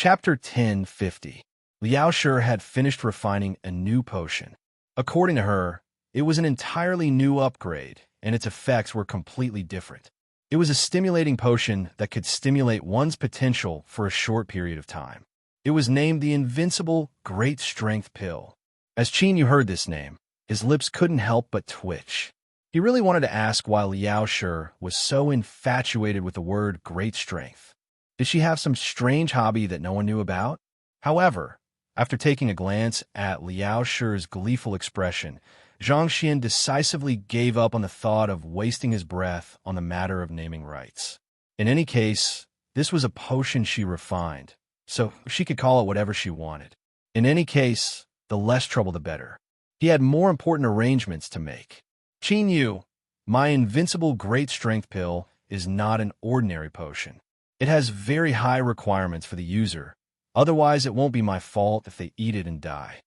Chapter 1050. Liao Shi had finished refining a new potion. According to her, it was an entirely new upgrade, and its effects were completely different. It was a stimulating potion that could stimulate one's potential for a short period of time. It was named the Invincible Great Strength Pill. As Qin Yu heard this name, his lips couldn't help but twitch. He really wanted to ask why Liao Shi was so infatuated with the word great strength. Did she have some strange hobby that no one knew about? However, after taking a glance at Liao Shi's gleeful expression, Zhang Xian decisively gave up on the thought of wasting his breath on the matter of naming rights. In any case, this was a potion she refined, so she could call it whatever she wanted. In any case, the less trouble the better. He had more important arrangements to make. Qin Yu, my invincible great strength pill is not an ordinary potion. It has very high requirements for the user, otherwise it won't be my fault if they eat it and die.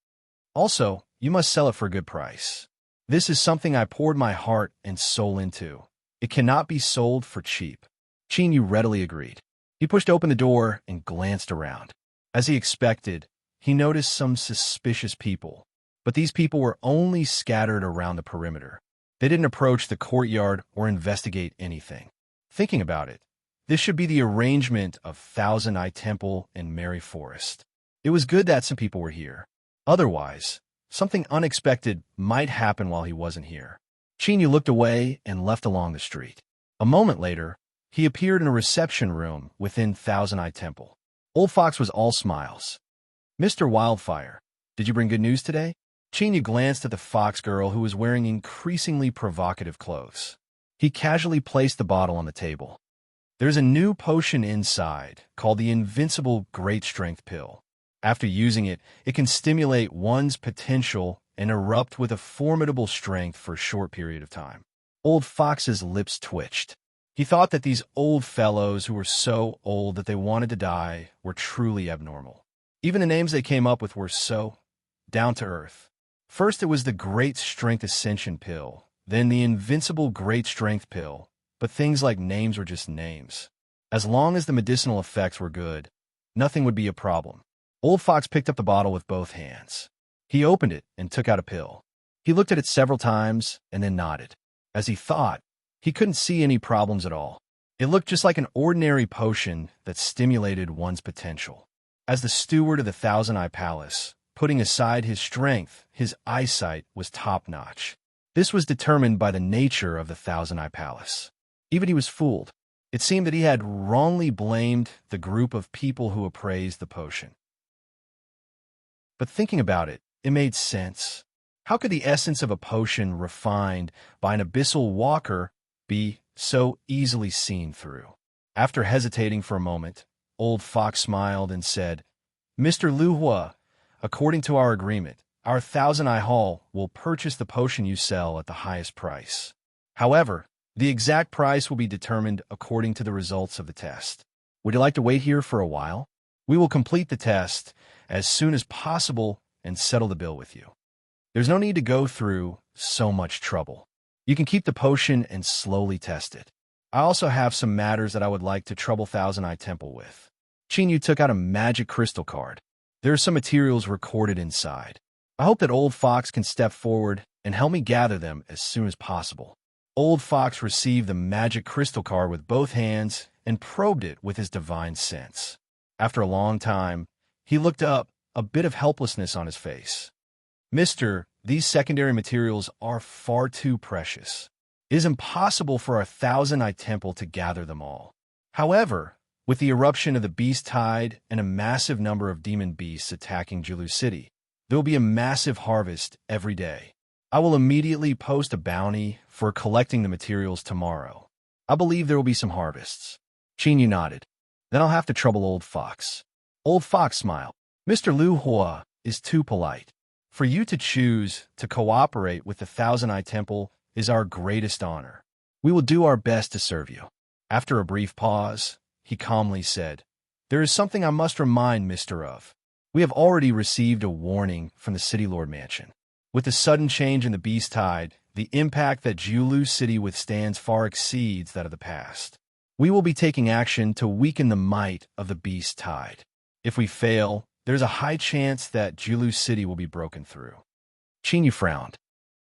Also, you must sell it for a good price. This is something I poured my heart and soul into. It cannot be sold for cheap. Qin Yu readily agreed. He pushed open the door and glanced around. As he expected, he noticed some suspicious people, but these people were only scattered around the perimeter. They didn't approach the courtyard or investigate anything. Thinking about it, this should be the arrangement of Thousand Eye Temple and Merry Forest. It was good that some people were here. Otherwise, something unexpected might happen while he wasn't here. Qin Yu looked away and left along the street. A moment later, he appeared in a reception room within Thousand Eye Temple. Old Fox was all smiles. Mr. Wildfire, did you bring good news today? Qin Yu glanced at the fox girl who was wearing increasingly provocative clothes. He casually placed the bottle on the table. There's a new potion inside called the Invincible Great Strength Pill. After using it, it can stimulate one's potential and erupt with a formidable strength for a short period of time. Old Fox's lips twitched. He thought that these old fellows who were so old that they wanted to die were truly abnormal. Even the names they came up with were so down to earth. First it was the Great Strength Ascension Pill, then the Invincible Great Strength Pill, but things like names were just names. As long as the medicinal effects were good, nothing would be a problem. Old Fox picked up the bottle with both hands. He opened it and took out a pill. He looked at it several times and then nodded. As he thought, he couldn't see any problems at all. It looked just like an ordinary potion that stimulated one's potential. As the steward of the Thousand Eye Palace, putting aside his strength, his eyesight was top-notch. This was determined by the nature of the Thousand Eye Palace. Even he was fooled. It seemed that he had wrongly blamed the group of people who appraised the potion. But thinking about it, it made sense. How could the essence of a potion refined by an abyssal walker be so easily seen through? After hesitating for a moment, Old Fox smiled and said, Mr. Lu Hua, according to our agreement, our Thousand Eye Hall will purchase the potion you sell at the highest price. However, the exact price will be determined according to the results of the test. Would you like to wait here for a while? We will complete the test as soon as possible and settle the bill with you. There's no need to go through so much trouble. You can keep the potion and slowly test it. I also have some matters that I would like to trouble Thousand Eye Temple with. Qin Yu took out a magic crystal card. There are some materials recorded inside. I hope that Old Fox can step forward and help me gather them as soon as possible. Old Fox received the magic crystal card with both hands and probed it with his divine sense. After a long time, he looked up, a bit of helplessness on his face. Mister, these secondary materials are far too precious. It is impossible for our Thousand Eye Temple to gather them all. However, with the eruption of the beast tide and a massive number of demon beasts attacking Jilu City, there will be a massive harvest every day. I will immediately post a bounty for collecting the materials tomorrow. I believe there will be some harvests. Qin Yu nodded. Then I'll have to trouble Old Fox. Old Fox smiled. Mr. Lu Hua is too polite. For you to choose to cooperate with the Thousand Eye Temple is our greatest honor. We will do our best to serve you. After a brief pause, he calmly said, There is something I must remind Mr. of. We have already received a warning from the City Lord Mansion. With the sudden change in the beast tide, the impact that Jilu City withstands far exceeds that of the past. We will be taking action to weaken the might of the beast tide. If we fail, there's a high chance that Julu City will be broken through. Chinyu frowned.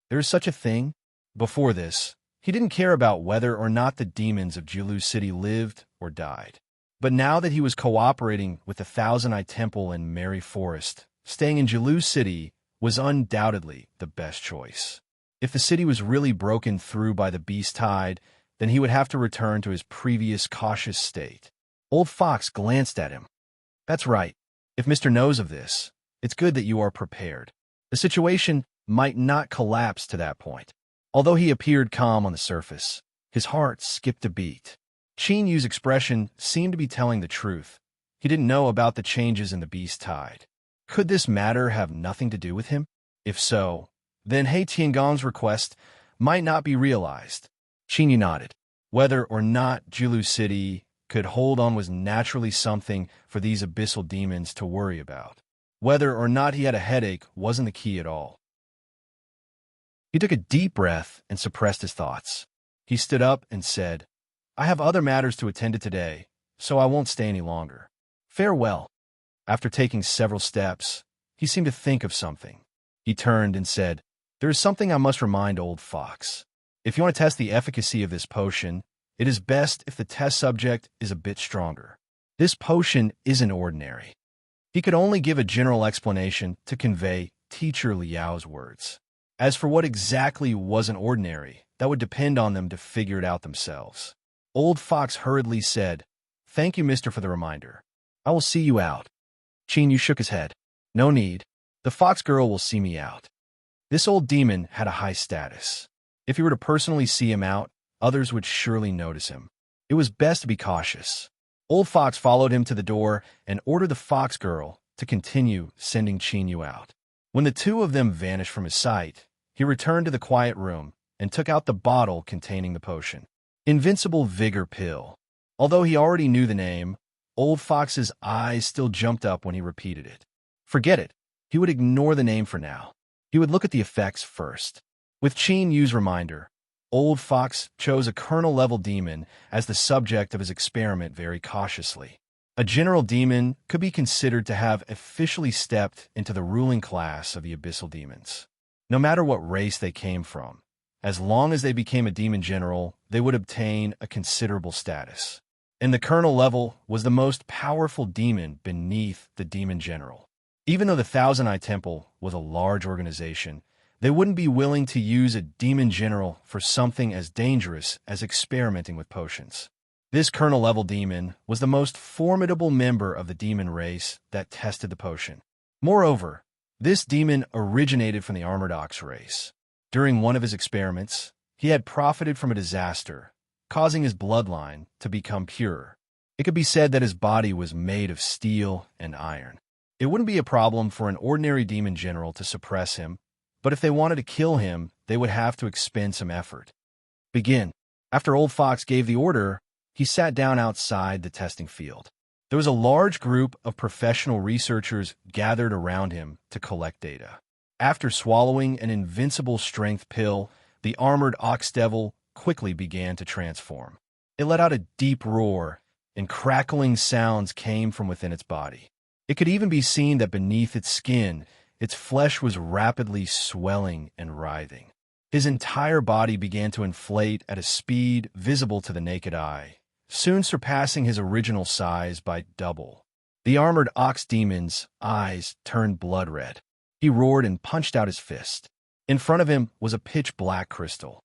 There is such a thing? Before this, he didn't care about whether or not the demons of Julu City lived or died. But now that he was cooperating with the Thousand Eye Temple in Merry Forest, staying in Julu City was undoubtedly the best choice. If the city was really broken through by the beast tide, then he would have to return to his previous cautious state. Old Fox glanced at him. That's right. If Mr. knows of this, it's good that you are prepared. The situation might not collapse to that point. Although he appeared calm on the surface, his heart skipped a beat. Qin Yu's expression seemed to be telling the truth. He didn't know about the changes in the beast tide. Could this matter have nothing to do with him? If so, then He Tiangong's request might not be realized. Qin Yu nodded. Whether or not Julu City could hold on was naturally something for these abyssal demons to worry about. Whether or not he had a headache wasn't the key at all. He took a deep breath and suppressed his thoughts. He stood up and said, I have other matters to attend to today, so I won't stay any longer. Farewell. After taking several steps, he seemed to think of something. He turned and said, There is something I must remind Old Fox. If you want to test the efficacy of this potion, it is best if the test subject is a bit stronger. This potion isn't ordinary. He could only give a general explanation to convey Teacher Liao's words. As for what exactly wasn't ordinary, that would depend on them to figure it out themselves. Old Fox hurriedly said, Thank you, mister, for the reminder. I will see you out. Qin Yu shook his head. No need. The fox girl will see me out. This old demon had a high status. If he were to personally see him out, others would surely notice him. It was best to be cautious. Old Fox followed him to the door and ordered the fox girl to continue sending Qin Yu out. When the two of them vanished from his sight, he returned to the quiet room and took out the bottle containing the potion. Invincible Vigor Pill. Although he already knew the name, Old Fox's eyes still jumped up when he repeated it. Forget it. He would ignore the name for now. He would look at the effects first. With Qin Yu's reminder, Old Fox chose a colonel-level demon as the subject of his experiment very cautiously. A general demon could be considered to have officially stepped into the ruling class of the abyssal demons. No matter what race they came from, as long as they became a demon general, they would obtain a considerable status. And the colonel level was the most powerful demon beneath the demon general. Even though the Thousand Eye Temple was a large organization, they wouldn't be willing to use a demon general for something as dangerous as experimenting with potions. This colonel-level demon was the most formidable member of the demon race that tested the potion. Moreover, this demon originated from the Armored Ox race. During one of his experiments, he had profited from a disaster, causing his bloodline to become pure. It could be said that his body was made of steel and iron. It wouldn't be a problem for an ordinary demon general to suppress him, but if they wanted to kill him, they would have to expend some effort. Begin. After Old Fox gave the order, he sat down outside the testing field. There was a large group of professional researchers gathered around him to collect data. After swallowing an invincible strength pill, the armored ox devil quickly began to transform. It let out a deep roar, and crackling sounds came from within its body. It could even be seen that beneath its skin, its flesh was rapidly swelling and writhing. His entire body began to inflate at a speed visible to the naked eye, soon surpassing his original size by double. The armored ox demon's eyes turned blood red. He roared and punched out his fist. In front of him was a pitch-black crystal.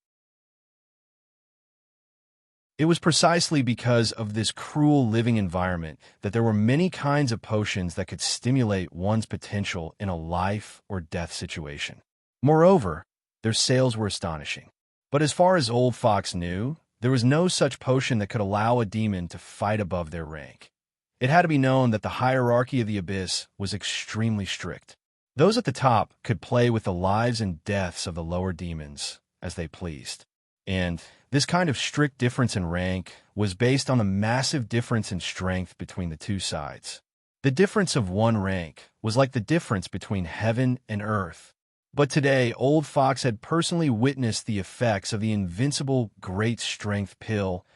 It was precisely because of this cruel living environment that there were many kinds of potions that could stimulate one's potential in a life or death situation. Moreover, their sales were astonishing. But as far as Old Fox knew, there was no such potion that could allow a demon to fight above their rank. It had to be known that the hierarchy of the abyss was extremely strict. Those at the top could play with the lives and deaths of the lower demons as they pleased. And this kind of strict difference in rank was based on the massive difference in strength between the two sides. The difference of one rank was like the difference between heaven and earth. But today, Old Fox had personally witnessed the effects of the invincible great strength pill.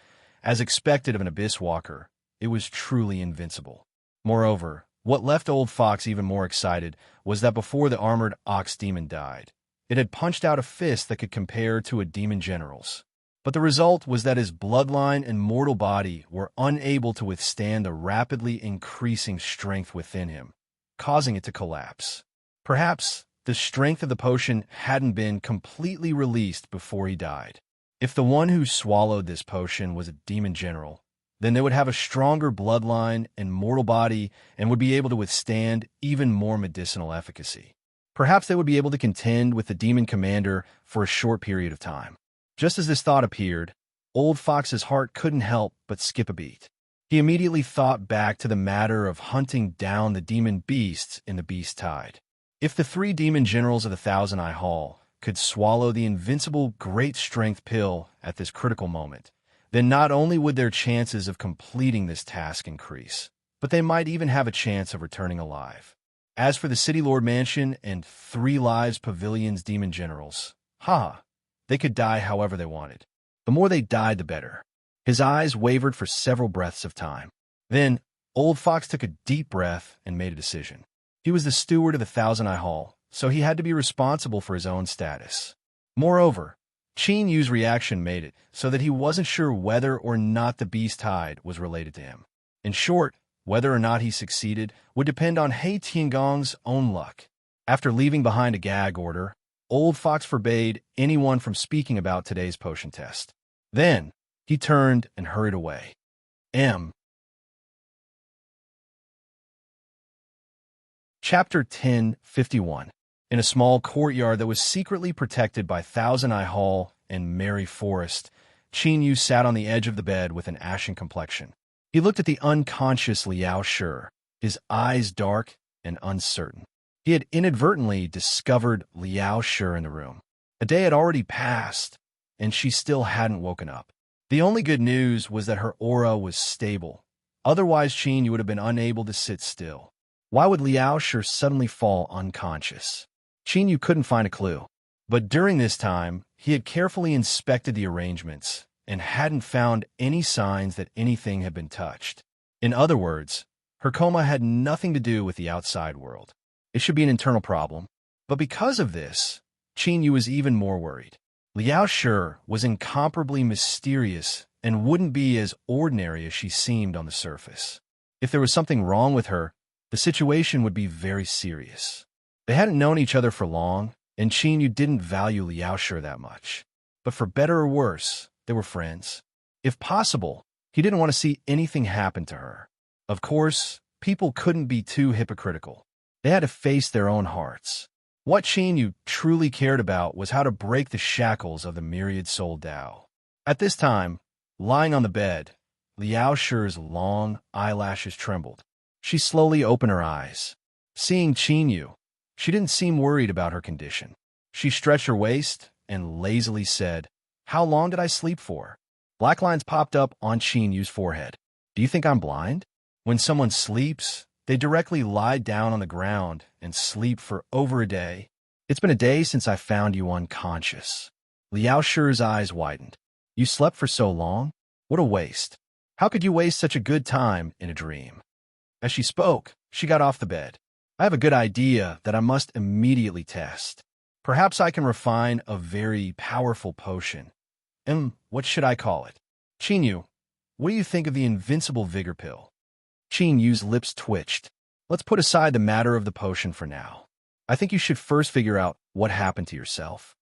As expected of an abyss walker, it was truly invincible. Moreover, What left Old Fox even more excited was that before the armored ox demon died, it had punched out a fist that could compare to a demon general's. But the result was that his bloodline and mortal body were unable to withstand the rapidly increasing strength within him, causing it to collapse. Perhaps the strength of the potion hadn't been completely released before he died. If the one who swallowed this potion was a demon general, then they would have a stronger bloodline and mortal body and would be able to withstand even more medicinal efficacy. Perhaps they would be able to contend with the demon commander for a short period of time. Just as this thought appeared, Old Fox's heart couldn't help but skip a beat. He immediately thought back to the matter of hunting down the demon beasts in the Beast Tide. If the 3 demon generals of the Thousand Eye Hall could swallow the invincible great strength pill at this critical moment, then not only would their chances of completing this task increase, but they might even have a chance of returning alive. As for the City Lord Mansion and 3 Lives Pavilion's demon generals, they could die however they wanted. The more they died, the better. His eyes wavered for several breaths of time. Then, Old Fox took a deep breath and made a decision. He was the steward of the Thousand Eye Hall, so he had to be responsible for his own status. Moreover, Qin Yu's reaction made it so that he wasn't sure whether or not the Beast Tide was related to him. In short, whether or not he succeeded would depend on He Tiangong's own luck. After leaving behind a gag order, Old Fox forbade anyone from speaking about today's potion test. Then, he turned and hurried away. Chapter 10:51. In a small courtyard that was secretly protected by Thousand Eye Hall and Merry Forest, Qin Yu sat on the edge of the bed with an ashen complexion. He looked at the unconscious Liao Shi, his eyes dark and uncertain. He had inadvertently discovered Liao Shi in the room. A day had already passed, and she still hadn't woken up. The only good news was that her aura was stable. Otherwise, Qin Yu would have been unable to sit still. Why would Liao Shi suddenly fall unconscious? Qin Yu couldn't find a clue. But during this time, he had carefully inspected the arrangements and hadn't found any signs that anything had been touched. In other words, her coma had nothing to do with the outside world. It should be an internal problem. But because of this, Qin Yu was even more worried. Liao Shi was incomparably mysterious and wouldn't be as ordinary as she seemed on the surface. If there was something wrong with her, the situation would be very serious. They hadn't known each other for long, and Qin Yu didn't value Liao Shi that much. But for better or worse, they were friends. If possible, he didn't want to see anything happen to her. Of course, people couldn't be too hypocritical. They had to face their own hearts. What Qin Yu truly cared about was how to break the shackles of the myriad soul Tao. At this time, lying on the bed, Liao Shi's long eyelashes trembled. She slowly opened her eyes. Seeing Qin Yu, she didn't seem worried about her condition. She stretched her waist and lazily said, "How long did I sleep for?" Black lines popped up on Qin Yu's forehead. "Do you think I'm blind?" When someone sleeps, they directly lie down on the ground and sleep for over a day. "It's been a day since I found you unconscious." Liao Shi's eyes widened. "You slept for so long? What a waste. How could you waste such a good time in a dream?" As she spoke, she got off the bed. "I have a good idea that I must immediately test. Perhaps I can refine a very powerful potion. What should I call it? Qin Yu, what do you think of the invincible vigor pill?" Qin Yu's lips twitched. "Let's put aside the matter of the potion for now. I think you should first figure out what happened to yourself."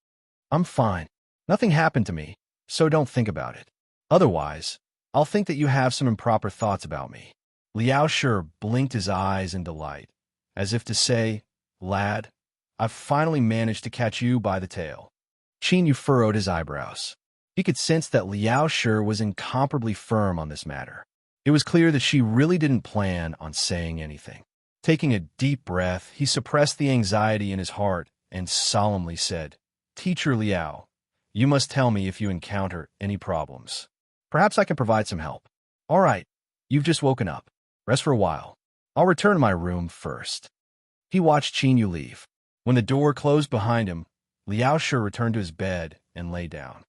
"I'm fine. Nothing happened to me, so don't think about it. Otherwise, I'll think that you have some improper thoughts about me." Liao Shi blinked his eyes in delight, as if to say, "Lad, I've finally managed to catch you by the tail." Qin Yu furrowed his eyebrows. He could sense that Liao Shi was incomparably firm on this matter. It was clear that she really didn't plan on saying anything. Taking a deep breath, he suppressed the anxiety in his heart and solemnly said, "Teacher Liao, you must tell me if you encounter any problems. Perhaps I can provide some help." "All right, you've just woken up. Rest for a while. I'll return to my room first." He watched Qin Yu leave. When the door closed behind him, Liao Shi returned to his bed and lay down.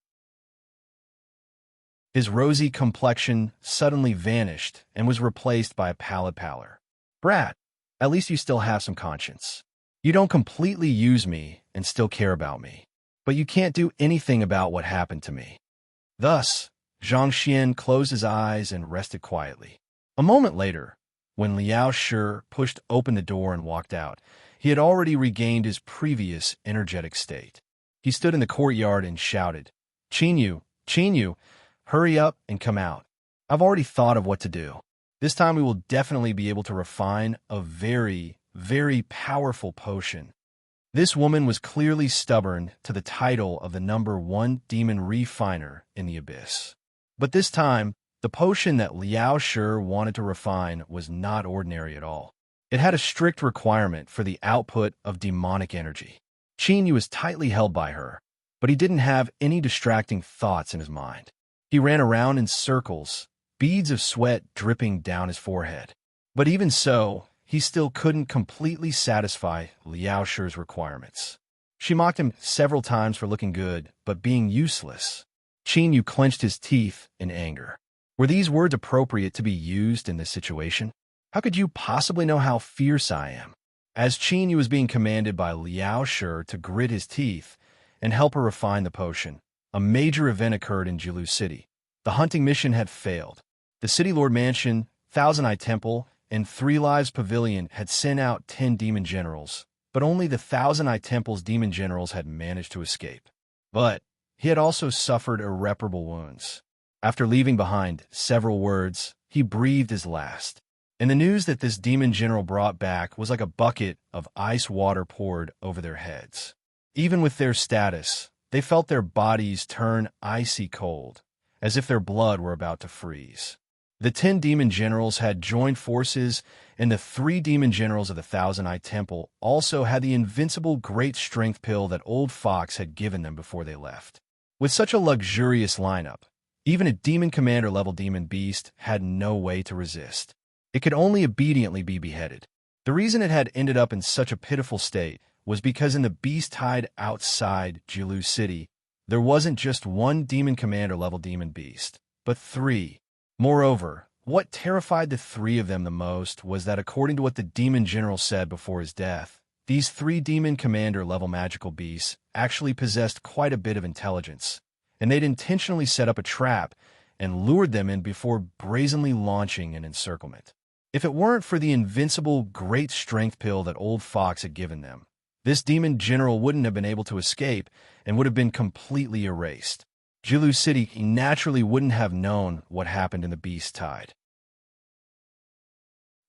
His rosy complexion suddenly vanished and was replaced by a pallid pallor. "Brat, At least you still have some conscience. You don't completely use me and still care about me. But you can't do anything about what happened to me. Thus, Zhang Xian closed his eyes and rested quietly. A moment later, when Liao Shi pushed open the door and walked out, he had already regained his previous energetic state. He stood in the courtyard and shouted, Qin Yu, hurry up and come out. I've already thought of what to do. This time we will definitely be able to refine a very, very powerful potion. This woman was clearly stubborn to the title of the #1 demon refiner in the abyss. But this time, the potion that Liao Shi wanted to refine was not ordinary at all. It had a strict requirement for the output of demonic energy. Qin Yu was tightly held by her, but he didn't have any distracting thoughts in his mind. He ran around in circles, beads of sweat dripping down his forehead. But even so, he still couldn't completely satisfy Liao Shi's requirements. She mocked him several times for looking good, but being useless. Qin Yu clenched his teeth in anger. Were these words appropriate to be used in this situation? How could you possibly know how fierce I am? As Qin Yu was being commanded by Liao Shi to grit his teeth and help her refine the potion, a major event occurred in Jilu City. The hunting mission had failed. The City Lord Mansion, Thousand Eye Temple, and Three Lives Pavilion had sent out 10 demon generals, but only the Thousand Eye Temple's demon generals had managed to escape. But he had also suffered irreparable wounds. After leaving behind several words, he breathed his last. And the news that this demon general brought back was like a bucket of ice water poured over their heads. Even with their status, they felt their bodies turn icy cold, as if their blood were about to freeze. The 10 demon generals had joined forces, and the 3 demon generals of the Thousand Eye Temple also had the invincible great strength pill that Old Fox had given them before they left. With such a luxurious lineup, even a demon commander level demon beast had no way to resist. It could only obediently be beheaded. The reason it had ended up in such a pitiful state was because in the beast tide outside Jilu City, there wasn't just 1 demon commander level demon beast, but 3. Moreover, what terrified the 3 of them the most was that according to what the demon general said before his death, these 3 demon commander level magical beasts actually possessed quite a bit of intelligence, and they'd intentionally set up a trap and lured them in before brazenly launching an encirclement. If it weren't for the invincible great strength pill that Old Fox had given them, this demon general wouldn't have been able to escape and would have been completely erased. Jilu City naturally wouldn't have known what happened in the beast tide.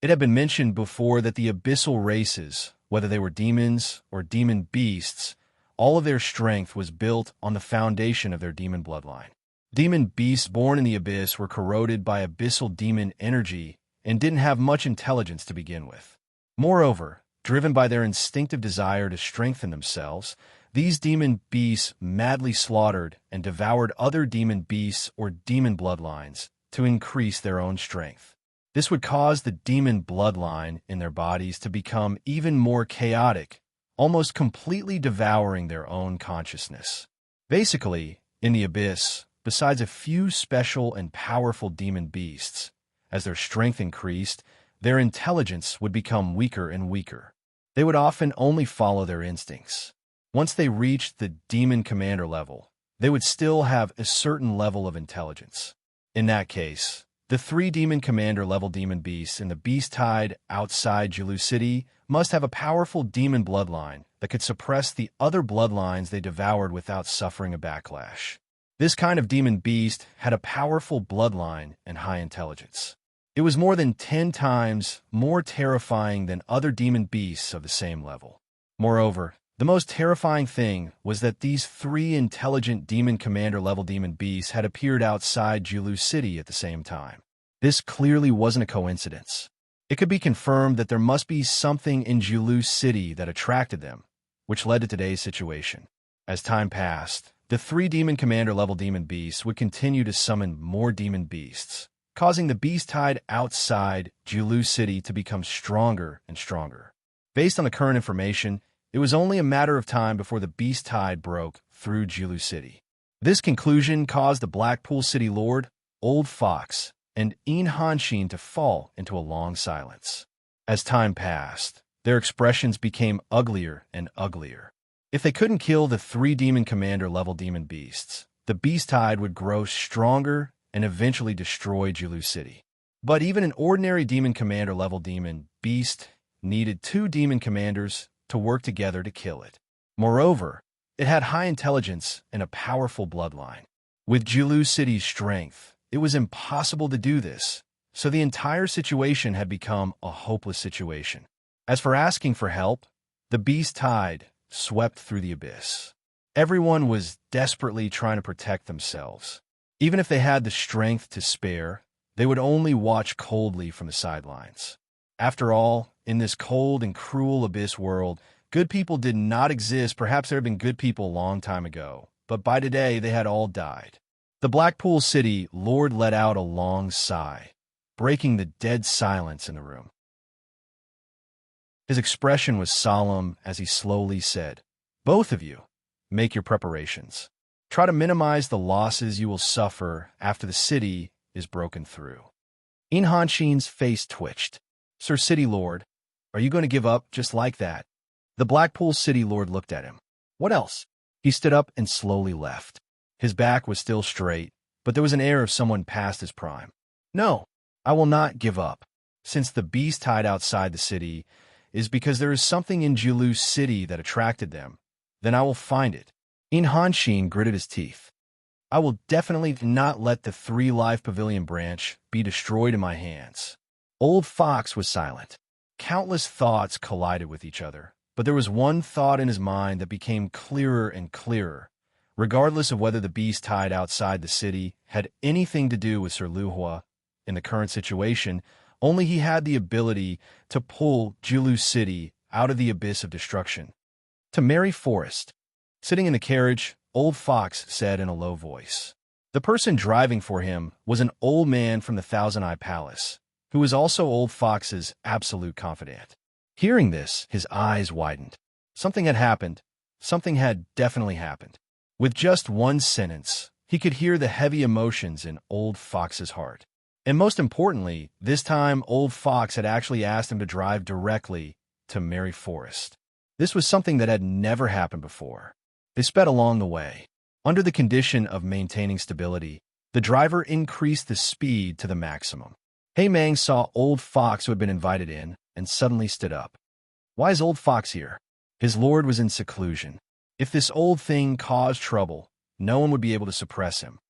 It had been mentioned before that the abyssal races, whether they were demons or demon beasts, all of their strength was built on the foundation of their demon bloodline. Demon beasts born in the abyss were corroded by abyssal demon energy and didn't have much intelligence to begin with. Moreover, driven by their instinctive desire to strengthen themselves, these demon beasts madly slaughtered and devoured other demon beasts or demon bloodlines to increase their own strength. This would cause the demon bloodline in their bodies to become even more chaotic, almost completely devouring their own consciousness. Basically, in the abyss, besides a few special and powerful demon beasts, as their strength increased, their intelligence would become weaker and weaker. They would often only follow their instincts. Once they reached the demon commander level, they would still have a certain level of intelligence. In that case, the 3 demon commander level demon beasts in the beast tide outside Jilu City must have a powerful demon bloodline that could suppress the other bloodlines they devoured without suffering a backlash. This kind of demon beast had a powerful bloodline and high intelligence. It was more than 10 times more terrifying than other demon beasts of the same level. Moreover, the most terrifying thing was that these 3 intelligent demon commander level demon beasts had appeared outside Jilu City at the same time. This clearly wasn't a coincidence. It could be confirmed that there must be something in Jilu City that attracted them, which led to today's situation. As time passed, the 3 demon commander level demon beasts would continue to summon more demon beasts, causing the beast tide outside Jilu City to become stronger and stronger. Based on the current information, it was only a matter of time before the beast tide broke through Jilu City. This conclusion caused the Blackpool City Lord, Old Fox, and In Hanshin to fall into a long silence. As time passed, their expressions became uglier and uglier. If they couldn't kill the 3 demon commander level demon beasts, the beast tide would grow stronger and eventually destroy Julu City. But even an ordinary demon commander level demon beast needed 2 demon commanders to work together to kill it. Moreover, it had high intelligence and a powerful bloodline. With Julu City's strength, it was impossible to do this, so the entire situation had become a hopeless situation. As for asking for help, the beast tide swept through the abyss. Everyone was desperately trying to protect themselves. Even if they had the strength to spare, they would only watch coldly from the sidelines. After all, in this cold and cruel abyss world, good people did not exist. Perhaps there had been good people a long time ago, but by today they had all died. The Blackpool City Lord let out a long sigh, breaking the dead silence in the room. His expression was solemn as he slowly said, "Both of you, make your preparations. Try to minimize the losses you will suffer after the city is broken through." Inhanshin's face twitched. "Sir City Lord, are you going to give up just like that?" The Blackpool City Lord looked at him. "What else?" He stood up and slowly left. His back was still straight, but there was an air of someone past his prime. "No, I will not give up. Since the beast tide outside the city is because there is something in Julu City that attracted them, then I will find it." Inhanshin gritted his teeth. "I will definitely not let the 3 Life Pavilion branch be destroyed in my hands." Old Fox was silent. Countless thoughts collided with each other, but there was one thought in his mind that became clearer and clearer. Regardless of whether the beast tide outside the city had anything to do with Sir Luhua in the current situation, only he had the ability to pull Julu City out of the abyss of destruction. "To Mary Forest." Sitting in the carriage, Old Fox said in a low voice. The person driving for him was an old man from the Thousand Eye Palace, who was also Old Fox's absolute confidant. Hearing this, his eyes widened. Something had happened. Something had definitely happened. With just one sentence, he could hear the heavy emotions in Old Fox's heart. And most importantly, this time Old Fox had actually asked him to drive directly to Mary Forest. This was something that had never happened before. They sped along the way. Under the condition of maintaining stability, the driver increased the speed to the maximum. Hey Mang saw Old Fox, who had been invited in, and suddenly stood up. "Why is Old Fox here?" His lord was in seclusion. If this old thing caused trouble, no one would be able to suppress him.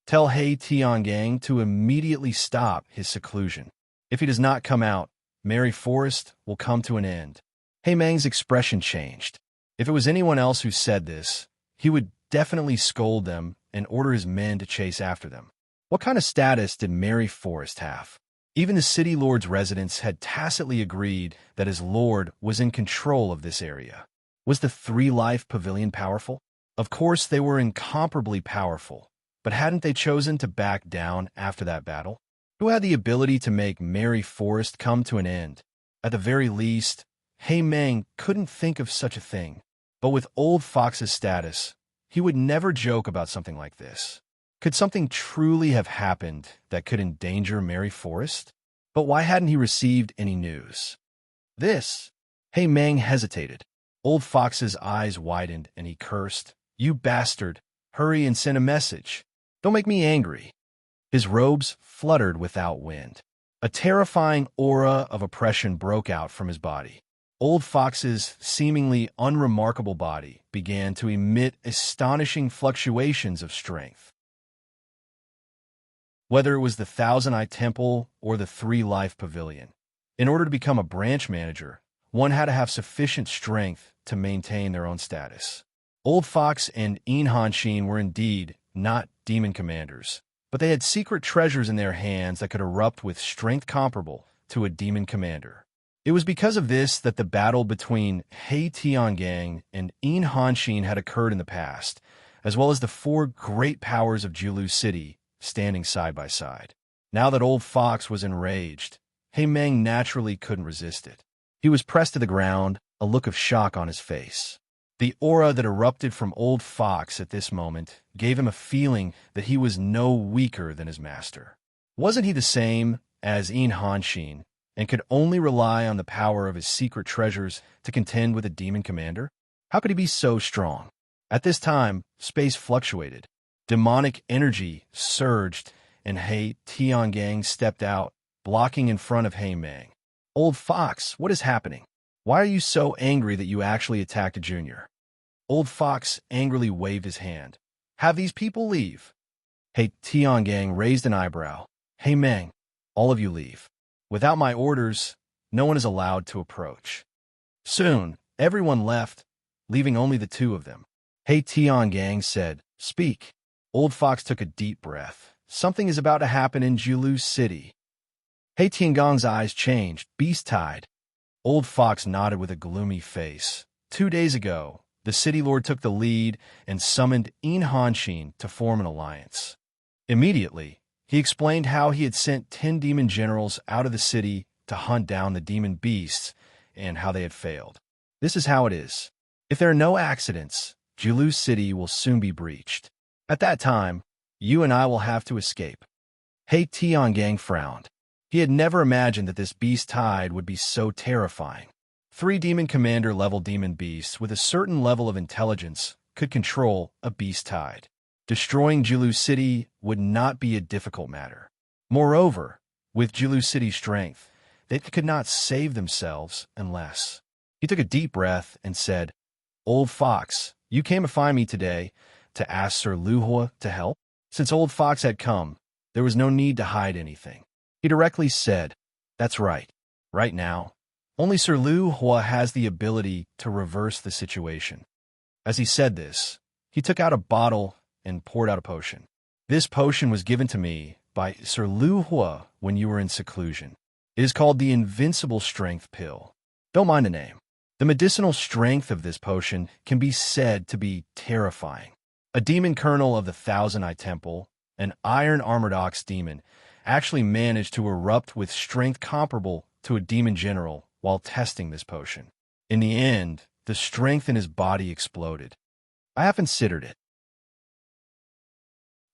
Tell He Tiangang to immediately stop his seclusion. If he does not come out, Mary Forest will come to an end. He Mang's expression changed. If it was anyone else who said this, he would definitely scold them and order his men to chase after them. What kind of status did Mary Forest have? Even the city lord's residents had tacitly agreed that his lord was in control of this area. Was the 3 Life Pavilion powerful? Of course they were incomparably powerful, but hadn't they chosen to back down after that battle? Who had the ability to make Mary Forest come to an end? At the very least, He Mang couldn't think of such a thing. But with Old Fox's status, he would never joke about something like this. Could something truly have happened that could endanger Mary Forest? But why hadn't he received any news? He Mang hesitated. Old Fox's eyes widened and he cursed. "You bastard! Hurry and send a message. Don't make me angry." His robes fluttered without wind. A terrifying aura of oppression broke out from his body. Old Fox's seemingly unremarkable body began to emit astonishing fluctuations of strength. Whether it was the Thousand Eye Temple or the 3 Life Pavilion, in order to become a branch manager, one had to have sufficient strength to maintain their own status. Old Fox and Inhanshin were indeed not demon commanders, but they had secret treasures in their hands that could erupt with strength comparable to a demon commander. It was because of this that the battle between He Tiangang and Inhanshin had occurred in the past, as well as the 4 great powers of Julu City standing side by side. Now that Old Fox was enraged, He Mang naturally couldn't resist it. He was pressed to the ground, a look of shock on his face. The aura that erupted from Old Fox at this moment gave him a feeling that he was no weaker than his master. Wasn't he the same as Inhanshin, and could only rely on the power of his secret treasures to contend with a demon commander? How could he be so strong? At this time, space fluctuated. Demonic energy surged, and He Tiangang stepped out, blocking in front of He Meng. Old Fox, what is happening? Why are you so angry that you actually attacked a junior? Old Fox angrily waved his hand. Have these people leave. He Tiangang raised an eyebrow. He Meng, all of you leave. Without my orders, no one is allowed to approach. Soon, everyone left, leaving only the two of them. He Tiangang said, Speak. Old Fox took a deep breath. Something is about to happen in Jiulu City. He Tiangong's eyes changed, beast-tied. Old Fox nodded with a gloomy face. 2 days ago, the city lord took the lead and summoned In Hanshin to form an alliance. Immediately, he explained how he had sent 10 demon generals out of the city to hunt down the demon beasts and how they had failed. This is how it is. If there are no accidents, Jiulu City will soon be breached. At that time, you and I will have to escape. He Tiangang frowned. He had never imagined that this beast tide would be so terrifying. 3 demon commander level demon beasts with a certain level of intelligence could control a beast tide. Destroying Jiulu City would not be a difficult matter. Moreover, with Jiulu City's strength, they could not save themselves unless... He took a deep breath and said, Old Fox, you came to find me today to ask Sir Luhua to help? Since Old Fox had come, there was no need to hide anything. He directly said, That's right. Right now, only Sir Luhua has the ability to reverse the situation. As he said this, he took out a bottle and poured out a potion. This potion was given to me by Sir Luhua when you were in seclusion. It is called the Invincible Strength Pill. Don't mind the name. The medicinal strength of this potion can be said to be terrifying. A demon colonel of the Thousand Eye Temple, an iron-armored ox demon, actually managed to erupt with strength comparable to a demon general while testing this potion. In the end, the strength in his body exploded. I have considered it.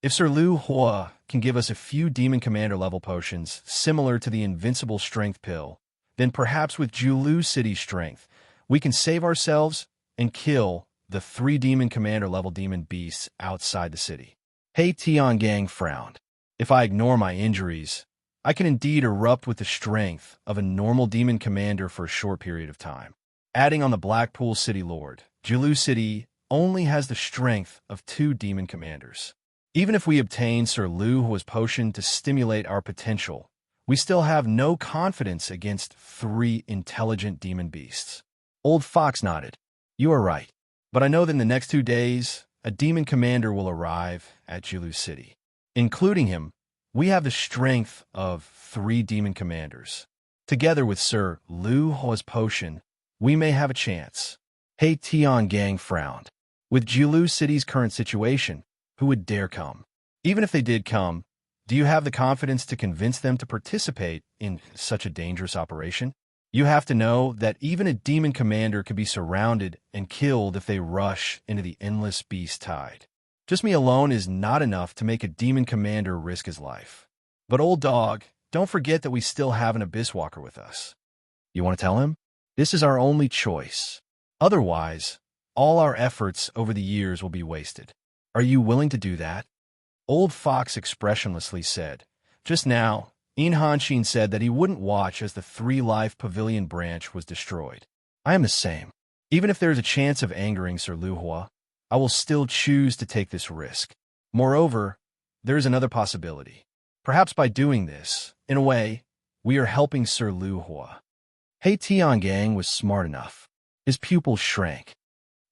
If Sir Luhua can give us a few demon commander level potions similar to the Invincible Strength Pill, then perhaps with Jiulu City's strength, we can save ourselves and kill the 3 demon commander level demon beasts outside the city. He Tiangang frowned. If I ignore my injuries, I can indeed erupt with the strength of a normal demon commander for a short period of time. Adding on the Blackpool City Lord, Jiulu City only has the strength of 2 demon commanders. Even if we obtain Sir Luhua's potion to stimulate our potential, we still have no confidence against 3 intelligent demon beasts. Old Fox nodded. You are right, but I know that in the next 2 days, a demon commander will arrive at Jiulu City. Including him, we have the strength of 3 demon commanders. Together with Sir Luhua's potion, we may have a chance. He Tiangang frowned. With Jiulu City's current situation, who would dare come? Even if they did come, do you have the confidence to convince them to participate in such a dangerous operation? You have to know that even a demon commander could be surrounded and killed if they rush into the endless beast tide. Just me alone is not enough to make a demon commander risk his life. But old dog, don't forget that we still have an Abyss Walker with us. You want to tell him? This is our only choice. Otherwise, all our efforts over the years will be wasted. Are you willing to do that? Old Fox expressionlessly said. Just now, In Hanshin said that he wouldn't watch as the 3-life pavilion branch was destroyed. I am the same. Even if there is a chance of angering Sir Luhua, I will still choose to take this risk. Moreover, there is another possibility. Perhaps by doing this, in a way, we are helping Sir Luhua. He Tiangang was smart enough. His pupils shrank.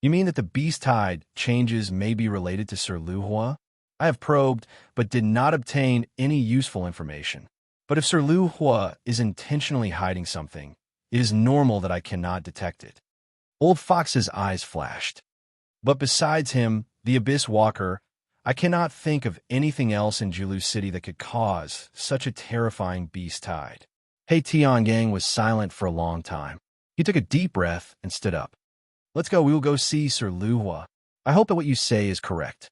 You mean that the beast tide changes may be related to Sir Luhua? I have probed, but did not obtain any useful information. But if Sir Luhua is intentionally hiding something, it is normal that I cannot detect it. Old Fox's eyes flashed. But besides him, the Abyss Walker, I cannot think of anything else in Jiulu City that could cause such a terrifying beast tide. He Tiangang was silent for a long time. He took a deep breath and stood up. Let's go, we will go see Sir Luhua. I hope that what you say is correct.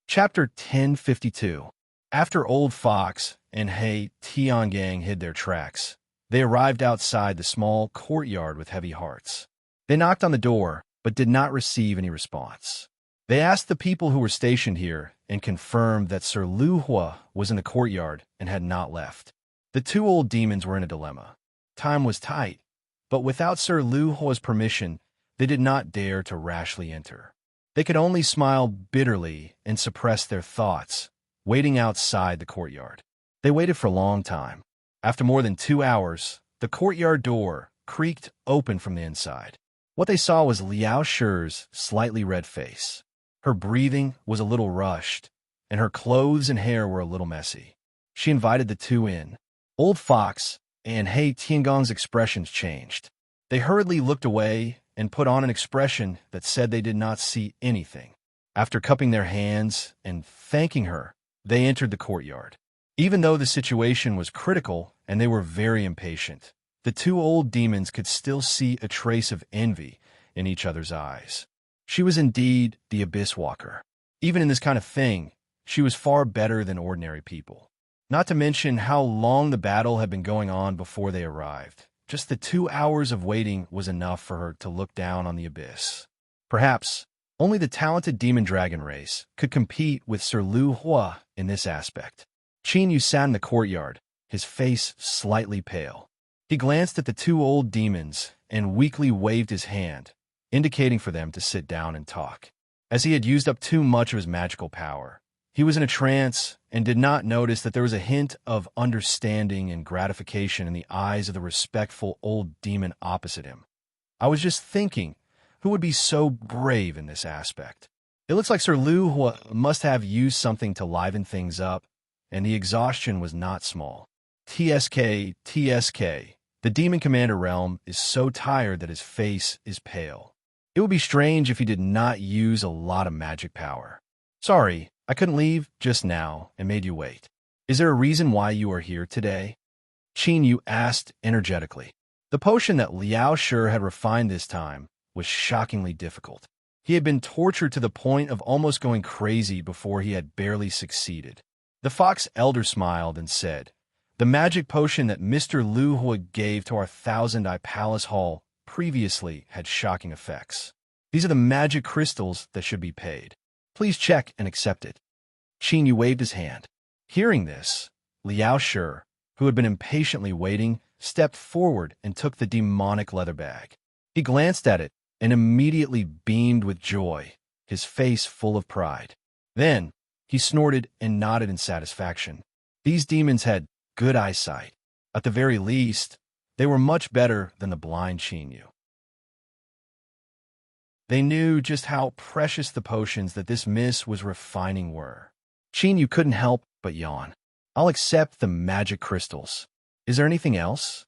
Chapter 1052. After Old Fox and Hey Tiangang hid their tracks, they arrived outside the small courtyard with heavy hearts. They knocked on the door, but did not receive any response. They asked the people who were stationed here and confirmed that Sir Lu Hua was in the courtyard and had not left. The two old demons were in a dilemma. Time was tight, but without Sir Lu Hua's permission, they did not dare to rashly enter. They could only smile bitterly and suppress their thoughts, waiting outside the courtyard. They waited for a long time. After more than 2 hours, the courtyard door creaked open from the inside. What they saw was Liao Shi's slightly red face. Her breathing was a little rushed, and her clothes and hair were a little messy. She invited the two in. Old Fox and He Tiangong's expressions changed. They hurriedly looked away and put on an expression that said they did not see anything. After cupping their hands and thanking her, they entered the courtyard. Even though the situation was critical and they were very impatient, the two old demons could still see a trace of envy in each other's eyes. She was indeed the Abyss Walker. Even in this kind of thing, she was far better than ordinary people. Not to mention how long the battle had been going on before they arrived. Just the 2 hours of waiting was enough for her to look down on the abyss. Perhaps only the talented demon dragon race could compete with Sir Lu Hua in this aspect. Qin Yu sat in the courtyard, his face slightly pale. He glanced at the two old demons and weakly waved his hand, indicating for them to sit down and talk. As he had used up too much of his magical power, he was in a trance and did not notice that there was a hint of understanding and gratification in the eyes of the respectful old demon opposite him. I was just thinking, who would be so brave in this aspect? It looks like Sir Lu Hua must have used something to liven things up, and the exhaustion was not small. TSK, the demon commander realm is so tired that his face is pale. It would be strange if he did not use a lot of magic power. Sorry, I couldn't leave just now and made you wait. Is there a reason why you are here today? Qin Yu asked energetically. The potion that Liao Shi had refined this time was shockingly difficult. He had been tortured to the point of almost going crazy before he had barely succeeded. The Fox Elder smiled and said, "The magic potion that Mr. Lu Hua gave to our Thousand-Eye Palace Hall previously had shocking effects. These are the magic crystals that should be paid. Please check and accept it." Qin Yu waved his hand. Hearing this, Liao Shi, who had been impatiently waiting, stepped forward and took the demonic leather bag. He glanced at it and immediately beamed with joy, his face full of pride. Then, he snorted and nodded in satisfaction. These demons had good eyesight. At the very least, they were much better than the blind Qin Yu. They knew just how precious the potions that this miss was refining were. Qin Yu couldn't help but yawn. "I'll accept the magic crystals. Is there anything else?"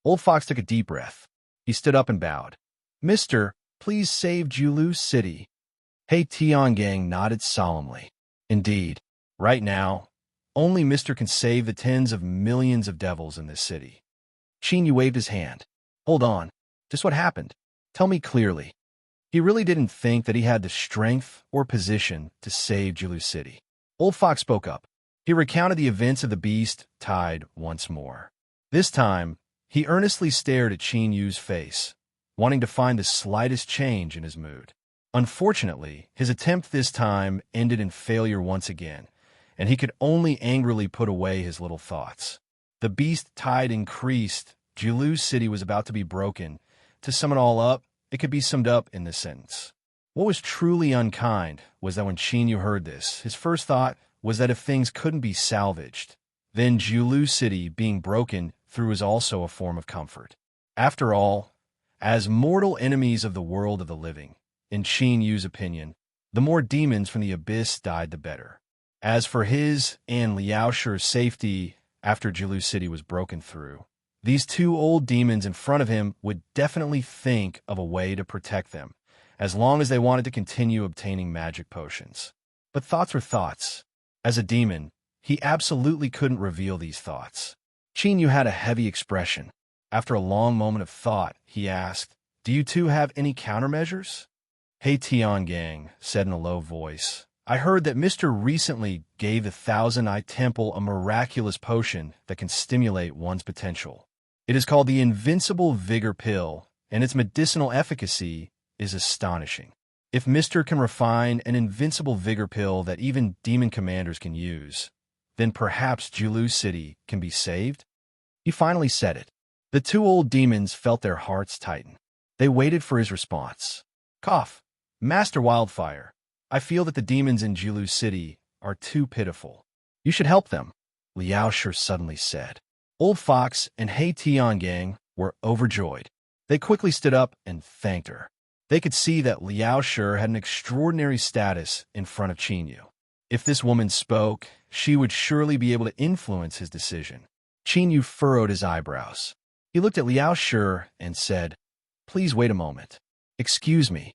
Old Fox took a deep breath. He stood up and bowed. "Mister, please save Julu City." He Tiangang nodded solemnly. "Indeed. Right now, only Mister can save the tens of millions of devils in this city." Qin Yu waved his hand. "Hold on. Just what happened? Tell me clearly." He really didn't think that he had the strength or position to save Julu City. Old Fox spoke up. He recounted the events of the beast tide once more. This time, he earnestly stared at Qin Yu's face, wanting to find the slightest change in his mood. Unfortunately, his attempt this time ended in failure once again, and he could only angrily put away his little thoughts. The beast tide increased. Julu City was about to be broken. To sum it all up, it could be summed up in this sentence. What was truly unkind was that when Qin Yu heard this, his first thought was that if things couldn't be salvaged, then Julu City being broken through is also a form of comfort. After all, as mortal enemies of the world of the living, in Qin Yu's opinion, the more demons from the abyss died, the better. As for his and Liao Shi's safety after Julu City was broken through, these two old demons in front of him would definitely think of a way to protect them, as long as they wanted to continue obtaining magic potions. But thoughts were thoughts. As a demon, he absolutely couldn't reveal these thoughts. Qin Yu had a heavy expression. After a long moment of thought, he asked, "Do you two have any countermeasures?" He Tiangang said in a low voice, I heard that Mr. recently gave the Thousand Eye Temple a miraculous potion that can stimulate one's potential. It is called the Invincible Vigor Pill, and its medicinal efficacy is astonishing. If Mr. can refine an invincible vigor pill that even demon commanders can use, then perhaps Julu City can be saved? He finally said it. The two old demons felt their hearts tighten. They waited for his response. Cough. Master Wildfire, I feel that the demons in Julu City are too pitiful. You should help them, Liao Shi suddenly said. Old Fox and Hey Tian Gang were overjoyed. They quickly stood up and thanked her. They could see that Liao Shi had an extraordinary status in front of Qinyu. If this woman spoke, she would surely be able to influence his decision. Qinyu furrowed his eyebrows. He looked at Liao Shi and said, Please wait a moment. Excuse me.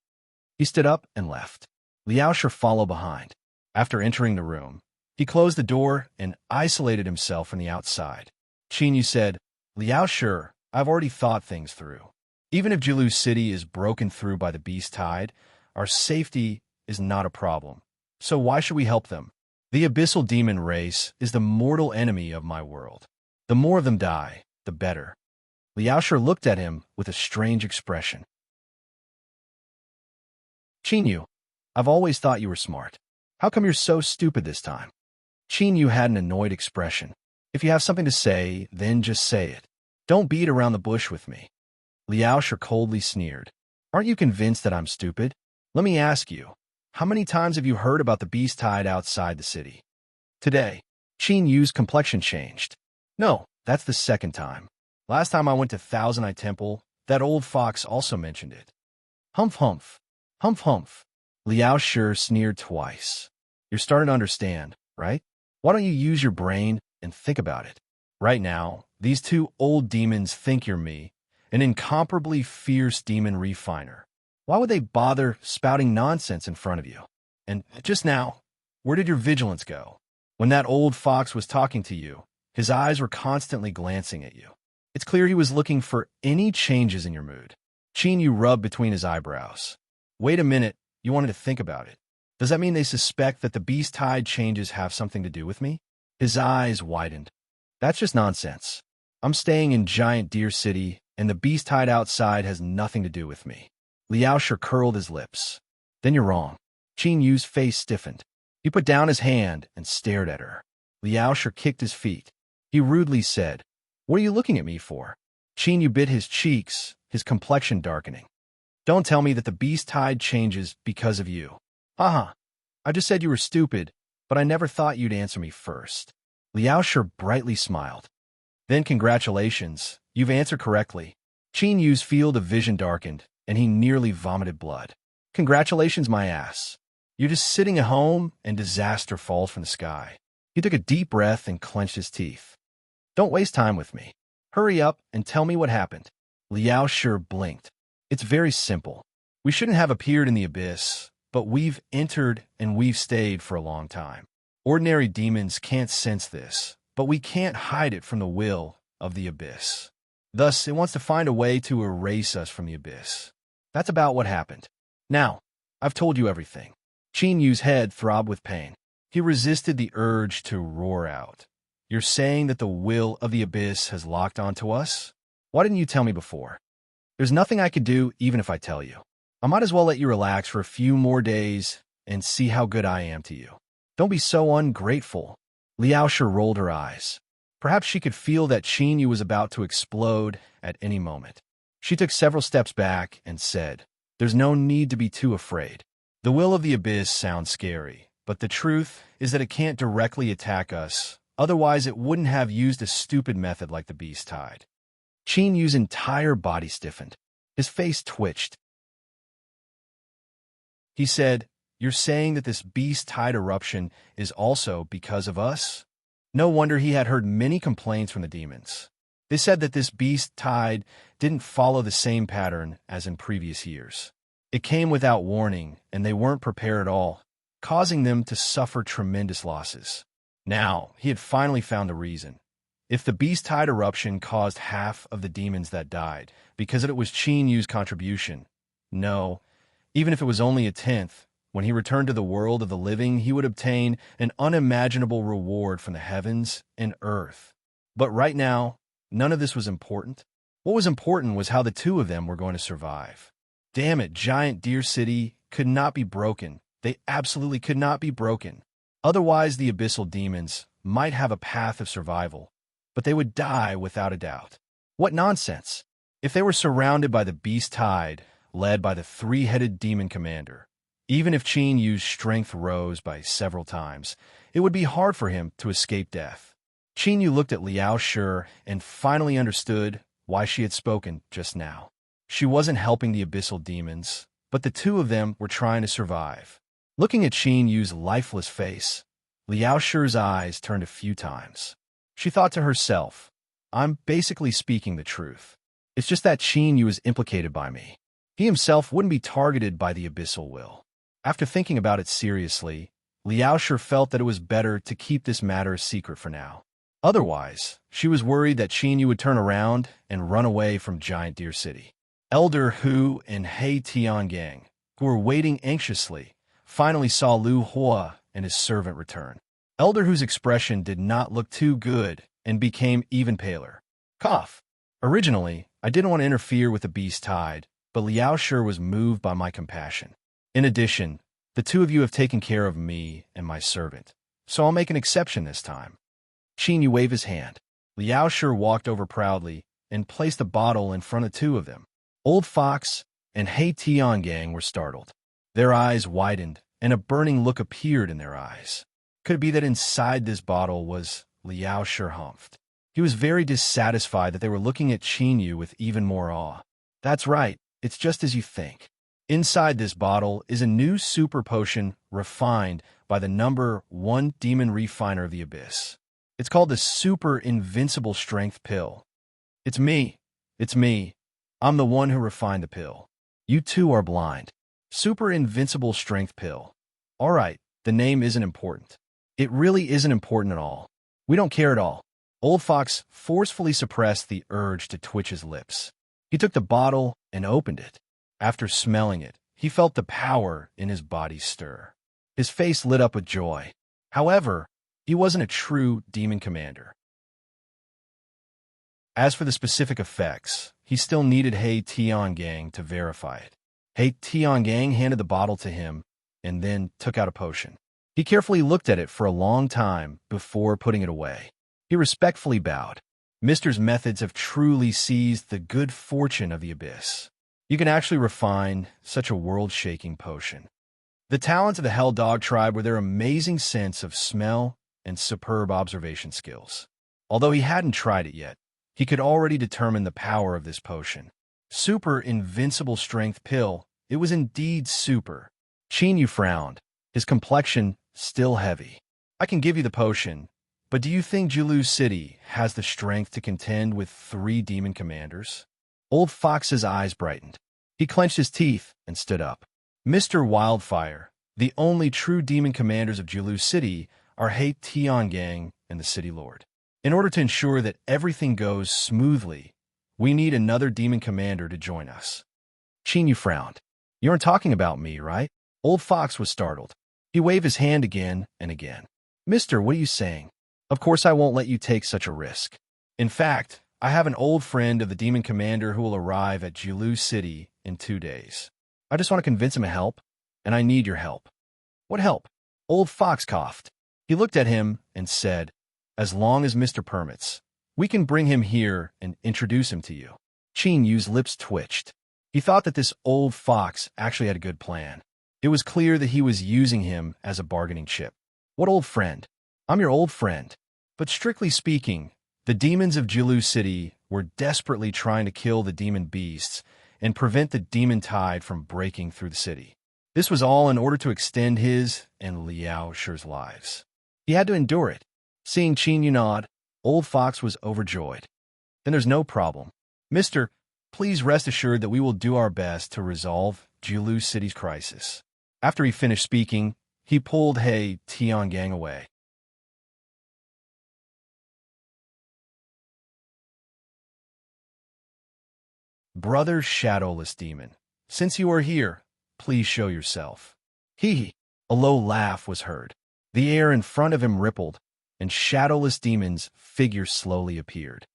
He stood up and left. Liao Shi followed behind. After entering the room, he closed the door and isolated himself from the outside. Qinyu said, Liao Shi, I've already thought things through. Even if Julu City is broken through by the beast tide, our safety is not a problem. So why should we help them? The abyssal demon race is the mortal enemy of my world. The more of them die, the better. Liao Shi looked at him with a strange expression. Qinyu, I've always thought you were smart. How come you're so stupid this time? Qinyu had an annoyed expression. If you have something to say, then just say it. Don't beat around the bush with me. Liao Shi coldly sneered. Aren't you convinced that I'm stupid? Let me ask you, how many times have you heard about the beast tide outside the city? Today, Qinyu's complexion changed. No, that's the second time. Last time I went to Thousand Eye Temple, that old fox also mentioned it. Humph humph. Humph humph. Liao Shi sneered twice. You're starting to understand, right? Why don't you use your brain and think about it? Right now, these two old demons think you're me, an incomparably fierce demon refiner. Why would they bother spouting nonsense in front of you? And just now, where did your vigilance go? When that old fox was talking to you, his eyes were constantly glancing at you. It's clear he was looking for any changes in your mood. Qinyu rubbed between his eyebrows. Wait a minute, you wanted to think about it. Does that mean they suspect that the beast tide changes have something to do with me? His eyes widened. That's just nonsense. I'm staying in Giant Deer City, and the beast tide outside has nothing to do with me. Liao Shi curled his lips. Then you're wrong. Qinyu's face stiffened. He put down his hand and stared at her. Liao Shi kicked his feet. He rudely said, What are you looking at me for? Qinyu bit his cheeks, his complexion darkening. Don't tell me that the beast tide changes because of you. Haha. I just said you were stupid, but I never thought you'd answer me first. Liao Shi brightly smiled. Then congratulations, you've answered correctly. Qinyu's field of vision darkened, and he nearly vomited blood. Congratulations, my ass. You're just sitting at home, and disaster falls from the sky. He took a deep breath and clenched his teeth. Don't waste time with me. Hurry up and tell me what happened. Liao Shi blinked. It's very simple. We shouldn't have appeared in the abyss, but we've entered and we've stayed for a long time. Ordinary demons can't sense this, but we can't hide it from the will of the abyss. Thus, it wants to find a way to erase us from the abyss. That's about what happened. Now, I've told you everything. Qinyu's head throbbed with pain. He resisted the urge to roar out. You're saying that the will of the abyss has locked onto us? Why didn't you tell me before? There's nothing I could do even if I tell you. I might as well let you relax for a few more days and see how good I am to you. Don't be so ungrateful. Liao Shi rolled her eyes. Perhaps she could feel that Qinyu was about to explode at any moment. She took several steps back and said, There's no need to be too afraid. The will of the abyss sounds scary, but the truth is that it can't directly attack us. Otherwise, it wouldn't have used a stupid method like the beast tide. Qinyu's entire body stiffened. His face twitched. He said, You're saying that this beast tide eruption is also because of us? No wonder he had heard many complaints from the demons. They said that this beast tide didn't follow the same pattern as in previous years. It came without warning, and they weren't prepared at all, causing them to suffer tremendous losses. Now, he had finally found the reason. If the beast tide eruption caused half of the demons that died, because it was Qinyu's contribution, no, even if it was only a tenth, When he returned to the world of the living, he would obtain an unimaginable reward from the heavens and earth. But right now, none of this was important. What was important was how the two of them were going to survive. Damn it, Giant Deer City could not be broken. They absolutely could not be broken. Otherwise, the abyssal demons might have a path of survival, but they would die without a doubt. What nonsense! If they were surrounded by the beast tide, led by the three-headed demon commander, even if Qin Yu's strength rose by several times, it would be hard for him to escape death. Qin Yu looked at Liao Shi and finally understood why she had spoken just now. She wasn't helping the abyssal demons, but the two of them were trying to survive. Looking at Qin Yu's lifeless face, Liao Shi's eyes turned a few times. She thought to herself, I'm basically speaking the truth. It's just that Qin Yu is implicated by me. He himself wouldn't be targeted by the abyssal will. After thinking about it seriously, Liao Shi felt that it was better to keep this matter a secret for now. Otherwise, she was worried that Qin Yu would turn around and run away from Giant Deer City. Elder Hu and He Tiangang, who were waiting anxiously, finally saw Lu Hua and his servant return. Elder Hu's expression did not look too good and became even paler. Cough. Originally, I didn't want to interfere with the beast tide, but Liao Shi was moved by my compassion. In addition, the two of you have taken care of me and my servant, so I'll make an exception this time. Qin Yu waved his hand. Liao Shi walked over proudly and placed a bottle in front of two of them. Old Fox and He Tiangang were startled. Their eyes widened, and a burning look appeared in their eyes. Could it be that inside this bottle was Liao Shi humphed? He was very dissatisfied that they were looking at Qin Yu with even more awe. That's right, it's just as you think. Inside this bottle is a new super potion refined by the #1 demon refiner of the abyss. It's called the Super Invincible Strength Pill. It's me. It's me. I'm the one who refined the pill. You two are blind. Super Invincible Strength Pill. All right, the name isn't important. It really isn't important at all. We don't care at all. Old Fox forcefully suppressed the urge to twitch his lips. He took the bottle and opened it. After smelling it, he felt the power in his body stir. His face lit up with joy. However, he wasn't a true demon commander. As for the specific effects, he still needed He Tiangang to verify it. He Tiangang handed the bottle to him and then took out a potion. He carefully looked at it for a long time before putting it away. He respectfully bowed. Mister's methods have truly seized the good fortune of the abyss. You can actually refine such a world-shaking potion. The talents of the Hell Dog tribe were their amazing sense of smell and superb observation skills. Although he hadn't tried it yet, he could already determine the power of this potion. Super Invincible Strength Pill. It was indeed super. Qin Yu frowned, his complexion still heavy. I can give you the potion, but do you think Jilu City has the strength to contend with 3 demon commanders? Old Fox's eyes brightened. He clenched his teeth and stood up. Mr. Wildfire, the only true demon commanders of Jilu City are He Tiangang and the City Lord. In order to ensure that everything goes smoothly, we need another demon commander to join us. Qin Yu frowned. You aren't talking about me, right? Old Fox was startled. He waved his hand again and again. Mister, what are you saying? Of course I won't let you take such a risk. In fact, I have an old friend of the demon commander who will arrive at Jilu City in 2 days. I just want to convince him to help, and I need your help. What help? Old Fox coughed. He looked at him and said, as long as Mr. permits, we can bring him here and introduce him to you. Qin Yu's lips twitched. He thought that this old fox actually had a good plan. It was clear that he was using him as a bargaining chip. What old friend? I'm your old friend. But strictly speaking, the demons of Jilu City were desperately trying to kill the demon beasts and prevent the demon tide from breaking through the city. This was all in order to extend his and Liao Shi's lives. He had to endure it. Seeing Qin Yu nod, Old Fox was overjoyed. Then there's no problem. Mister, please rest assured that we will do our best to resolve Jilu City's crisis. After he finished speaking, he pulled He Tiangang away. Brother Shadowless Demon, since you are here, please show yourself. Hee. A low laugh was heard. The air in front of him rippled, and shadowless demon's figure slowly appeared.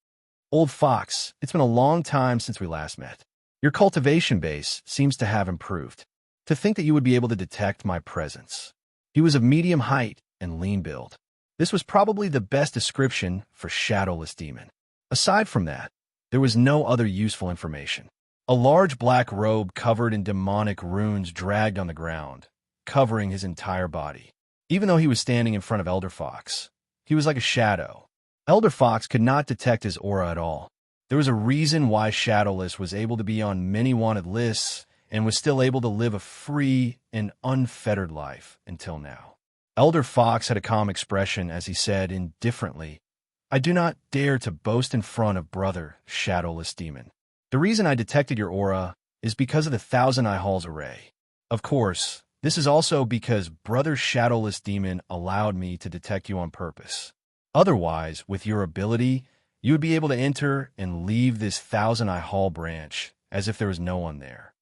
Old fox, it's been a long time since we last met. Your cultivation base seems to have improved. To think that you would be able to detect my presence. He was of medium height and lean build. This was probably the best description for shadowless demon. Aside from that, there was no other useful information. A large black robe covered in demonic runes dragged on the ground, covering his entire body. Even though he was standing in front of Elder Fox, he was like a shadow. Elder Fox could not detect his aura at all. There was a reason why Shadowless was able to be on many wanted lists and was still able to live a free and unfettered life until now. Elder Fox had a calm expression as he said indifferently, I do not dare to boast in front of brother Shadowless Demon. The reason I detected your aura is because of the Thousand Eye Hall's array. Of course, this is also because brother Shadowless Demon allowed me to detect you on purpose. Otherwise, with your ability, you would be able to enter and leave this Thousand Eye Hall branch as if there was no one there.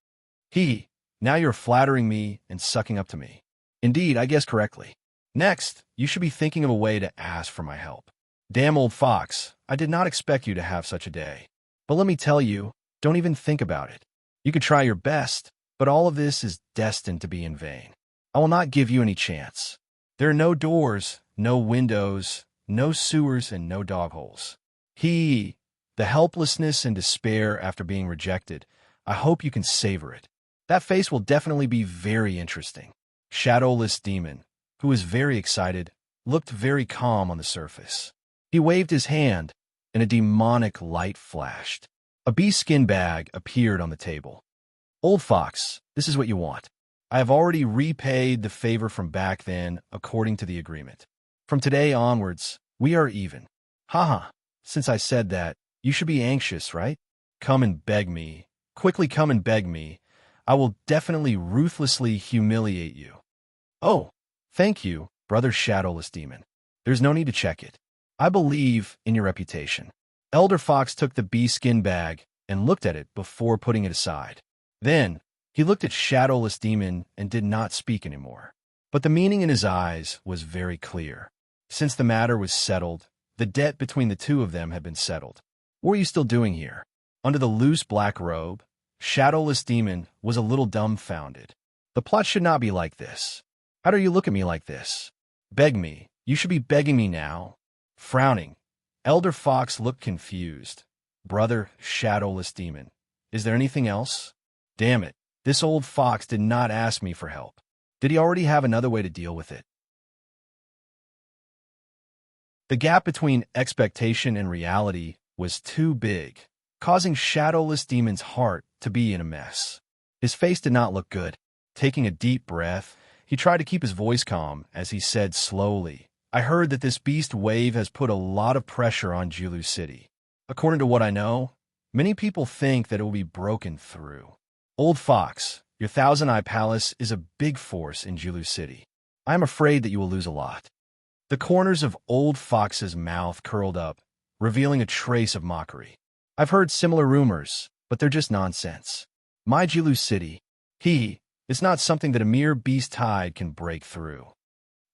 Now you're flattering me and sucking up to me. Indeed, I guessed correctly. Next, you should be thinking of a way to ask for my help. Damn old fox, I did not expect you to have such a day. But let me tell you, don't even think about it. You could try your best, but all of this is destined to be in vain. I will not give you any chance. There are no doors, no windows, no sewers, and no dog holes. The helplessness and despair after being rejected, I hope you can savor it. That face will definitely be very interesting. Shadowless Demon, who was very excited, looked very calm on the surface. He waved his hand, and a demonic light flashed. A bee skin bag appeared on the table. Old fox, this is what you want. I have already repaid the favor from back then according to the agreement. From today onwards, we are even. Haha, since I said that, you should be anxious, right? Come and beg me. Quickly come and beg me. I will definitely ruthlessly humiliate you. Oh, thank you, brother Shadowless Demon. There's no need to check it. I believe in your reputation. Elder Fox took the bee skin bag and looked at it before putting it aside. Then, he looked at Shadowless Demon and did not speak anymore. But the meaning in his eyes was very clear. Since the matter was settled, the debt between the two of them had been settled. What are you still doing here? Under the loose black robe, Shadowless Demon was a little dumbfounded. The plot should not be like this. How do you look at me like this? Beg me. You should be begging me now. Frowning, Elder Fox looked confused. Brother Shadowless Demon, is there anything else? Damn it, this old fox did not ask me for help. Did he already have another way to deal with it? The gap between expectation and reality was too big, causing Shadowless Demon's heart to be in a mess. His face did not look good. Taking a deep breath, he tried to keep his voice calm as he said slowly, I heard that this beast wave has put a lot of pressure on Julu City. According to what I know, many people think that it will be broken through. Old Fox, your Thousand Eye Palace is a big force in Julu City. I am afraid that you will lose a lot. The corners of Old Fox's mouth curled up, revealing a trace of mockery. I've heard similar rumors, but they're just nonsense. My Julu City, it's not something that a mere beast tide can break through.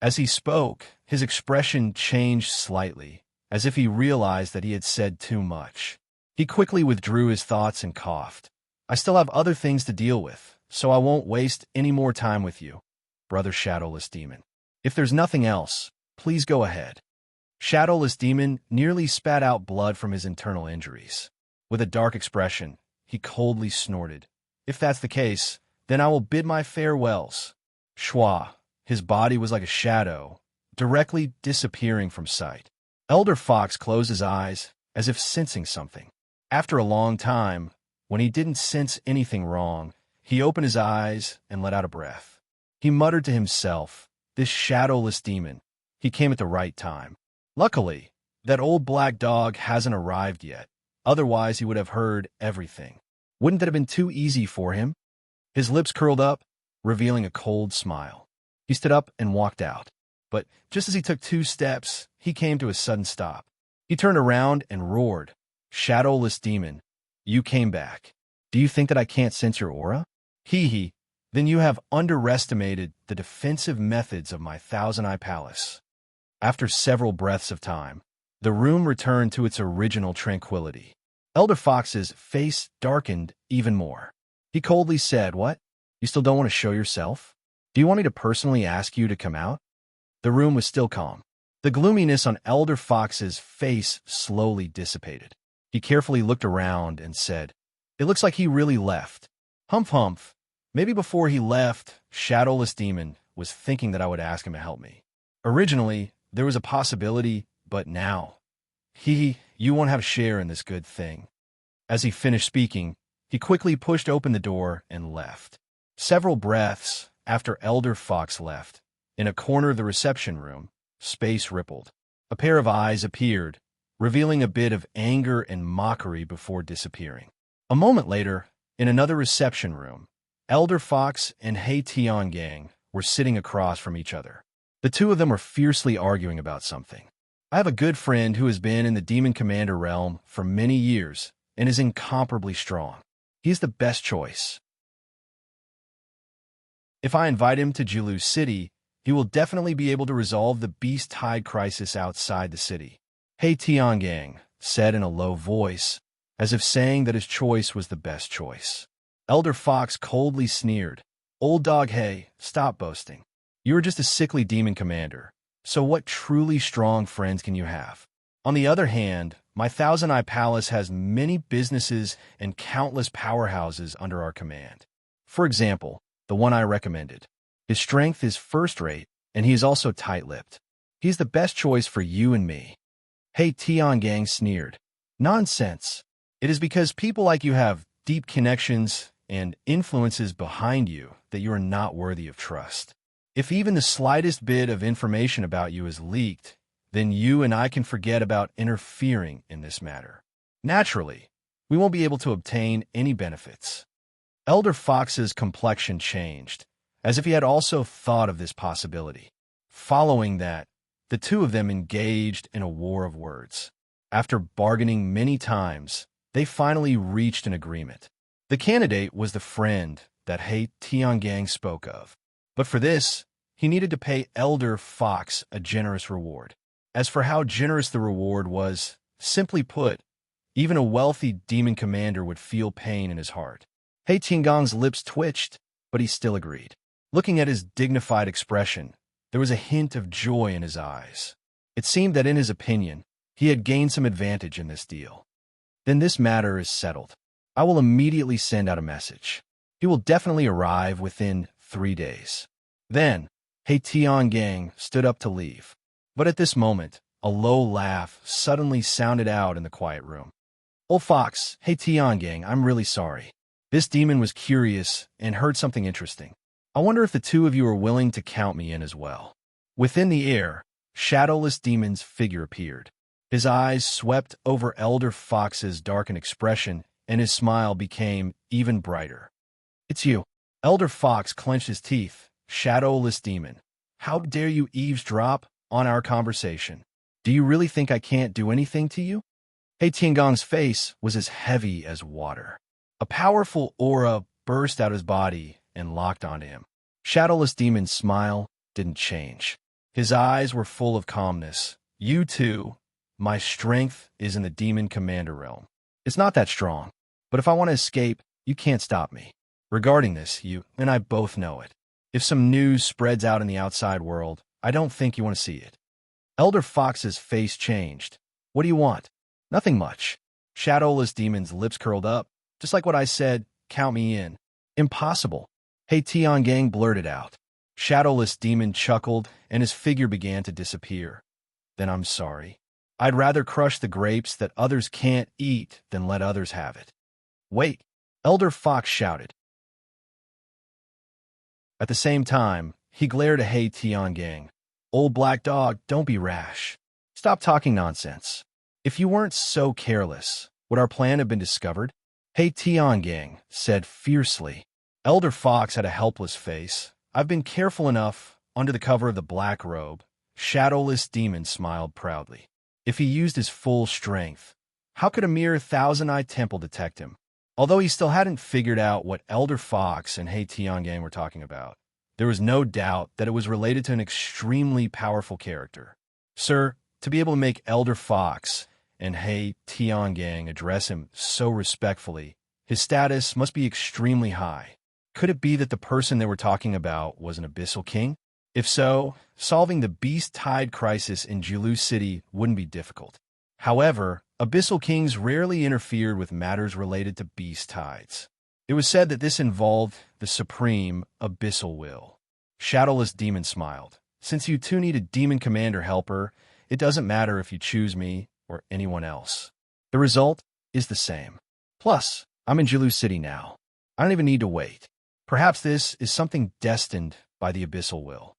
As he spoke, his expression changed slightly, as if he realized that he had said too much. He quickly withdrew his thoughts and coughed. I still have other things to deal with, so I won't waste any more time with you, brother Shadowless Demon. If there's nothing else, please go ahead. Shadowless Demon nearly spat out blood from his internal injuries. With a dark expression, he coldly snorted. If that's the case, then I will bid my farewells. Schwa. His body was like a shadow, directly disappearing from sight. Elder Fox closed his eyes, as if sensing something. After a long time, when he didn't sense anything wrong, he opened his eyes and let out a breath. He muttered to himself, this Shadowless Demon. He came at the right time. Luckily, that old black dog hasn't arrived yet. Otherwise, he would have heard everything. Wouldn't that have been too easy for him? His lips curled up, revealing a cold smile. He stood up and walked out. But just as he took 2 steps, he came to a sudden stop. He turned around and roared, Shadowless Demon, you came back. Do you think that I can't sense your aura? then you have underestimated the defensive methods of my thousand-eye palace. After several breaths of time, the room returned to its original tranquility. Elder Fox's face darkened even more. He coldly said, "What? You still don't want to show yourself? Do you want me to personally ask you to come out?" The room was still calm. The gloominess on Elder Fox's face slowly dissipated. He carefully looked around and said, "It looks like he really left. Humph humph. Maybe before he left, Shadowless Demon was thinking that I would ask him to help me. Originally, there was a possibility, but now, you won't have a share in this good thing." As he finished speaking, he quickly pushed open the door and left. Several breaths after Elder Fox left, in a corner of the reception room, space rippled. A pair of eyes appeared, revealing a bit of anger and mockery before disappearing. A moment later, in another reception room, Elder Fox and Hei Tiangang were sitting across from each other. The two of them were fiercely arguing about something. "I have a good friend who has been in the Demon Commander realm for many years and is incomparably strong. He's the best choice. If I invite him to Jilu City, he will definitely be able to resolve the Beast Tide crisis outside the city," Hei Tiangang said in a low voice, as if saying that his choice was the best choice. Elder Fox coldly sneered, "Old dog Hei, stop boasting. You are just a sickly demon commander, so what truly strong friends can you have? On the other hand, my Thousand-Eye Palace has many businesses and countless powerhouses under our command. For example, the one I recommended. His strength is first-rate, and he is also tight-lipped. He's the best choice for you and me." Hei Tiangang sneered. "Nonsense. It is because people like you have deep connections and influences behind you that you are not worthy of trust. If even the slightest bit of information about you is leaked, then you and I can forget about interfering in this matter. Naturally, we won't be able to obtain any benefits." Elder Fox's complexion changed, as if he had also thought of this possibility. Following that, the two of them engaged in a war of words. After bargaining many times, they finally reached an agreement. The candidate was the friend that Hei Tiangang spoke of. But for this, he needed to pay Elder Fox a generous reward. As for how generous the reward was, simply put, even a wealthy demon commander would feel pain in his heart. Hei Tiangang's lips twitched, but he still agreed. Looking at his dignified expression, there was a hint of joy in his eyes. It seemed that in his opinion, he had gained some advantage in this deal. "Then this matter is settled. I will immediately send out a message. He will definitely arrive within 3 days." Then, Hei Tiangang stood up to leave. But at this moment, a low laugh suddenly sounded out in the quiet room. "Old Fox, Hei Tiangang, I'm really sorry. This demon was curious and heard something interesting. I wonder if the two of you are willing to count me in as well." Within the air, Shadowless Demon's figure appeared. His eyes swept over Elder Fox's darkened expression, and his smile became even brighter. "It's you." Elder Fox clenched his teeth. "Shadowless Demon, how dare you eavesdrop on our conversation? Do you really think I can't do anything to you?" Hei Tiangong's face was as heavy as water. A powerful aura burst out of his body and locked onto him. Shadowless Demon's smile didn't change. His eyes were full of calmness. "You too. My strength is in the Demon Commander realm. It's not that strong, but if I want to escape, you can't stop me. Regarding this, you and I both know it. If some news spreads out in the outside world, I don't think you want to see it." Elder Fox's face changed. "What do you want?" "Nothing much." Shadowless Demon's lips curled up. "Just like what I said, count me in." "Impossible," Hei Tiangang blurted out. Shadowless Demon chuckled, and his figure began to disappear. "Then I'm sorry. I'd rather crush the grapes that others can't eat than let others have it." "Wait!" Elder Fox shouted. At the same time, he glared at Hei Tiangang. "Old black dog, don't be rash. Stop talking nonsense. If you weren't so careless, would our plan have been discovered?" Hei Tiangang said fiercely. Elder Fox had a helpless face. "I've been careful enough under the cover of the black robe." Shadowless Demon smiled proudly. "If he used his full strength, how could a mere thousand-eye temple detect him? Although he still hadn't figured out what Elder Fox and He Tiangang were talking about, there was no doubt that it was related to an extremely powerful character. Sir, to be able to make Elder Fox and He Tiangang address him so respectfully, his status must be extremely high. Could it be that the person they were talking about was an abyssal king? If so, solving the beast tide crisis in Jilu City wouldn't be difficult. However, abyssal kings rarely interfered with matters related to beast tides. It was said that this involved the supreme abyssal will. Shadowless Demon smiled. Since you two need a demon commander helper, it doesn't matter if you choose me or anyone else. The result is the same. Plus, I'm in Jilu City now. I don't even need to wait. Perhaps this is something destined by the abyssal will.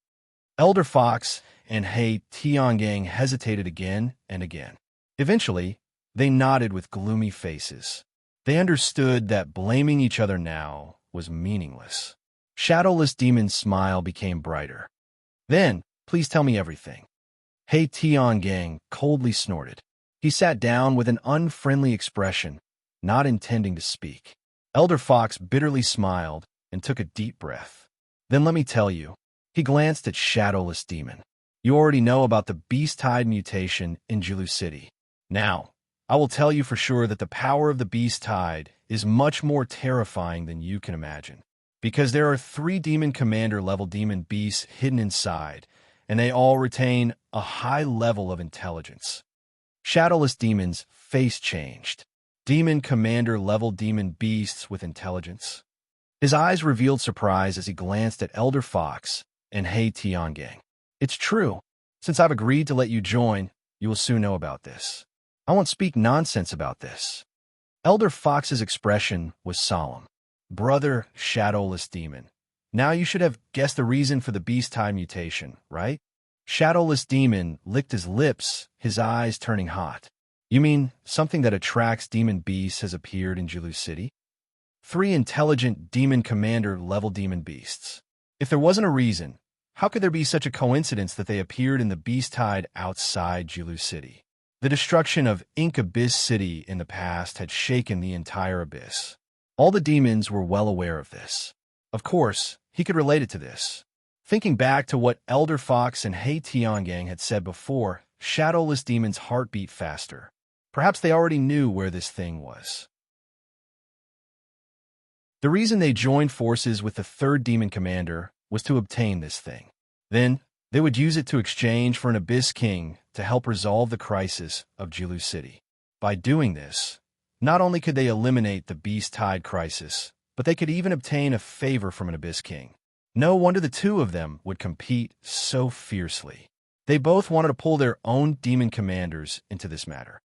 Elder Fox and He Tiangang hesitated again and again. Eventually, they nodded with gloomy faces. They understood that blaming each other now was meaningless. Shadowless Demon's smile became brighter. Then, please tell me everything. He Tiangang coldly snorted. He sat down with an unfriendly expression, not intending to speak. Elder Fox bitterly smiled and took a deep breath. Then let me tell you. He glanced at Shadowless Demon. You already know about the beast tide mutation in Jilu City. Now, I will tell you for sure that the power of the beast tide is much more terrifying than you can imagine. Because there are 3 demon commander level demon beasts hidden inside, and they all retain a high level of intelligence. Shadowless Demon's face changed. Demon commander level demon beasts with intelligence. His eyes revealed surprise as he glanced at Elder Fox and He Tiangang. It's true. Since I've agreed to let you join, you will soon know about this. I won't speak nonsense about this. Elder Fox's expression was solemn. Brother Shadowless Demon, now you should have guessed the reason for the beast tide mutation, right? Shadowless Demon licked his lips, his eyes turning hot. You mean something that attracts demon beasts has appeared in Jilu City? 3 intelligent demon commander level demon beasts. If there wasn't a reason, how could there be such a coincidence that they appeared in the beast tide outside Jilu City? The destruction of Ink Abyss City in the past had shaken the entire abyss. All the demons were well aware of this. Of course, he could relate it to this. Thinking back to what Elder Fox and He Tiangang had said before, Shadowless Demon's heart beat faster. Perhaps they already knew where this thing was. The reason they joined forces with the 3rd demon commander was to obtain this thing. Then, they would use it to exchange for an Abyss King to help resolve the crisis of Jilu City. By doing this, not only could they eliminate the beast tide crisis, but they could even obtain a favor from an Abyss King. No wonder the 2 of them would compete so fiercely. They both wanted to pull their own demon commanders into this matter.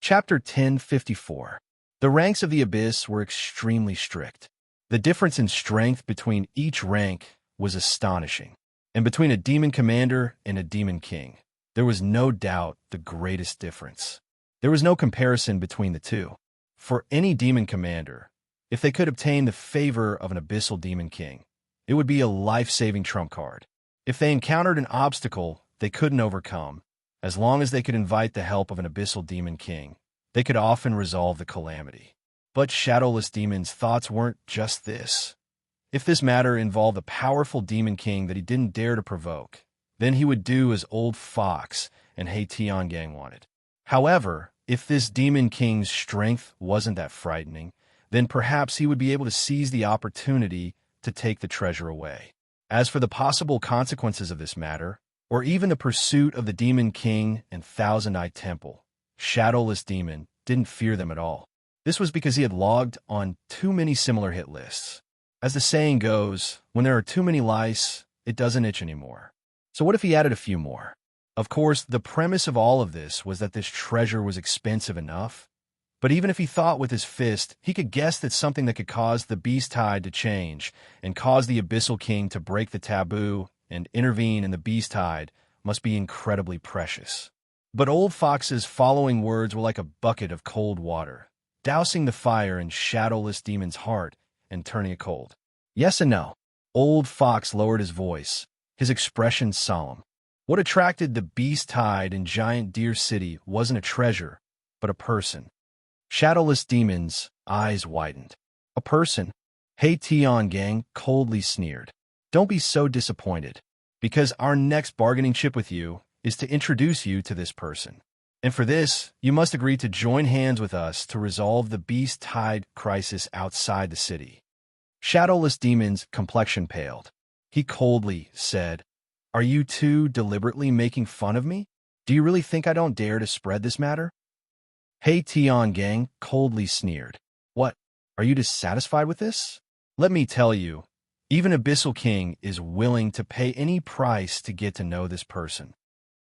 Chapter 1054. The ranks of the Abyss were extremely strict. The difference in strength between each rank was astonishing, and between a demon commander and a demon king, there was no doubt the greatest difference. There was no comparison between the 2. For any demon commander, if they could obtain the favor of an abyssal demon king, it would be a life-saving trump card. If they encountered an obstacle they couldn't overcome, as long as they could invite the help of an abyssal demon king, they could often resolve the calamity. But Shadowless Demon's thoughts weren't just this. If this matter involved a powerful demon king that he didn't dare to provoke, then he would do as Old Fox and He Tiangang wanted. However, if this demon king's strength wasn't that frightening, then perhaps he would be able to seize the opportunity to take the treasure away. As for the possible consequences of this matter, or even the pursuit of the Demon King and Thousand-Eyed Temple, Shadowless Demon didn't fear them at all. This was because he had logged on too many similar hit lists. As the saying goes, when there are too many lice, it doesn't itch anymore. So what if he added a few more? Of course, the premise of all of this was that this treasure was expensive enough. But even if he thought with his fist, he could guess that something that could cause the beast tide to change and cause the Abyssal King to break the taboo and intervene in the beast tide must be incredibly precious. But Old Fox's following words were like a bucket of cold water, dousing the fire in Shadowless Demon's heart and turning it cold. Yes and no. Old Fox lowered his voice, his expression solemn. What attracted the beast tide in Giant Deer City wasn't a treasure, but a person. Shadowless Demon's eyes widened. A person? Hey Tion gang coldly sneered. Don't be so disappointed, because our next bargaining chip with you is to introduce you to this person. And for this, you must agree to join hands with us to resolve the beast tide crisis outside the city. Shadowless Demon's complexion paled. He coldly said, Are you two deliberately making fun of me? Do you really think I don't dare to spread this matter? Hey Tion gang coldly sneered. What? Are you dissatisfied with this? Let me tell you, even Abyssal King is willing to pay any price to get to know this person.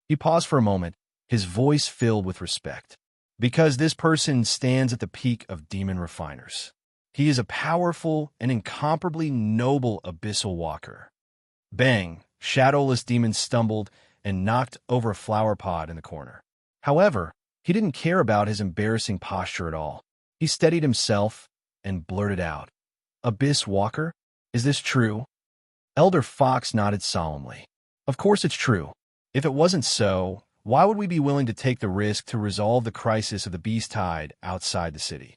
He paused for a moment, his voice filled with respect. Because this person stands at the peak of demon refiners. He is a powerful and incomparably noble Abyssal Walker. Bang! Shadowless Demon stumbled and knocked over a flower pot in the corner. However, he didn't care about his embarrassing posture at all. He steadied himself and blurted out, Abyss Walker? Is this true? Elder Fox nodded solemnly. Of course it's true. If it wasn't so, why would we be willing to take the risk to resolve the crisis of the beast tide outside the city?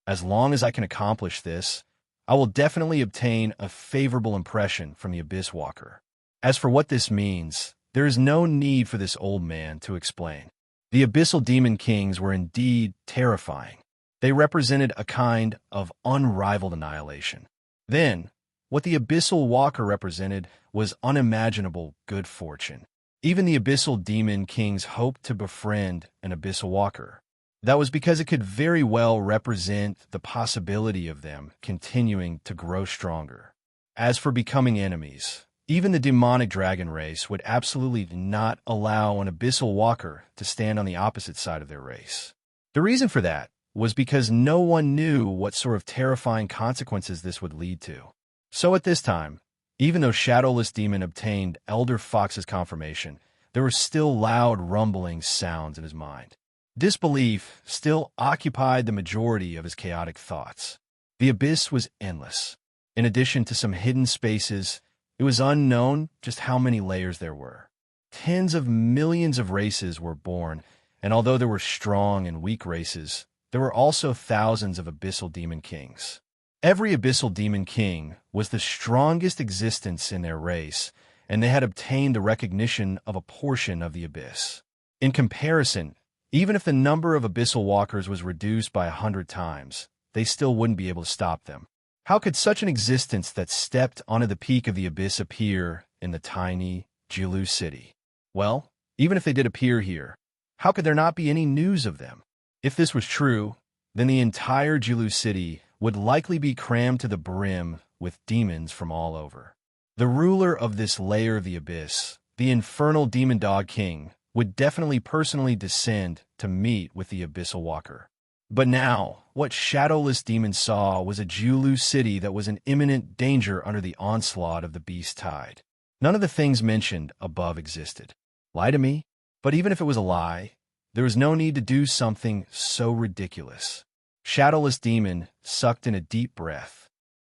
As long as I can accomplish this, I will definitely obtain a favorable impression from the Abyss Walker. As for what this means, there is no need for this old man to explain. The Abyssal Demon Kings were indeed terrifying. They represented a kind of unrivaled annihilation. Then, what the Abyssal Walker represented was unimaginable good fortune. Even the Abyssal Demon Kings hoped to befriend an Abyssal Walker. That was because it could very well represent the possibility of them continuing to grow stronger. As for becoming enemies, even the demonic dragon race would absolutely not allow an Abyssal Walker to stand on the opposite side of their race. The reason for that was because no one knew what sort of terrifying consequences this would lead to. So at this time, even though Shadowless Demon obtained Elder Fox's confirmation, there were still loud rumbling sounds in his mind. Disbelief still occupied the majority of his chaotic thoughts. The abyss was endless. In addition to some hidden spaces, it was unknown just how many layers there were. Tens of millions of races were born, and although there were strong and weak races, there were also thousands of Abyssal Demon Kings. Every Abyssal Demon King was the strongest existence in their race, and they had obtained the recognition of a portion of the abyss. In comparison, even if the number of Abyssal Walkers was reduced by 100 times, they still wouldn't be able to stop them. How could such an existence that stepped onto the peak of the abyss appear in the tiny Jilu city? Well, even if they did appear here, how could there not be any news of them? If this was true, then the entire Jilu city would likely be crammed to the brim with demons from all over. The ruler of this layer of the abyss, the infernal Demon Dog King, would definitely personally descend to meet with the Abyssal Walker. But now, what Shadowless Demon saw was a Jilu city that was in imminent danger under the onslaught of the beast tide. None of the things mentioned above existed. Lie to me? But even if it was a lie, there was no need to do something so ridiculous. Shadowless Demon sucked in a deep breath.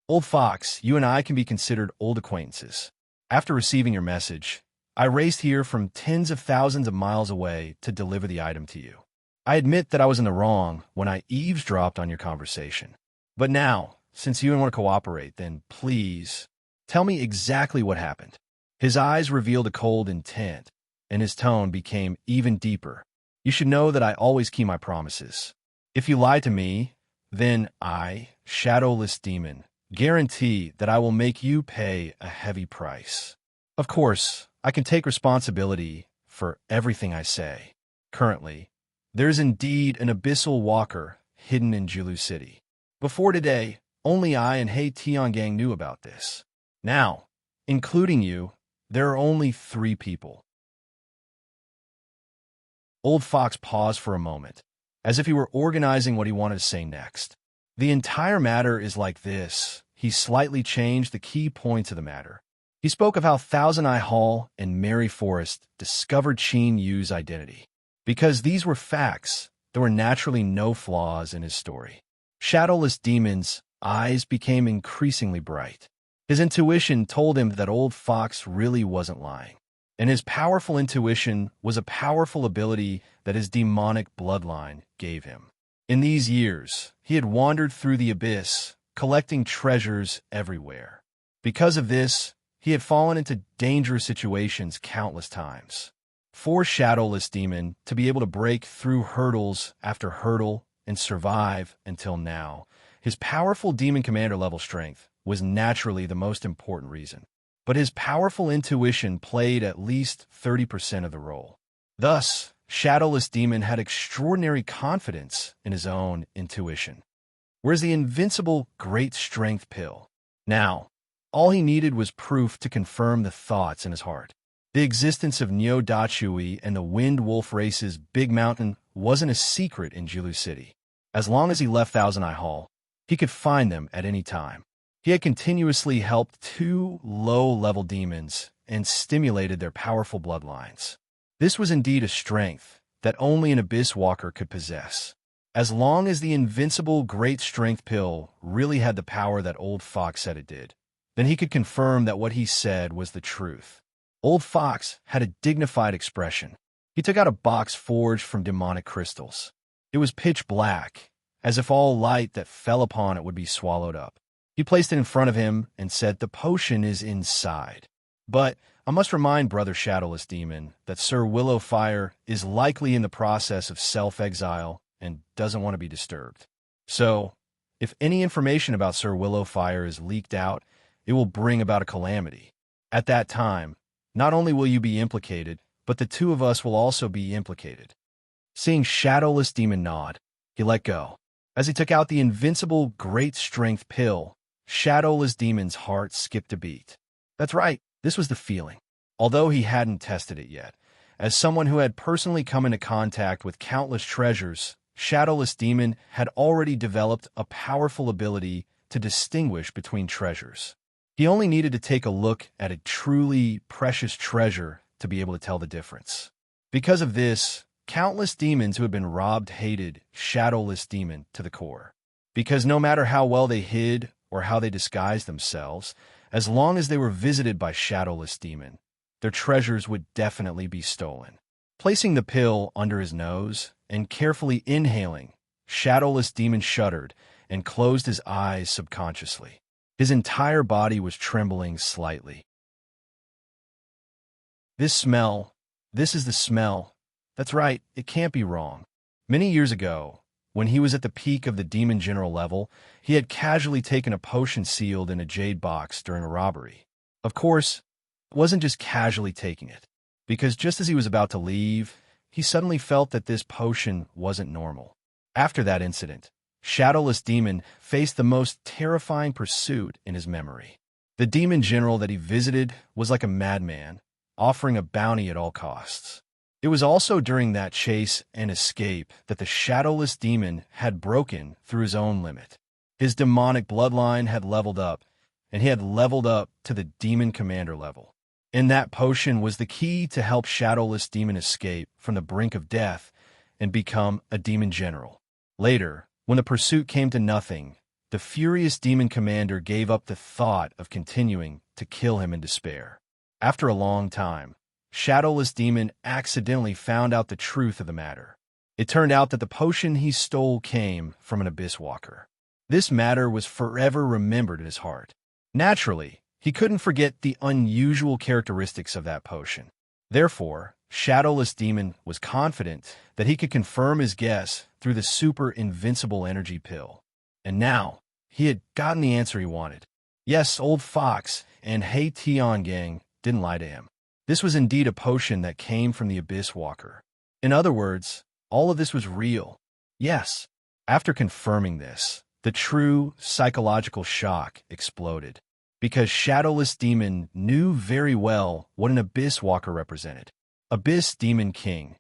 Old Fox, you and I can be considered old acquaintances. After receiving your message, I raced here from tens of thousands of miles away to deliver the item to you. I admit that I was in the wrong when I eavesdropped on your conversation. But now, since you want to cooperate, then please, tell me exactly what happened. His eyes revealed a cold intent, and his tone became even deeper. You should know that I always keep my promises. If you lie to me, then I, Shadowless Demon, guarantee that I will make you pay a heavy price. Of course, I can take responsibility for everything I say. Currently, there is indeed an Abyssal Walker hidden in Jilu City. Before today, only I and Hey Tion Gang knew about this. Now, including you, there are only 3 people. Old Fox paused for a moment, as if he were organizing what he wanted to say next. The entire matter is like this. He slightly changed the key points of the matter. He spoke of how Thousand Eye Hall and Mary Forest discovered Qin Yu's identity. Because these were facts, there were naturally no flaws in his story. Shadowless Demon's eyes became increasingly bright. His intuition told him that Old Fox really wasn't lying. And his powerful intuition was a powerful ability that his demonic bloodline gave him. In these years, he had wandered through the abyss, collecting treasures everywhere. Because of this, he had fallen into dangerous situations countless times. For Shadowless Demon to be able to break through hurdles after hurdle and survive until now, his powerful demon commander level strength was naturally the most important reason. But his powerful intuition played at least 30% of the role. Thus, Shadowless Demon had extraordinary confidence in his own intuition. Whereas the invincible Great Strength pill, now, all he needed was proof to confirm the thoughts in his heart. The existence of Neo Dachui and the Wind Wolf race's Big Mountain wasn't a secret in Jilu City. As long as he left Thousand Eye Hall, he could find them at any time. He had continuously helped 2 low-level demons and stimulated their powerful bloodlines. This was indeed a strength that only an Abyss Walker could possess. As long as the invincible Great Strength pill really had the power that Old Fox said it did, then he could confirm that what he said was the truth. Old Fox had a dignified expression. He took out a box forged from demonic crystals. It was pitch black, as if all light that fell upon it would be swallowed up. He placed it in front of him and said, "The potion is inside. But I must remind Brother Shadowless Demon that Sir Willowfire is likely in the process of self-exile and doesn't want to be disturbed. So, if any information about Sir Willowfire is leaked out, it will bring about a calamity. At that time, not only will you be implicated, but the 2 of us will also be implicated." Seeing Shadowless Demon nod, he let go. As he took out the invincible Great Strength pill, Shadowless Demon's heart skipped a beat. That's right, this was the feeling. Although he hadn't tested it yet, as someone who had personally come into contact with countless treasures, Shadowless Demon had already developed a powerful ability to distinguish between treasures. He only needed to take a look at a truly precious treasure to be able to tell the difference. Because of this, countless demons who had been robbed hated Shadowless Demon to the core. Because no matter how well they hid or how they disguised themselves, as long as they were visited by Shadowless Demon, their treasures would definitely be stolen. Placing the pill under his nose and carefully inhaling, Shadowless Demon shuddered and closed his eyes subconsciously. His entire body was trembling slightly. This is the smell. That's right, it can't be wrong. Many years ago, when he was at the peak of the Demon General level, he had casually taken a potion sealed in a jade box during a robbery. Of course, it wasn't just casually taking it, because just as he was about to leave, he suddenly felt that this potion wasn't normal. After that incident, Shadowless Demon faced the most terrifying pursuit in his memory. The Demon General that he visited was like a madman, offering a bounty at all costs. It was also during that chase and escape that the Shadowless Demon had broken through his own limit. His demonic bloodline had leveled up, and he had leveled up to the Demon Commander level. And that potion was the key to help Shadowless Demon escape from the brink of death and become a Demon General. Later, when the pursuit came to nothing, the furious Demon Commander gave up the thought of continuing to kill him in despair. After a long time, Shadowless Demon accidentally found out the truth of the matter. It turned out that the potion he stole came from an Abyss Walker. This matter was forever remembered in his heart. Naturally, he couldn't forget the unusual characteristics of that potion. Therefore, Shadowless Demon was confident that he could confirm his guess through the super invincible energy pill. And now, he had gotten the answer he wanted. Yes, Old Fox and Hey Tion Gang didn't lie to him. This was indeed a potion that came from the Abyss Walker. In other words, all of this was real. Yes. After confirming this, the true psychological shock exploded, because Shadowless Demon knew very well what an Abyss Walker represented. Abyss Demon King.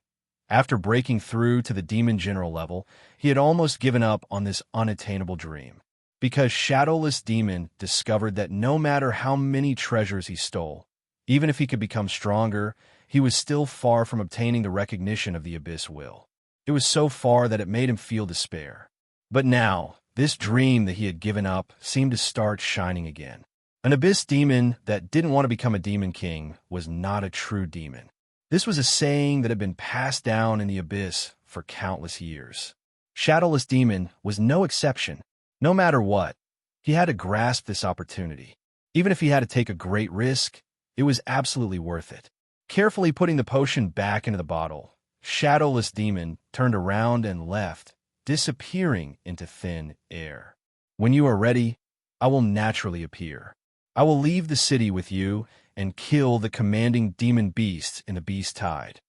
After breaking through to the Demon General level, he had almost given up on this unattainable dream, because Shadowless Demon discovered that no matter how many treasures he stole, even if he could become stronger, he was still far from obtaining the recognition of the Abyss Will. It was so far that it made him feel despair. But now, this dream that he had given up seemed to start shining again. An abyss demon that didn't want to become a demon king was not a true demon. This was a saying that had been passed down in the abyss for countless years. Shadowless Demon was no exception. No matter what, he had to grasp this opportunity. Even if he had to take a great risk, it was absolutely worth it. Carefully putting the potion back into the bottle, Shadowless Demon turned around and left, disappearing into thin air. When you are ready, I will naturally appear. I will leave the city with you and kill the commanding demon beast in the beast tide.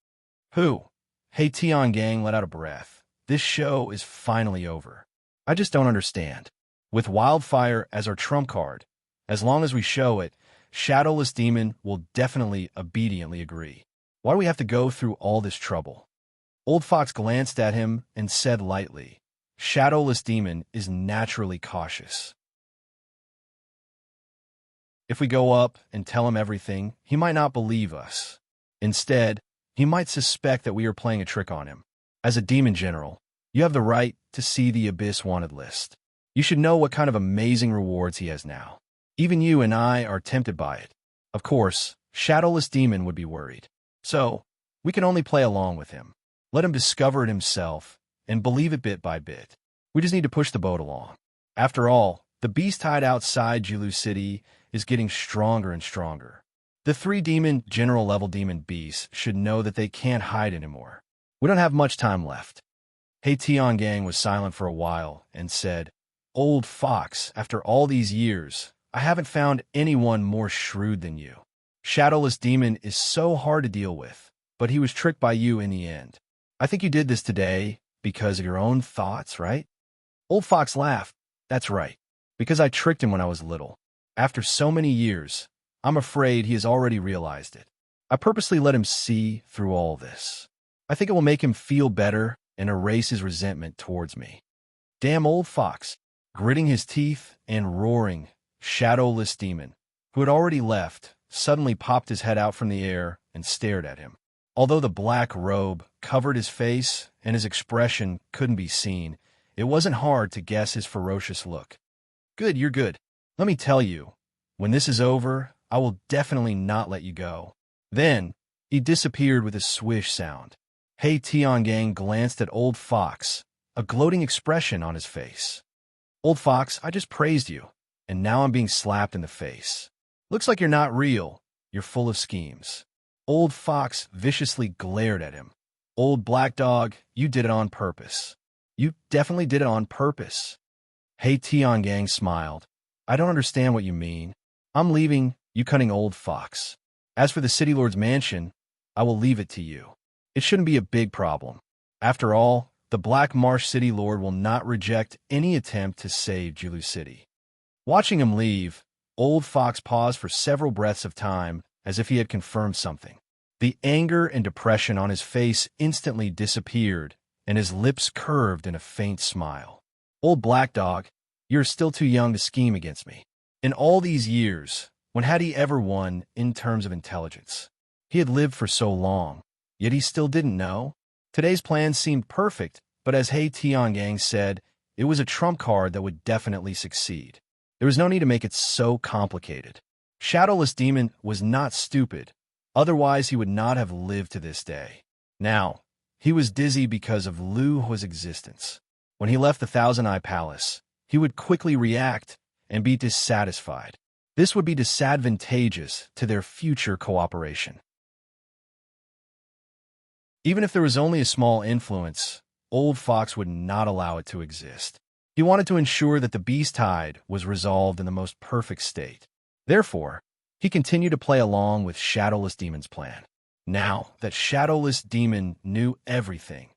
Who? Hey Tion Gang let out a breath. This show is finally over. I just don't understand. With Wildfire as our trump card, as long as we show it, Shadowless Demon will definitely obediently agree. Why do we have to go through all this trouble? Old Fox glanced at him and said lightly, Shadowless Demon is naturally cautious. If we go up and tell him everything, he might not believe us. Instead, he might suspect that we are playing a trick on him. As a demon general, you have the right to see the Abyss wanted list. You should know what kind of amazing rewards he has now. Even you and I are tempted by it. Of course, Shadowless Demon would be worried. So, we can only play along with him. Let him discover it himself and believe it bit by bit. We just need to push the boat along. After all, the beast tide outside Julu City is getting stronger and stronger. The 3 demon general level demon beasts should know that they can't hide anymore. We don't have much time left. Hey Tion Gang was silent for a while and said, Old Fox, after all these years, I haven't found anyone more shrewd than you. Shadowless Demon is so hard to deal with, but he was tricked by you in the end. I think you did this today because of your own thoughts, right? Old Fox laughed. That's right, because I tricked him when I was little. After so many years, I'm afraid he has already realized it. I purposely let him see through all this. I think it will make him feel better and erase his resentment towards me. Damn Old Fox, gritting his teeth and roaring, Shadowless Demon, who had already left, suddenly popped his head out from the air and stared at him. Although the black robe covered his face and his expression couldn't be seen, it wasn't hard to guess his ferocious look. Good, you're good. Let me tell you, when this is over, I will definitely not let you go. Then, he disappeared with a swish sound. Hey Tion Gang glanced at Old Fox, a gloating expression on his face. Old Fox, I just praised you, and now I'm being slapped in the face. Looks like you're not real. You're full of schemes. Old Fox viciously glared at him. Old Black Dog, you did it on purpose. You definitely did it on purpose. Hey Tion Gang smiled. I don't understand what you mean. I'm leaving, you cunning Old Fox. As for the City Lord's mansion, I will leave it to you. It shouldn't be a big problem. After all, the Black Marsh City Lord will not reject any attempt to save Julu City. Watching him leave, Old Fox paused for several breaths of time as if he had confirmed something. The anger and depression on his face instantly disappeared, and his lips curved in a faint smile. Old Black Dog, you're still too young to scheme against me. In all these years, when had he ever won in terms of intelligence? He had lived for so long, yet he still didn't know. Today's plan seemed perfect, but as Hey Tion Gang said, it was a trump card that would definitely succeed. There was no need to make it so complicated. Shadowless Demon was not stupid, otherwise he would not have lived to this day. Now, he was dizzy because of Lu Hua's existence. When he left the Thousand Eye Palace, he would quickly react and be dissatisfied. This would be disadvantageous to their future cooperation. Even if there was only a small influence, Old Fox would not allow it to exist. He wanted to ensure that the beast tide was resolved in the most perfect state. Therefore, he continued to play along with Shadowless Demon's plan. Now that Shadowless Demon knew everything,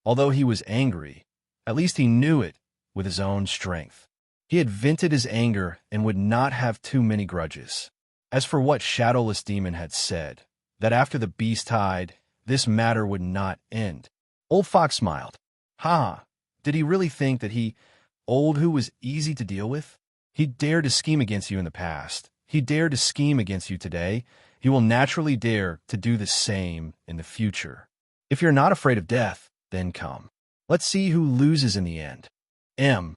although he was angry, at least he knew it with his own strength. He had vented his anger and would not have too many grudges. As for what Shadowless Demon had said, that after the beast tide, this matter would not end. Old Fox smiled. Ha! Did he really think that who was easy to deal with? He dared to scheme against you in the past. He dared to scheme against you today. He will naturally dare to do the same in the future. If you're not afraid of death, then come. Let's see who loses in the end. M.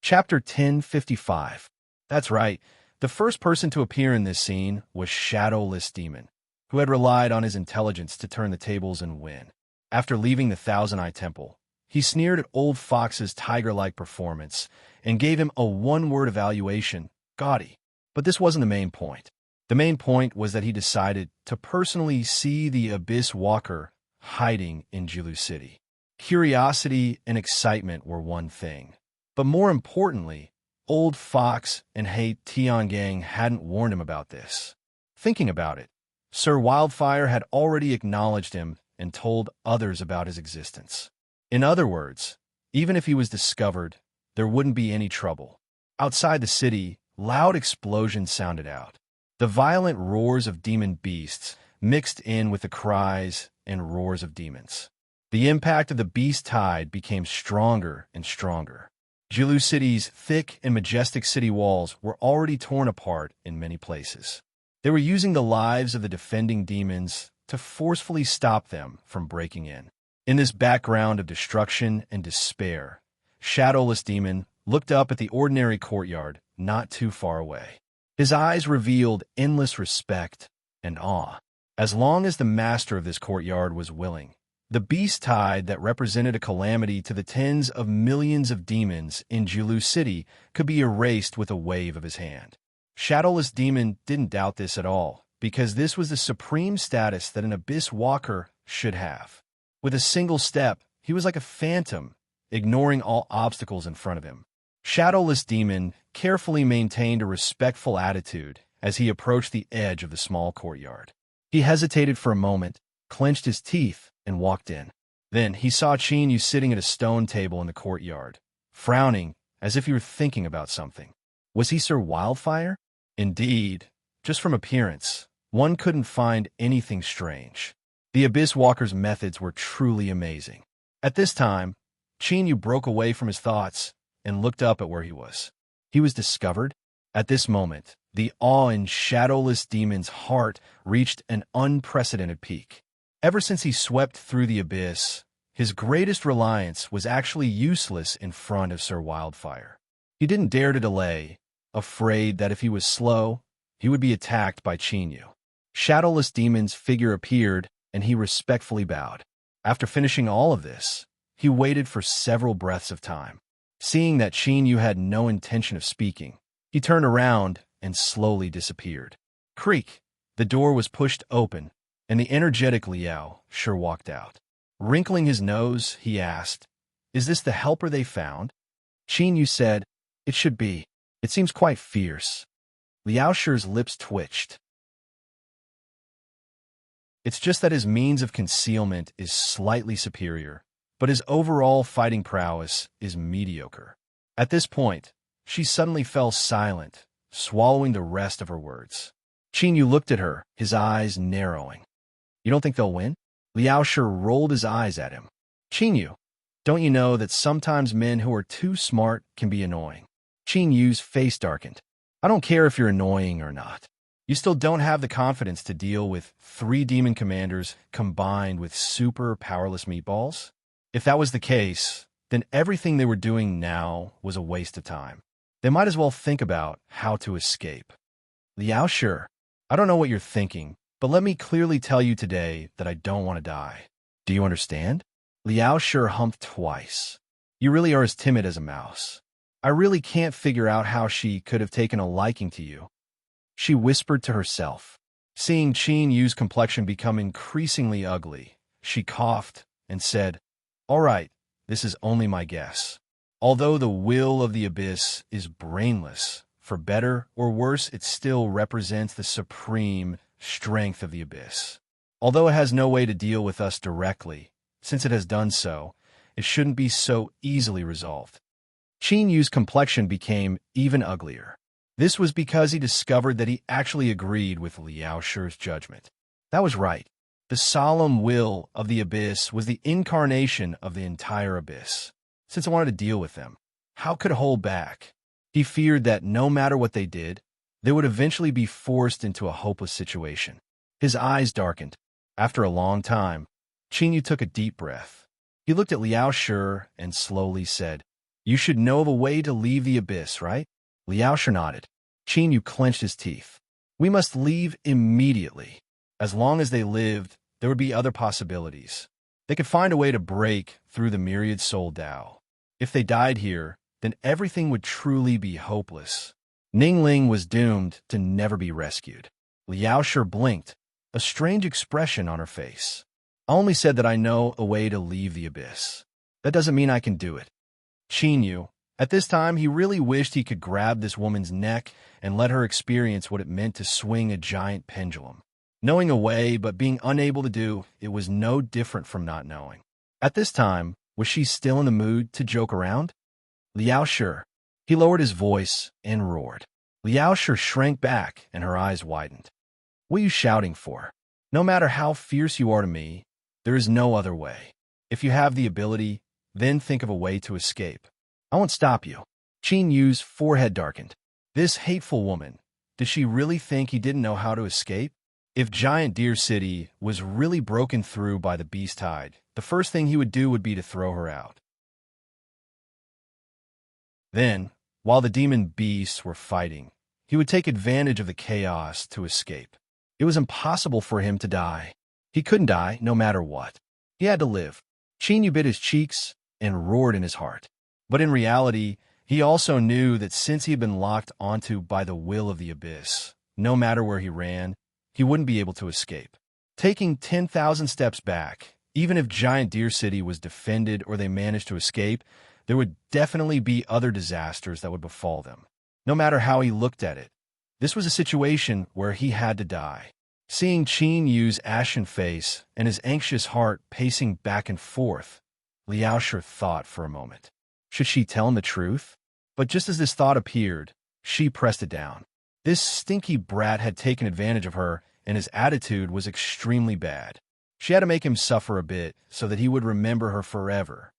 Chapter 1055. That's right. The first person to appear in this scene was Shadowless Demon, who had relied on his intelligence to turn the tables and win. After leaving the Thousand Eye Temple, he sneered at Old Fox's tiger-like performance and gave him a one-word evaluation, gaudy. But this wasn't the main point. The main point was that he decided to personally see the Abyss Walker hiding in Jilu City. Curiosity and excitement were one thing. But more importantly, Old Fox and He Tiangang hadn't warned him about this. Thinking about it, Sir Wildfire had already acknowledged him and told others about his existence. In other words, even if he was discovered, there wouldn't be any trouble. Outside the city, loud explosions sounded out. The violent roars of demon beasts mixed in with the cries and roars of demons. The impact of the beast tide became stronger and stronger. Jilu City's thick and majestic city walls were already torn apart in many places. They were using the lives of the defending demons to forcefully stop them from breaking in. In this background of destruction and despair, Shadowless Demon looked up at the ordinary courtyard not too far away. His eyes revealed endless respect and awe. As long as the master of this courtyard was willing, the beast tide that represented a calamity to the tens of millions of demons in Jilu City could be erased with a wave of his hand. Shadowless Demon didn't doubt this at all, because this was the supreme status that an Abyss Walker should have. With a single step, he was like a phantom, ignoring all obstacles in front of him. Shadowless Demon carefully maintained a respectful attitude as he approached the edge of the small courtyard. He hesitated for a moment, clenched his teeth, and walked in. Then he saw Qin Yu sitting at a stone table in the courtyard, frowning as if he were thinking about something. Was he Sir Wildfire? Indeed, just from appearance, one couldn't find anything strange. The Abyss Walker's methods were truly amazing. At this time, Qin Yu broke away from his thoughts and looked up at where he was. He was discovered. At this moment, the awe in Shadowless Demon's heart reached an unprecedented peak. Ever since he swept through the abyss, his greatest reliance was actually useless in front of Sir Wildfire. He didn't dare to delay, afraid that if he was slow, he would be attacked by Qin Yu. Shadowless Demon's figure appeared, and he respectfully bowed. After finishing all of this, he waited for several breaths of time. Seeing that Qin Yu had no intention of speaking, he turned around and slowly disappeared. Creak! The door was pushed open, and the energetic Liao Shi walked out. Wrinkling his nose, he asked, "Is this the helper they found?" Qin Yu said, "It should be. It seems quite fierce." Liao Shi's lips twitched. It's just that his means of concealment is slightly superior, but his overall fighting prowess is mediocre. At this point, she suddenly fell silent, swallowing the rest of her words. Qin Yu looked at her, his eyes narrowing. "You don't think they'll win?" Liao Shi rolled his eyes at him. "Qin Yu, don't you know that sometimes men who are too smart can be annoying?" Qin Yu's face darkened. "I don't care if you're annoying or not. You still don't have the confidence to deal with 3 demon commanders combined with super powerless meatballs? If that was the case, then everything they were doing now was a waste of time. They might as well think about how to escape." "Liao Shi, I don't know what you're thinking, but let me clearly tell you today that I don't want to die. Do you understand?" Liao Shi humped twice. "You really are as timid as a mouse. I really can't figure out how she could have taken a liking to you." She whispered to herself. Seeing Qin Yu's complexion become increasingly ugly, she coughed and said, "All right, this is only my guess. Although the will of the abyss is brainless, for better or worse, it still represents the supreme strength of the abyss. Although it has no way to deal with us directly, since it has done so, it shouldn't be so easily resolved." Qin Yu's complexion became even uglier. This was because he discovered that he actually agreed with Liao Shi's judgment. That was right. The solemn will of the abyss was the incarnation of the entire abyss. Since it wanted to deal with them, how could it hold back? He feared that no matter what they did, they would eventually be forced into a hopeless situation. His eyes darkened. After a long time, Qin Yu took a deep breath. He looked at Liao Shi and slowly said, You should know of a way to leave the abyss, right? Liao Shi nodded. Qin Yu clenched his teeth. We must leave immediately. As long as they lived, there would be other possibilities. They could find a way to break through the myriad soul Tao. If they died here, then everything would truly be hopeless. Ningling was doomed to never be rescued. Liao Shi blinked, a strange expression on her face. I only said that I know a way to leave the abyss. That doesn't mean I can do it. Qin Yu, at this time, he really wished he could grab this woman's neck and let her experience what it meant to swing a giant pendulum. Knowing a way, but being unable to do, it was no different from not knowing. At this time, was she still in the mood to joke around? Liao Shi. He lowered his voice and roared. Liao Shi shrank back and her eyes widened. What are you shouting for? No matter how fierce you are to me, there is no other way. If you have the ability, then think of a way to escape. I won't stop you. Qin Yu's forehead darkened. This hateful woman, did she really think he didn't know how to escape? If Giant Deer City was really broken through by the beast tide, the first thing he would do would be to throw her out. Then, while the demon beasts were fighting, he would take advantage of the chaos to escape. It was impossible for him to die. He couldn't die no matter what. He had to live. Qin Yu bit his cheeks and roared in his heart. But in reality, he also knew that since he had been locked onto by the will of the abyss, no matter where he ran, he wouldn't be able to escape. Taking 10,000 steps back, even if Giant Deer City was defended or they managed to escape, there would definitely be other disasters that would befall them. No matter how he looked at it, this was a situation where he had to die. Seeing Qin Yu's ashen face and his anxious heart pacing back and forth, Liao Shi thought for a moment. Should she tell him the truth? But just as this thought appeared, she pressed it down. This stinky brat had taken advantage of her, and his attitude was extremely bad. She had to make him suffer a bit so that he would remember her forever.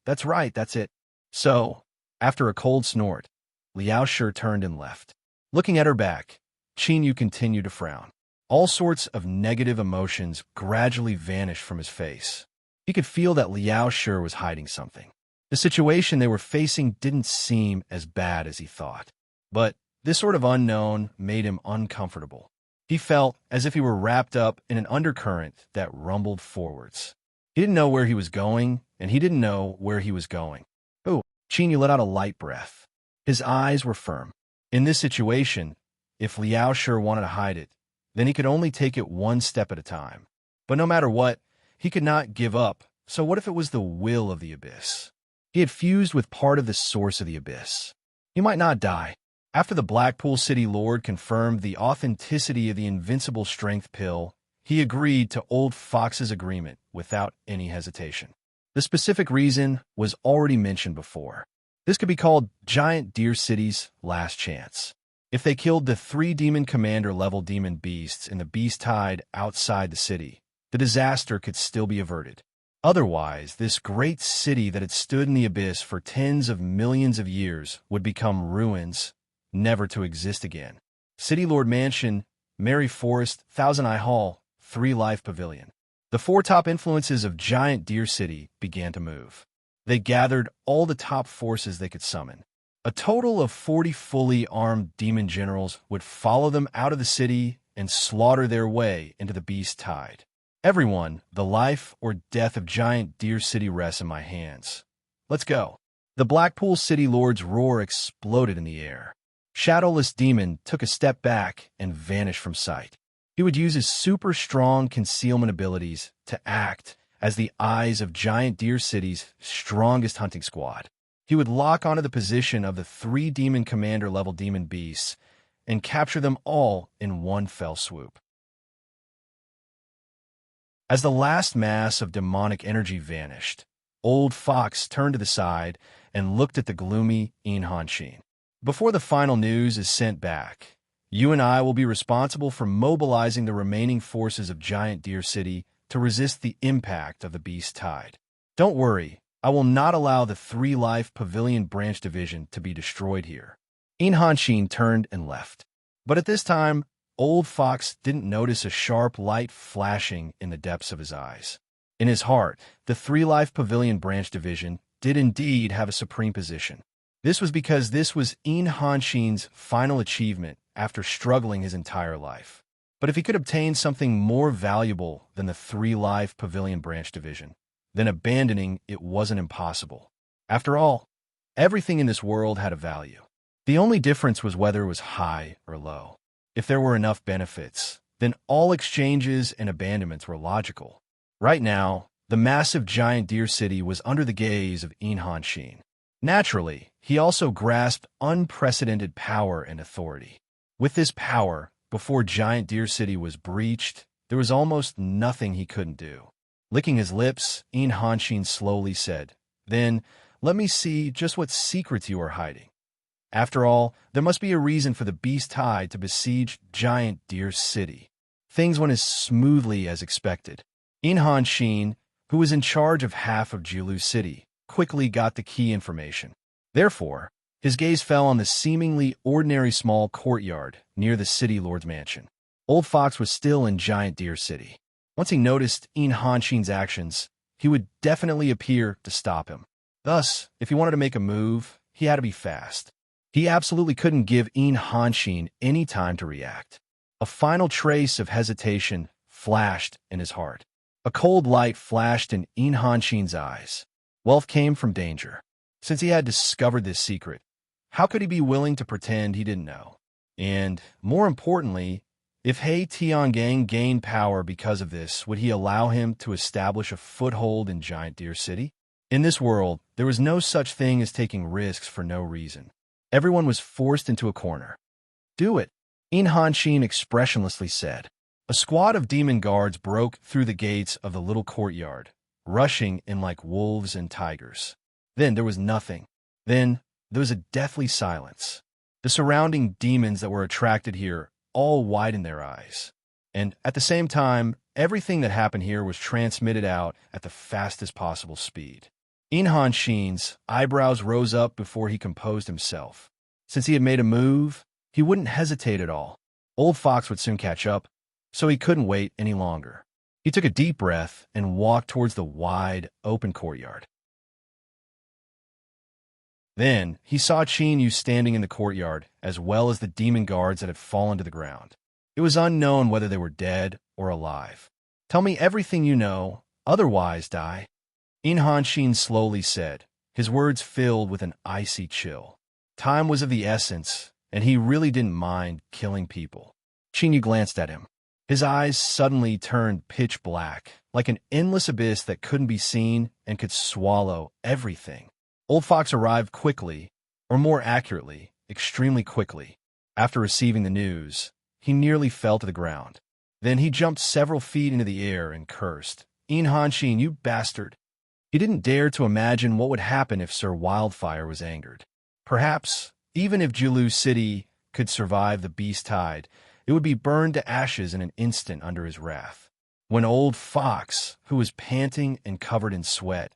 That's right, that's it. So, after a cold snort, Liao Shi turned and left. Looking at her back, Qin Yu continued to frown. All sorts of negative emotions gradually vanished from his face. He could feel that Liao Shi was hiding something. The situation they were facing didn't seem as bad as he thought. But this sort of unknown made him uncomfortable. He felt as if he were wrapped up in an undercurrent that rumbled forwards. He didn't know where he was going, and he didn't know where he was going. Oh, Qin Yu let out a light breath. His eyes were firm. In this situation, if Liao Shi wanted to hide it, then he could only take it one step at a time. But no matter what, he could not give up. So what if it was the will of the abyss? He had fused with part of the source of the abyss. He might not die. After the Blackpool City Lord confirmed the authenticity of the invincible strength pill, he agreed to Old Fox's agreement without any hesitation. The specific reason was already mentioned before. This could be called Giant Deer City's last chance. If they killed the 3 demon commander level demon beasts in the beast tide outside the city, the disaster could still be averted. Otherwise, this great city that had stood in the abyss for tens of millions of years would become ruins, never to exist again. City Lord Mansion, Merry Forest, Thousand Eye Hall, 3 Life Pavilion. The 4 top influences of Giant Deer City began to move. They gathered all the top forces they could summon. A total of 40 fully armed demon generals would follow them out of the city and slaughter their way into the beast tide. Everyone, the life or death of Giant Deer City rests in my hands. Let's go. The Blackpool City Lord's roar exploded in the air. Shadowless Demon took a step back and vanished from sight. He would use his super strong concealment abilities to act as the eyes of Giant Deer City's strongest hunting squad. He would lock onto the position of the 3 demon commander level demon beasts and capture them all in one fell swoop. As the last mass of demonic energy vanished, Old Fox turned to the side and looked at the gloomy Inhanshin. Before the final news is sent back, you and I will be responsible for mobilizing the remaining forces of Giant Deer City to resist the impact of the beast tide. Don't worry, I will not allow the 3 Life Pavilion Branch Division to be destroyed here. Inhanshin turned and left. But at this time, Old Fox didn't notice a sharp light flashing in the depths of his eyes. In his heart, the 3 Life Pavilion Branch Division did indeed have a supreme position. This was because this was Hanshin's final achievement after struggling his entire life. But if he could obtain something more valuable than the 3-life Pavilion Branch Division, then abandoning it wasn't impossible. After all, everything in this world had a value. The only difference was whether it was high or low. If there were enough benefits, then all exchanges and abandonments were logical. Right now, the massive giant deer city was under the gaze of Hanshin. Naturally, he also grasped unprecedented power and authority. With this power, before Giant Deer City was breached, there was almost nothing he couldn't do. Licking his lips, Hanshin slowly said, "Then, let me see just what secrets you are hiding." After all, there must be a reason for the Beast Tide to besiege Giant Deer City. Things went as smoothly as expected. Hanshin, who was in charge of half of Jiulu City, quickly got the key information. Therefore, his gaze fell on the seemingly ordinary small courtyard near the city lord's mansion. Old Fox was still in Giant Deer City. Once he noticed Hanshin's actions, he would definitely appear to stop him. Thus, if he wanted to make a move, he had to be fast. He absolutely couldn't give Hanshin any time to react. A final trace of hesitation flashed in his heart. A cold light flashed in Hanshin's eyes. Wealth came from danger. Since he had discovered this secret, how could he be willing to pretend he didn't know? And, more importantly, if He Tiangang gained power because of this, would he allow him to establish a foothold in Giant Deer City? In this world, there was no such thing as taking risks for no reason. Everyone was forced into a corner. "Do it," Hanshin expressionlessly said. A squad of demon guards broke through the gates of the little courtyard, rushing in like wolves and tigers. Then there was nothing. Then there was a deathly silence. The surrounding demons that were attracted here all widened their eyes. And at the same time, everything that happened here was transmitted out at the fastest possible speed. Hanshin's eyebrows rose up before he composed himself. Since he had made a move, he wouldn't hesitate at all. Old Fox would soon catch up, so he couldn't wait any longer. He took a deep breath and walked towards the wide, open courtyard. Then he saw Yu standing in the courtyard, as well as the demon guards that had fallen to the ground. It was unknown whether they were dead or alive. "Tell me everything you know, otherwise die," Hanshin slowly said, his words filled with an icy chill. Time was of the essence, and he really didn't mind killing people. Yu glanced at him. His eyes suddenly turned pitch black, like an endless abyss that couldn't be seen and could swallow everything. Old Fox arrived quickly, or more accurately, extremely quickly. After receiving the news, he nearly fell to the ground. Then he jumped several feet into the air and cursed, "Hanshin, you bastard!" He didn't dare to imagine what would happen if Sir Wildfire was angered. Perhaps, even if Jiulu City could survive the Beast Tide, it would be burned to ashes in an instant under his wrath. When Old Fox, who was panting and covered in sweat,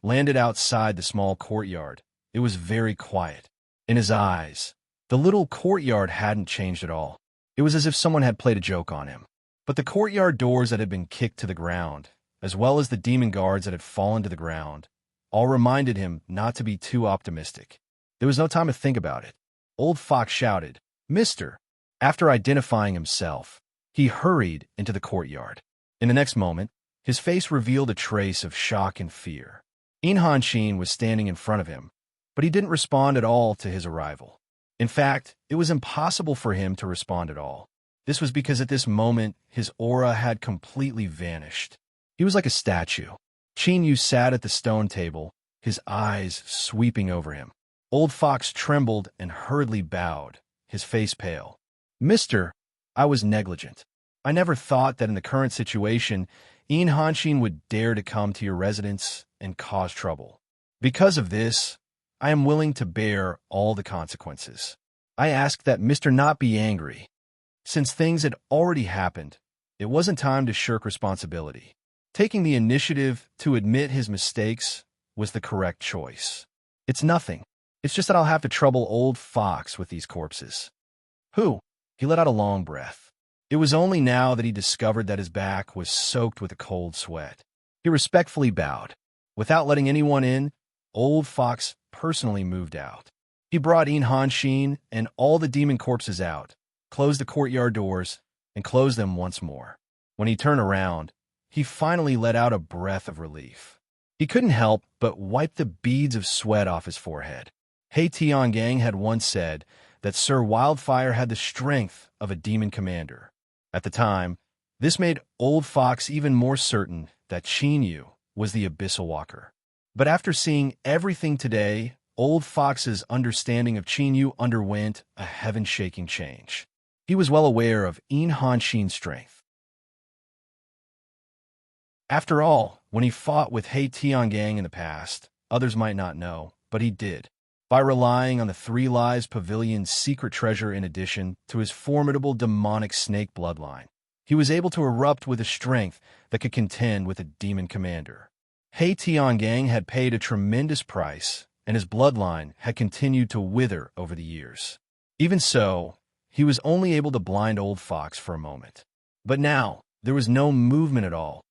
landed outside the small courtyard, it was very quiet. In his eyes, the little courtyard hadn't changed at all. It was as if someone had played a joke on him. But the courtyard doors that had been kicked to the ground, as well as the demon guards that had fallen to the ground, all reminded him not to be too optimistic. There was no time to think about it. Old Fox shouted, "Mister!" After identifying himself, he hurried into the courtyard. In the next moment, his face revealed a trace of shock and fear. Hanshin was standing in front of him, but he didn't respond at all to his arrival. In fact, it was impossible for him to respond at all. This was because at this moment, his aura had completely vanished. He was like a statue. Yu sat at the stone table, his eyes sweeping over him. Old Fox trembled and hurriedly bowed, his face pale. "Mister, I was negligent. I never thought that in the current situation, Hanshin would dare to come to your residence and cause trouble. Because of this, I am willing to bear all the consequences. I ask that Mister not be angry. Since things had already happened, it wasn't time to shirk responsibility. Taking the initiative to admit his mistakes was the correct choice. It's nothing. It's just that I'll have to trouble Old Fox with these corpses." "Who?" He let out a long breath. It was only now that he discovered that his back was soaked with a cold sweat. He respectfully bowed. Without letting anyone in, Old Fox personally moved out. He brought Shin and all the demon corpses out, closed the courtyard doors, and closed them once more. When he turned around, he finally let out a breath of relief. He couldn't help but wipe the beads of sweat off his forehead. Tiangang had once said that Sir Wildfire had the strength of a demon commander. At the time, this made Old Fox even more certain that Qin Yu was the Abyssal Walker. But after seeing everything today, Old Fox's understanding of Qin Yu underwent a heaven-shaking change. He was well aware of Shin's strength. After all, when he fought with Tiangang in the past, others might not know, but he did. By relying on the Three Lives Pavilion's secret treasure in addition to his formidable demonic snake bloodline, he was able to erupt with a strength that could contend with a demon commander. Tiangang had paid a tremendous price, and his bloodline had continued to wither over the years. Even so, he was only able to blind Old Fox for a moment. But now, there was no movement at all.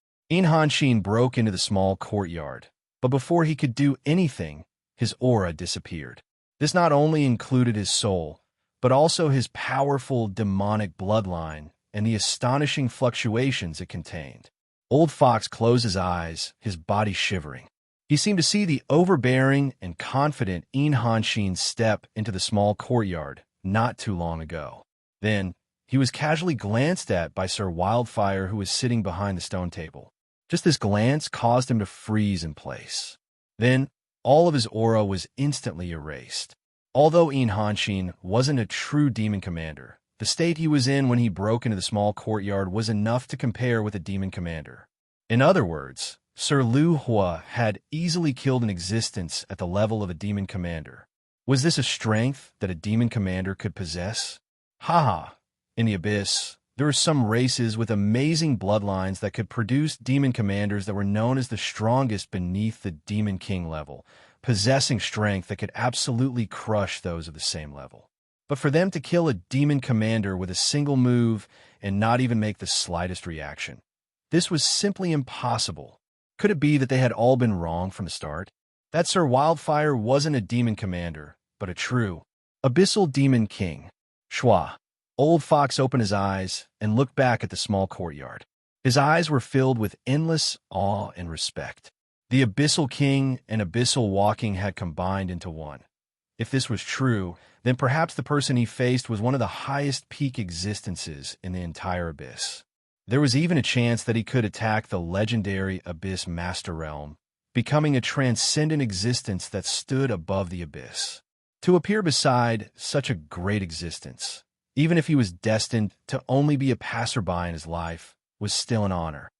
Shin broke into the small courtyard, but before he could do anything, his aura disappeared. This not only included his soul, but also his powerful demonic bloodline and the astonishing fluctuations it contained. Old Fox closed his eyes, his body shivering. He seemed to see the overbearing and confident Shin step into the small courtyard not too long ago. Then, he was casually glanced at by Sir Wildfire, who was sitting behind the stone table. Just this glance caused him to freeze in place. Then, all of his aura was instantly erased. Although Shin wasn't a true demon commander, the state he was in when he broke into the small courtyard was enough to compare with a demon commander. In other words, Sir Lu Hua had easily killed an existence at the level of a demon commander. Was this a strength that a demon commander could possess? Haha. In the Abyss, there were some races with amazing bloodlines that could produce demon commanders that were known as the strongest beneath the Demon King level, possessing strength that could absolutely crush those of the same level. But for them to kill a demon commander with a single move and not even make the slightest reaction, this was simply impossible. Could it be that they had all been wrong from the start? That Sir Wildfire wasn't a demon commander, but a true Abyssal Demon King. Shua. Old Fox opened his eyes and looked back at the small courtyard. His eyes were filled with endless awe and respect. The Abyssal King and Abyssal Walking had combined into one. If this was true, then perhaps the person he faced was one of the highest peak existences in the entire Abyss. There was even a chance that he could attack the legendary Abyss Master Realm, becoming a transcendent existence that stood above the Abyss. To appear beside such a great existence, even if he was destined to only be a passerby in his life, was still an honor.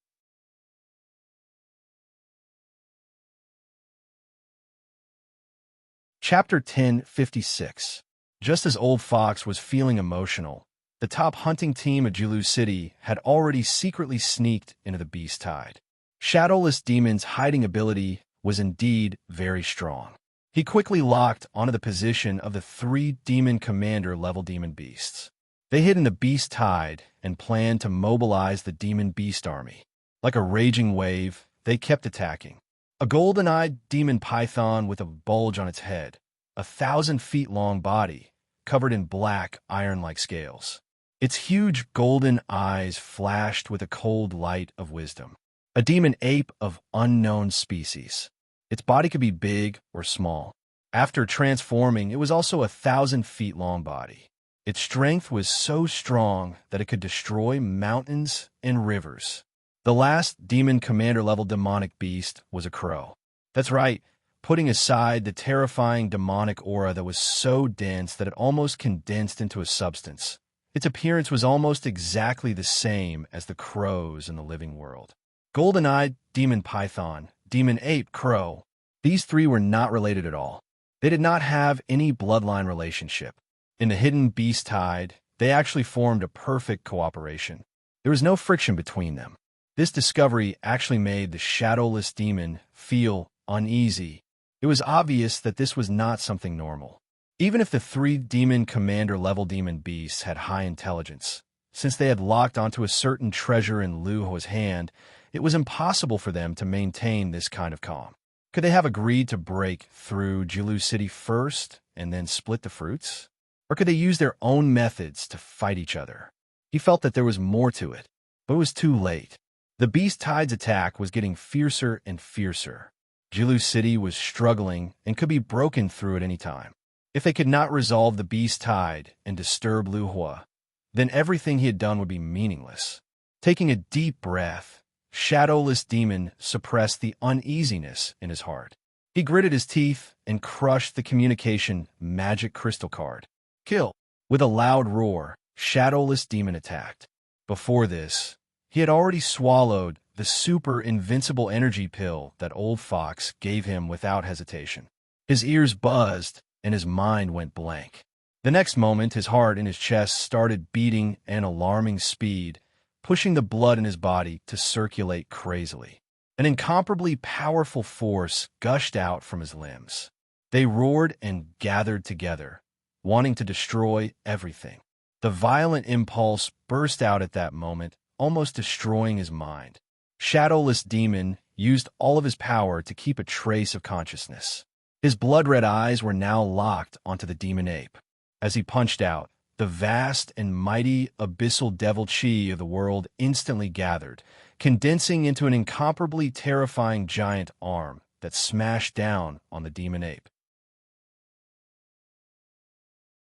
Chapter 1056. Just as Old Fox was feeling emotional, the top hunting team of Jilu City had already secretly sneaked into the Beast Tide. Shadowless Demon's hiding ability was indeed very strong. He quickly locked onto the position of the 3 Demon Commander level Demon Beasts. They hid in the Beast Tide and planned to mobilize the Demon Beast Army. Like a raging wave, they kept attacking. A golden-eyed demon python with a bulge on its head, 1,000 feet long body, covered in black, iron-like scales. Its huge golden eyes flashed with a cold light of wisdom. A demon ape of unknown species. Its body could be big or small. After transforming, it was also 1,000 feet long body. Its strength was so strong that it could destroy mountains and rivers. The last Demon Commander-level demonic beast was a crow. That's right, putting aside the terrifying demonic aura that was so dense that it almost condensed into a substance. Its appearance was almost exactly the same as the crows in the living world. Golden-eyed demon python, demon ape, crow. These 3 were not related at all. They did not have any bloodline relationship. In the hidden Beast Tide, they actually formed a perfect cooperation. There was no friction between them. This discovery actually made the Shadowless Demon feel uneasy. It was obvious that this was not something normal. Even if the 3 Demon Commander level Demon Beasts had high intelligence, since they had locked onto a certain treasure in Lu Hua's hand, it was impossible for them to maintain this kind of calm. Could they have agreed to break through Jilu City first and then split the fruits? Or could they use their own methods to fight each other? He felt that there was more to it, but it was too late. The Beast Tide's attack was getting fiercer and fiercer. Jilu City was struggling and could be broken through at any time. If they could not resolve the Beast Tide and disturb Lu Hua, then everything he had done would be meaningless. Taking a deep breath, Shadowless Demon suppressed the uneasiness in his heart. He gritted his teeth and crushed the communication magic crystal card. Kill! With a loud roar, Shadowless Demon attacked. Before this, he had already swallowed the super invincible energy pill that Old Fox gave him without hesitation. His ears buzzed and his mind went blank. The next moment, his heart in his chest started beating at an alarming speed, pushing the blood in his body to circulate crazily. An incomparably powerful force gushed out from his limbs. They roared and gathered together, wanting to destroy everything. The violent impulse burst out at that moment, almost destroying his mind. Shadowless Demon used all of his power to keep a trace of consciousness. His blood-red eyes were now locked onto the demon ape. As he punched out, the vast and mighty abyssal devil chi of the world instantly gathered, condensing into an incomparably terrifying giant arm that smashed down on the demon ape.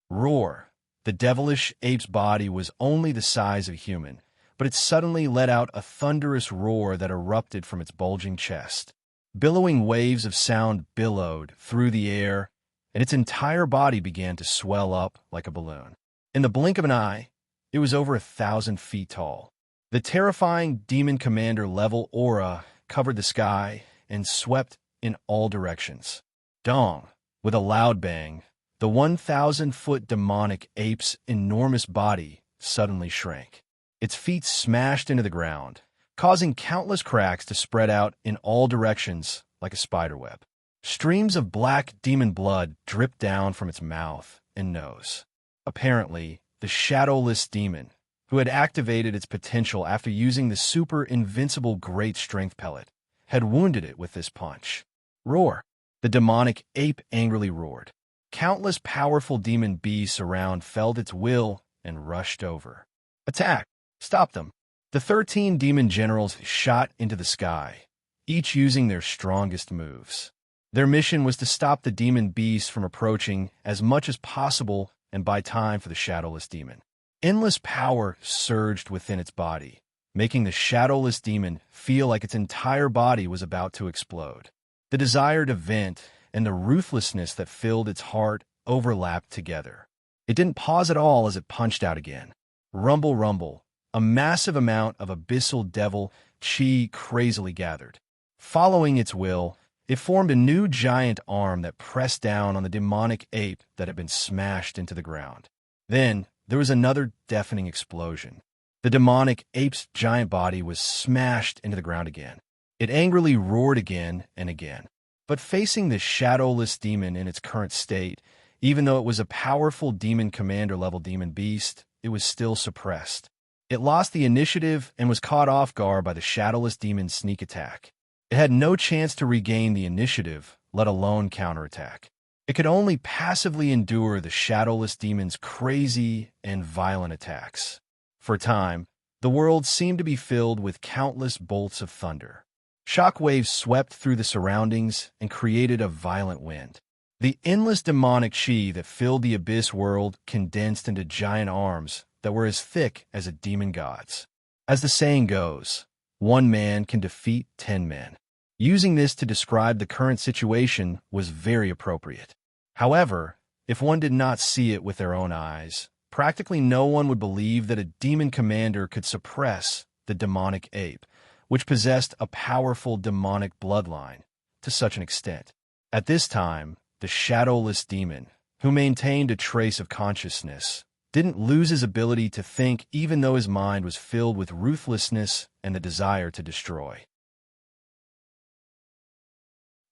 Roar! The devilish ape's body was only the size of a human, but it suddenly let out a thunderous roar that erupted from its bulging chest. Billowing waves of sound billowed through the air, and its entire body began to swell up like a balloon. In the blink of an eye, it was over 1,000 feet tall. The terrifying demon commander-level aura covered the sky and swept in all directions. Dong! With a loud bang, the 1,000-foot demonic ape's enormous body suddenly shrank. Its feet smashed into the ground, causing countless cracks to spread out in all directions like a spiderweb. Streams of black demon blood dripped down from its mouth and nose. Apparently, the Shadowless Demon, who had activated its potential after using the super invincible great strength pellet, had wounded it with this punch. Roar! The demonic ape angrily roared. Countless powerful demon beasts around felt its will and rushed over. Attack! Stop them! The 13 demon generals shot into the sky, each using their strongest moves. Their mission was to stop the demon beasts from approaching as much as possible and buy time for the Shadowless Demon. Endless power surged within its body, making the Shadowless Demon feel like its entire body was about to explode. The desire to vent and the ruthlessness that filled its heart overlapped together. It didn't pause at all as it punched out again. Rumble, rumble. A massive amount of abyssal devil chi crazily gathered. Following its will, it formed a new giant arm that pressed down on the demonic ape that had been smashed into the ground. Then, there was another deafening explosion. The demonic ape's giant body was smashed into the ground again. It angrily roared again and again. But facing the Shadowless Demon in its current state, even though it was a powerful demon commander-level demon beast, it was still suppressed. It lost the initiative and was caught off guard by the Shadowless Demon's sneak attack. It had no chance to regain the initiative, let alone counterattack. It could only passively endure the Shadowless Demon's crazy and violent attacks. For a time, the world seemed to be filled with countless bolts of thunder. Shockwaves swept through the surroundings and created a violent wind. The endless demonic chi that filled the abyss world condensed into giant arms that were as thick as a demon god's. As the saying goes, one man can defeat 10 men. Using this to describe the current situation was very appropriate. However, if one did not see it with their own eyes, practically no one would believe that a demon commander could suppress the demonic ape, which possessed a powerful demonic bloodline, to such an extent. At this time, the Shadowless Demon, who maintained a trace of consciousness, didn't lose his ability to think even though his mind was filled with ruthlessness and the desire to destroy.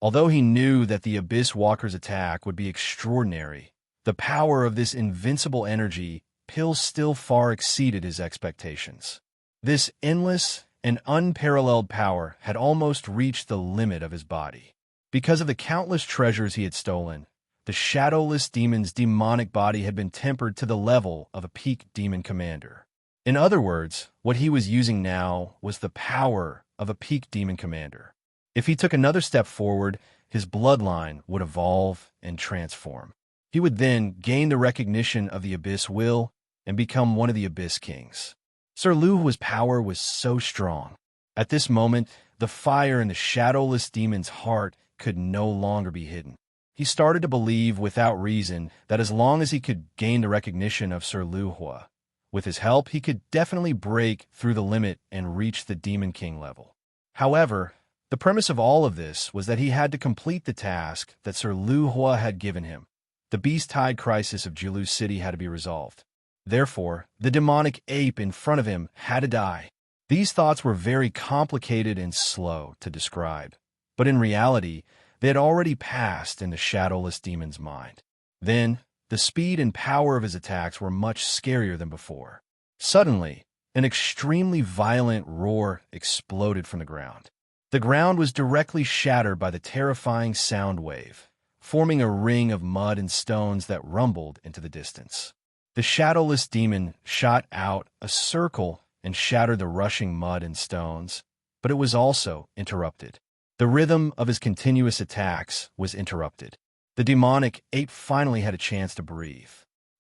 Although he knew that the Abyss Walker's attack would be extraordinary, the power of this invincible energy pill still far exceeded his expectations. This endless and unparalleled power had almost reached the limit of his body. Because of the countless treasures he had stolen, the shadowless demon's demonic body had been tempered to the level of a peak demon commander. In other words, what he was using now was the power of a peak demon commander. If he took another step forward, his bloodline would evolve and transform. He would then gain the recognition of the Abyss Will and become one of the Abyss Kings. Sir Luhua's power was so strong. At this moment, the fire in the shadowless demon's heart could no longer be hidden. He started to believe without reason that as long as he could gain the recognition of Sir Luhua, with his help, he could definitely break through the limit and reach the Demon King level. However, the premise of all of this was that he had to complete the task that Sir Luhua had given him. The Beast Tide crisis of Jilu City had to be resolved. Therefore, the demonic ape in front of him had to die. These thoughts were very complicated and slow to describe, but in reality, they had already passed in the shadowless demon's mind. Then, the speed and power of his attacks were much scarier than before. Suddenly, an extremely violent roar exploded from the ground. The ground was directly shattered by the terrifying sound wave, forming a ring of mud and stones that rumbled into the distance. The shadowless demon shot out a circle and shattered the rushing mud and stones, but it was also interrupted. The rhythm of his continuous attacks was interrupted. The demonic ape finally had a chance to breathe.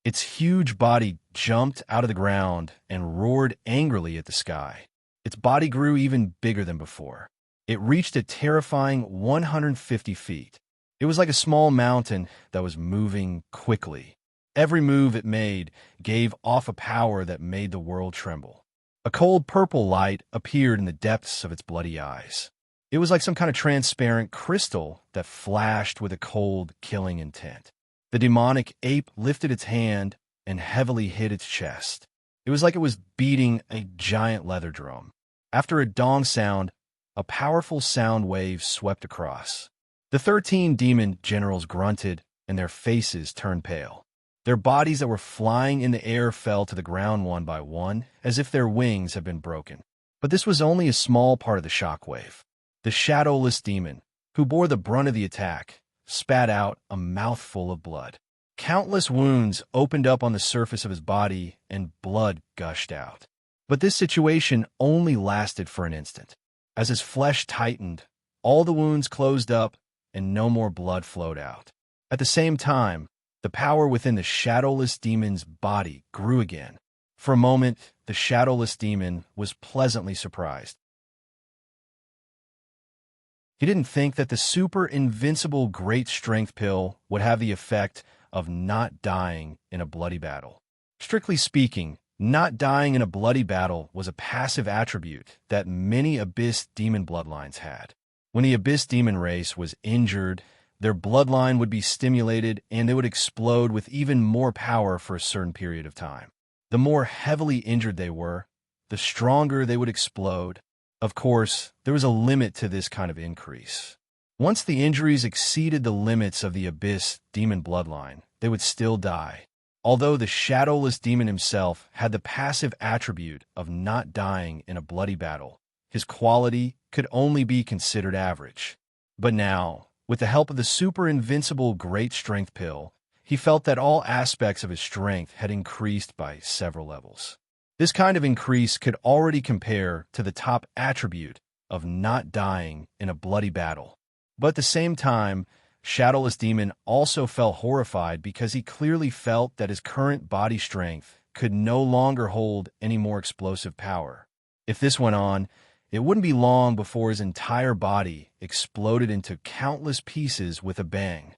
Its huge body jumped out of the ground and roared angrily at the sky. Its body grew even bigger than before. It reached a terrifying 150 feet. It was like a small mountain that was moving quickly. Every move it made gave off a power that made the world tremble. A cold purple light appeared in the depths of its bloody eyes. It was like some kind of transparent crystal that flashed with a cold, killing intent. The demonic ape lifted its hand and heavily hit its chest. It was like it was beating a giant leather drum. After a dong sound, a powerful sound wave swept across. The 13 demon generals grunted, and their faces turned pale. Their bodies that were flying in the air fell to the ground one by one, as if their wings had been broken. But this was only a small part of the shockwave. The shadowless demon, who bore the brunt of the attack, spat out a mouthful of blood. Countless wounds opened up on the surface of his body, and blood gushed out. But this situation only lasted for an instant. As his flesh tightened, all the wounds closed up, and no more blood flowed out. At the same time, the power within the shadowless demon's body grew again. For a moment, the shadowless demon was pleasantly surprised. He didn't think that the super invincible great strength pill would have the effect of not dying in a bloody battle. Strictly speaking, not dying in a bloody battle was a passive attribute that many Abyss demon bloodlines had. When the Abyss demon race was injured, their bloodline would be stimulated and they would explode with even more power for a certain period of time. The more heavily injured they were, the stronger they would explode. Of course, there was a limit to this kind of increase. Once the injuries exceeded the limits of the Abyss demon bloodline, they would still die. Although the shadowless demon himself had the passive attribute of not dying in a bloody battle, his quality could only be considered average. But now, with the help of the super invincible great strength pill, he felt that all aspects of his strength had increased by several levels. This kind of increase could already compare to the top attribute of not dying in a bloody battle. But at the same time, Shadowless Demon also felt horrified because he clearly felt that his current body strength could no longer hold any more explosive power. If this went on, it wouldn't be long before his entire body exploded into countless pieces with a bang.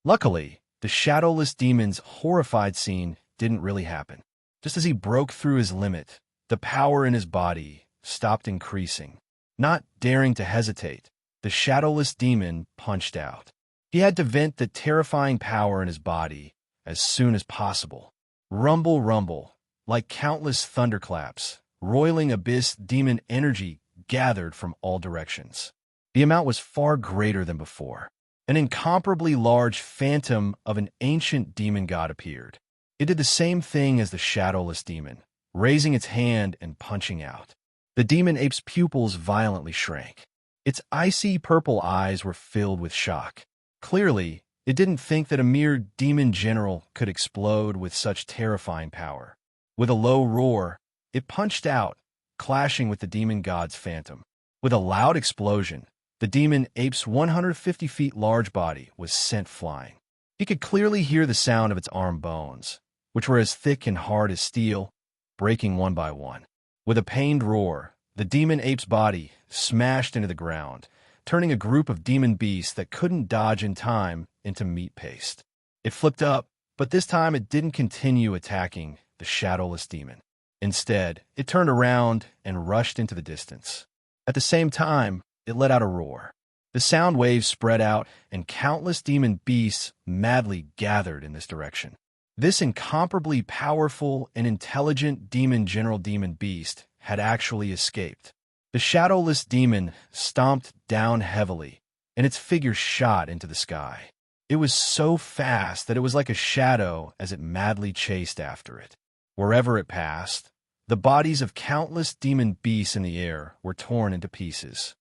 Luckily, the Shadowless Demon's horrified scene didn't really happen. Just as he broke through his limit, the power in his body stopped increasing. Not daring to hesitate, the Shadowless Demon punched out. He had to vent the terrifying power in his body as soon as possible. Rumble, rumble, like countless thunderclaps, roiling Abyss Demon energy gathered from all directions. The amount was far greater than before. An incomparably large phantom of an ancient demon god appeared. It did the same thing as the Shadowless Demon, raising its hand and punching out. The demon ape's pupils violently shrank. Its icy purple eyes were filled with shock. Clearly, it didn't think that a mere demon general could explode with such terrifying power. With a low roar, it punched out, clashing with the demon god's phantom. With a loud explosion, the demon ape's 150 feet large body was sent flying. He could clearly hear the sound of its arm bones, which were as thick and hard as steel, breaking one by one. With a pained roar, the demon ape's body smashed into the ground, turning a group of demon beasts that couldn't dodge in time into meat paste. It flipped up, but this time it didn't continue attacking the shadowless demon. Instead, it turned around and rushed into the distance. At the same time, it let out a roar. The sound waves spread out, and countless demon beasts madly gathered in this direction. This incomparably powerful and intelligent demon beast had actually escaped. The shadowless demon stomped down heavily, and its figure shot into the sky. It was so fast that it was like a shadow as it madly chased after it. Wherever it passed, the bodies of countless demon beasts in the air were torn into pieces.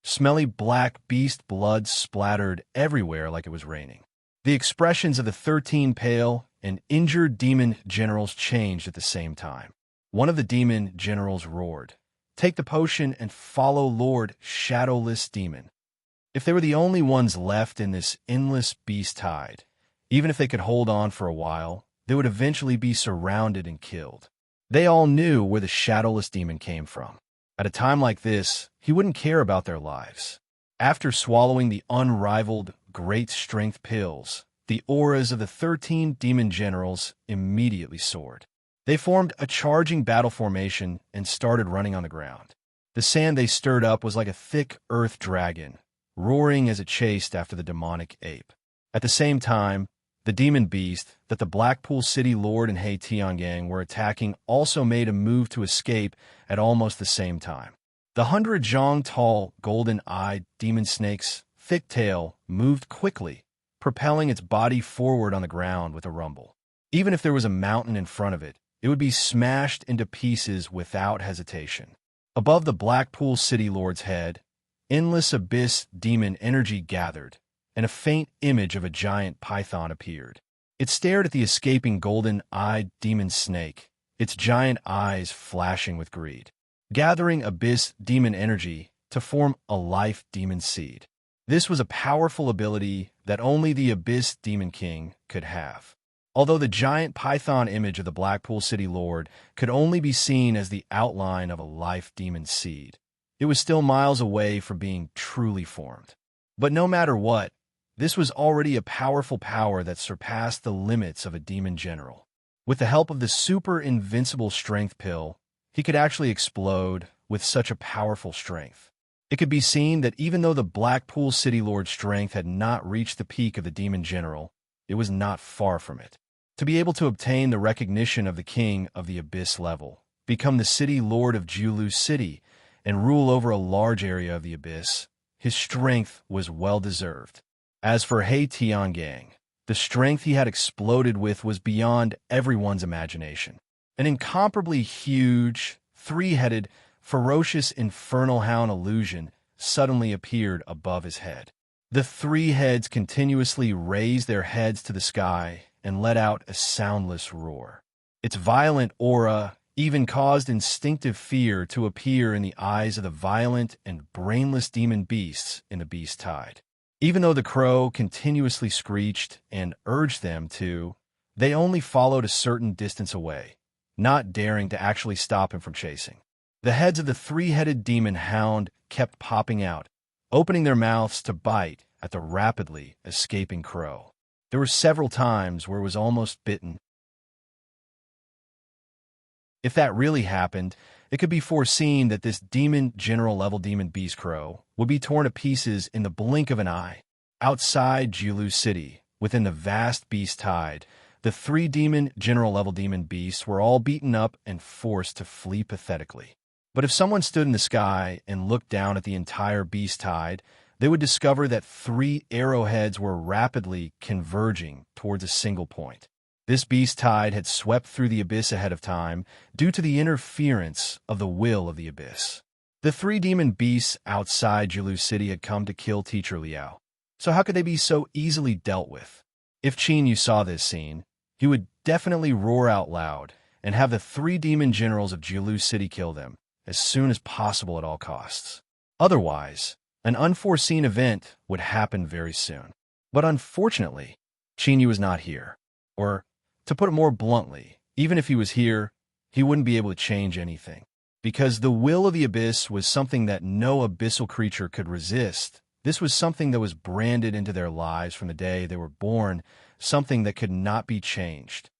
Smelly black beast blood splattered everywhere like it was raining. The expressions of the 13 pale and injured demon generals changed at the same time. One of the demon generals roared, "Take the potion and follow Lord Shadowless Demon." If they were the only ones left in this endless beast tide, even if they could hold on for a while, they would eventually be surrounded and killed. They all knew where the Shadowless Demon came from. At a time like this, he wouldn't care about their lives. After swallowing the unrivaled great strength pills, the auras of the 13 demon generals immediately soared. They formed a charging battle formation and started running on the ground. The sand they stirred up was like a thick earth dragon, roaring as it chased after the demonic ape. At the same time, the demon beast that the Blackpool City Lord and He Tiangang were attacking also made a move to escape at almost the same time. The 100 zhang tall, golden-eyed demon snake's thick tail moved quickly, propelling its body forward on the ground with a rumble. Even if there was a mountain in front of it, it would be smashed into pieces without hesitation. Above the Blackpool City Lord's head, endless abyss demon energy gathered, and a faint image of a giant python appeared. It stared at the escaping golden-eyed demon snake, its giant eyes flashing with greed, gathering abyss demon energy to form a life demon seed. This was a powerful ability that only the Abyss Demon King could have. Although the giant python image of the Blackpool City Lord could only be seen as the outline of a life demon seed, it was still miles away from being truly formed. But no matter what, this was already a powerful power that surpassed the limits of a demon general. With the help of the super invincible strength pill, he could actually explode with such a powerful strength. It could be seen that even though the Blackpool City Lord's strength had not reached the peak of the demon general, it was not far from it. To be able to obtain the recognition of the king of the Abyss level, become the city lord of Julu City, and rule over a large area of the Abyss, his strength was well-deserved. As for He Tiangang, the strength he had exploded with was beyond everyone's imagination. An incomparably huge, three-headed, ferocious infernal hound illusion suddenly appeared above his head. The three heads continuously raised their heads to the sky and let out a soundless roar. Its violent aura even caused instinctive fear to appear in the eyes of the violent and brainless demon beasts in the beast tide. Even though the crow continuously screeched and urged them to, they only followed a certain distance away, not daring to actually stop him from chasing. The heads of the three-headed demon hound kept popping out, opening their mouths to bite at the rapidly escaping crow. There were several times where it was almost bitten. If that really happened, it could be foreseen that this demon general-level demon beast crow would be torn to pieces in the blink of an eye. Outside Julu City, within the vast beast tide, the three demon general-level demon beasts were all beaten up and forced to flee pathetically. But if someone stood in the sky and looked down at the entire beast tide, they would discover that three arrowheads were rapidly converging towards a single point. This beast tide had swept through the abyss ahead of time due to the interference of the will of the abyss. The three demon beasts outside Jilu City had come to kill Teacher Liao. So how could they be so easily dealt with? If Qin Yu saw this scene, he would definitely roar out loud and have the three demon generals of Jilu City kill them as soon as possible at all costs. Otherwise, an unforeseen event would happen very soon. But unfortunately, Qin Yu was not here. Or, to put it more bluntly, even if he was here, he wouldn't be able to change anything. Because the will of the abyss was something that no abyssal creature could resist. This was something that was branded into their lives from the day they were born, something that could not be changed.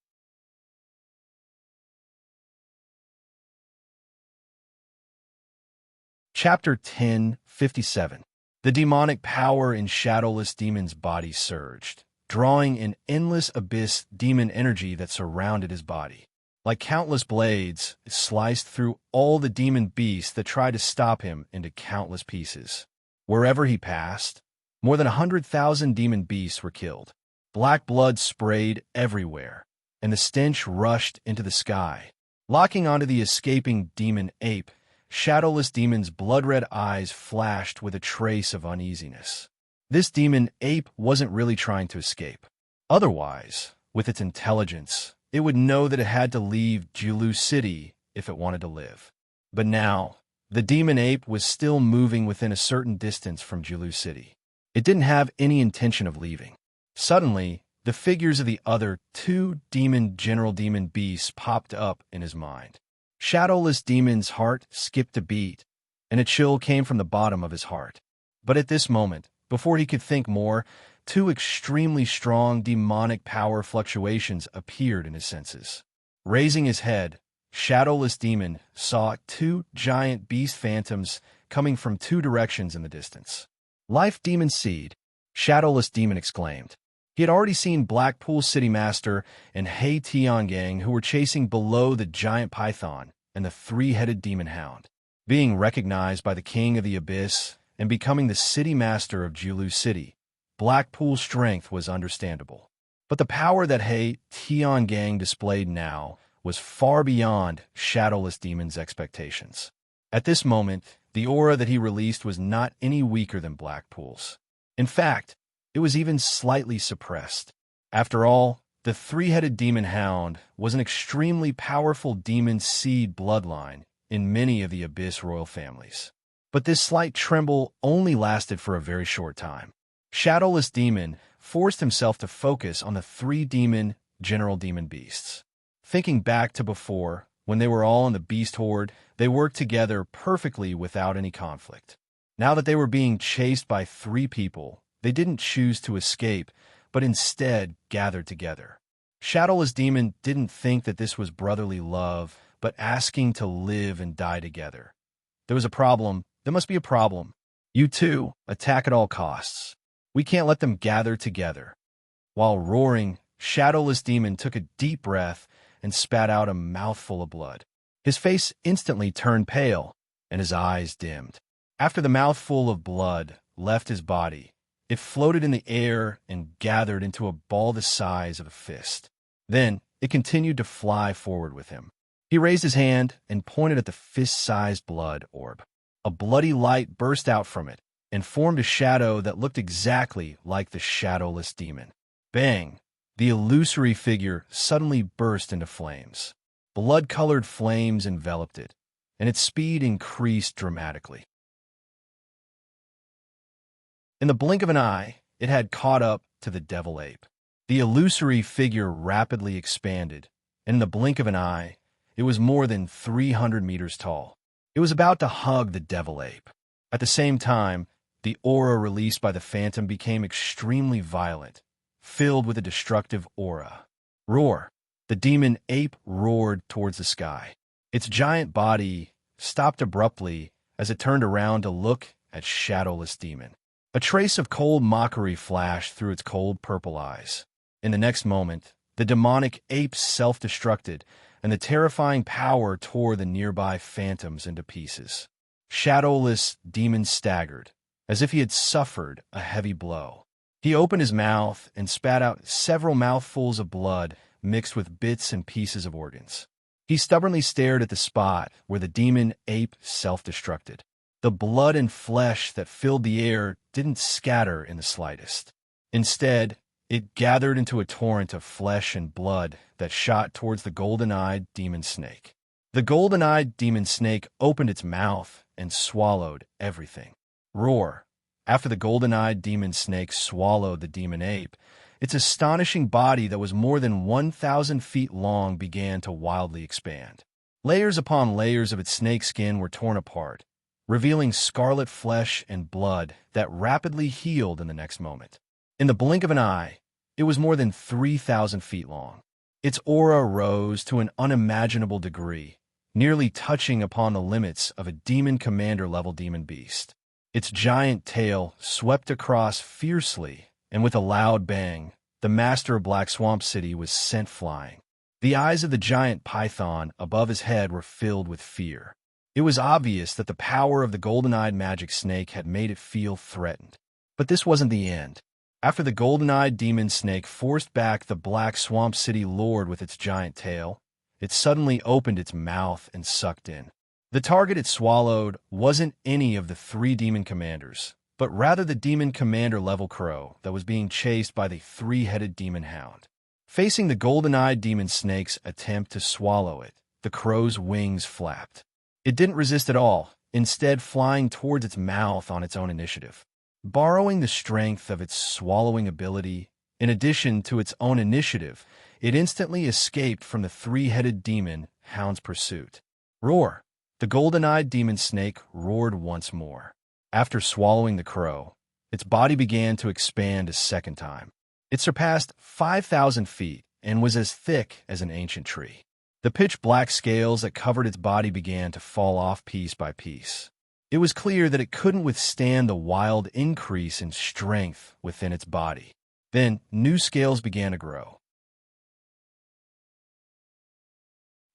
Chapter 10:57. The demonic power in Shadowless Demon's body surged, drawing an endless abyss demon energy that surrounded his body. Like countless blades, it sliced through all the demon beasts that tried to stop him into countless pieces. Wherever he passed, more than 100,000 demon beasts were killed. Black blood sprayed everywhere, and the stench rushed into the sky. Locking onto the escaping demon ape, Shadowless Demon's blood-red eyes flashed with a trace of uneasiness. This demon ape wasn't really trying to escape. Otherwise, with its intelligence, it would know that it had to leave Jilu City if it wanted to live. But now, the demon ape was still moving within a certain distance from Jilu City. It didn't have any intention of leaving. Suddenly, the figures of the other two general demon beasts popped up in his mind. Shadowless Demon's heart skipped a beat, and a chill came from the bottom of his heart. But at this moment, before he could think more, two extremely strong demonic power fluctuations appeared in his senses. Raising his head, Shadowless Demon saw two giant beast phantoms coming from two directions in the distance. "Life Demon Seed," Shadowless Demon exclaimed. He had already seen Blackpool City Master and Hei Tiangang, who were chasing below the giant python and the three-headed demon hound. Being recognized by the King of the Abyss and becoming the City Master of Jilu City, Blackpool's strength was understandable. But the power that Hei Tiangang displayed now was far beyond Shadowless Demon's expectations. At this moment, the aura that he released was not any weaker than Blackpool's. In fact, it was even slightly suppressed. After all, the three-headed demon hound was an extremely powerful demon seed bloodline in many of the Abyss royal families. But this slight tremble only lasted for a very short time. Shadowless Demon forced himself to focus on the three general demon beasts. Thinking back to before, when they were all in the beast horde, they worked together perfectly without any conflict. Now that they were being chased by three people, they didn't choose to escape, but instead gathered together. Shadowless Demon didn't think that this was brotherly love, but asking to live and die together. There was a problem. There must be a problem. You two, attack at all costs. We can't let them gather together. While roaring, Shadowless Demon took a deep breath and spat out a mouthful of blood. His face instantly turned pale, and his eyes dimmed. After the mouthful of blood left his body, it floated in the air and gathered into a ball the size of a fist. Then it continued to fly forward with him. He raised his hand and pointed at the fist-sized blood orb. A bloody light burst out from it and formed a shadow that looked exactly like the Shadowless Demon. Bang! The illusory figure suddenly burst into flames. Blood-colored flames enveloped it, and its speed increased dramatically. In the blink of an eye, it had caught up to the devil ape. The illusory figure rapidly expanded, and in the blink of an eye, it was more than 300 meters tall. It was about to hug the devil ape. At the same time, the aura released by the phantom became extremely violent, filled with a destructive aura. Roar! The demon ape roared towards the sky. Its giant body stopped abruptly as it turned around to look at Shadowless Demon. A trace of cold mockery flashed through its cold purple eyes. In the next moment, the demonic ape self-destructed, and the terrifying power tore the nearby phantoms into pieces. Shadowless Demon staggered, as if he had suffered a heavy blow. He opened his mouth and spat out several mouthfuls of blood mixed with bits and pieces of organs. He stubbornly stared at the spot where the demon ape self-destructed. The blood and flesh that filled the air didn't scatter in the slightest. Instead, it gathered into a torrent of flesh and blood that shot towards the golden-eyed demon snake. The golden-eyed demon snake opened its mouth and swallowed everything. Roar! After the golden-eyed demon snake swallowed the demon ape, its astonishing body that was more than 1,000 feet long began to wildly expand. Layers upon layers of its snake skin were torn apart, revealing scarlet flesh and blood that rapidly healed in the next moment. In the blink of an eye, it was more than 3,000 feet long. Its aura rose to an unimaginable degree, nearly touching upon the limits of a demon commander-level demon beast. Its giant tail swept across fiercely, and with a loud bang, the master of Black Swamp City was sent flying. The eyes of the giant python above his head were filled with fear. It was obvious that the power of the golden-eyed magic snake had made it feel threatened. But this wasn't the end. After the golden-eyed demon snake forced back the Black Swamp City lord with its giant tail, it suddenly opened its mouth and sucked in. The target it swallowed wasn't any of the 3 demon commanders, but rather the demon commander-level crow that was being chased by the 3-headed demon hound. Facing the golden-eyed demon snake's attempt to swallow it, the crow's wings flapped. It didn't resist at all, instead flying towards its mouth on its own initiative. Borrowing the strength of its swallowing ability, in addition to its own initiative, it instantly escaped from the 3-headed demon hound's pursuit. Roar! The golden-eyed demon snake roared once more. After swallowing the crow, its body began to expand a second time. It surpassed 5,000 feet and was as thick as an ancient tree. The pitch-black scales that covered its body began to fall off piece by piece. It was clear that it couldn't withstand the wild increase in strength within its body. Then, new scales began to grow.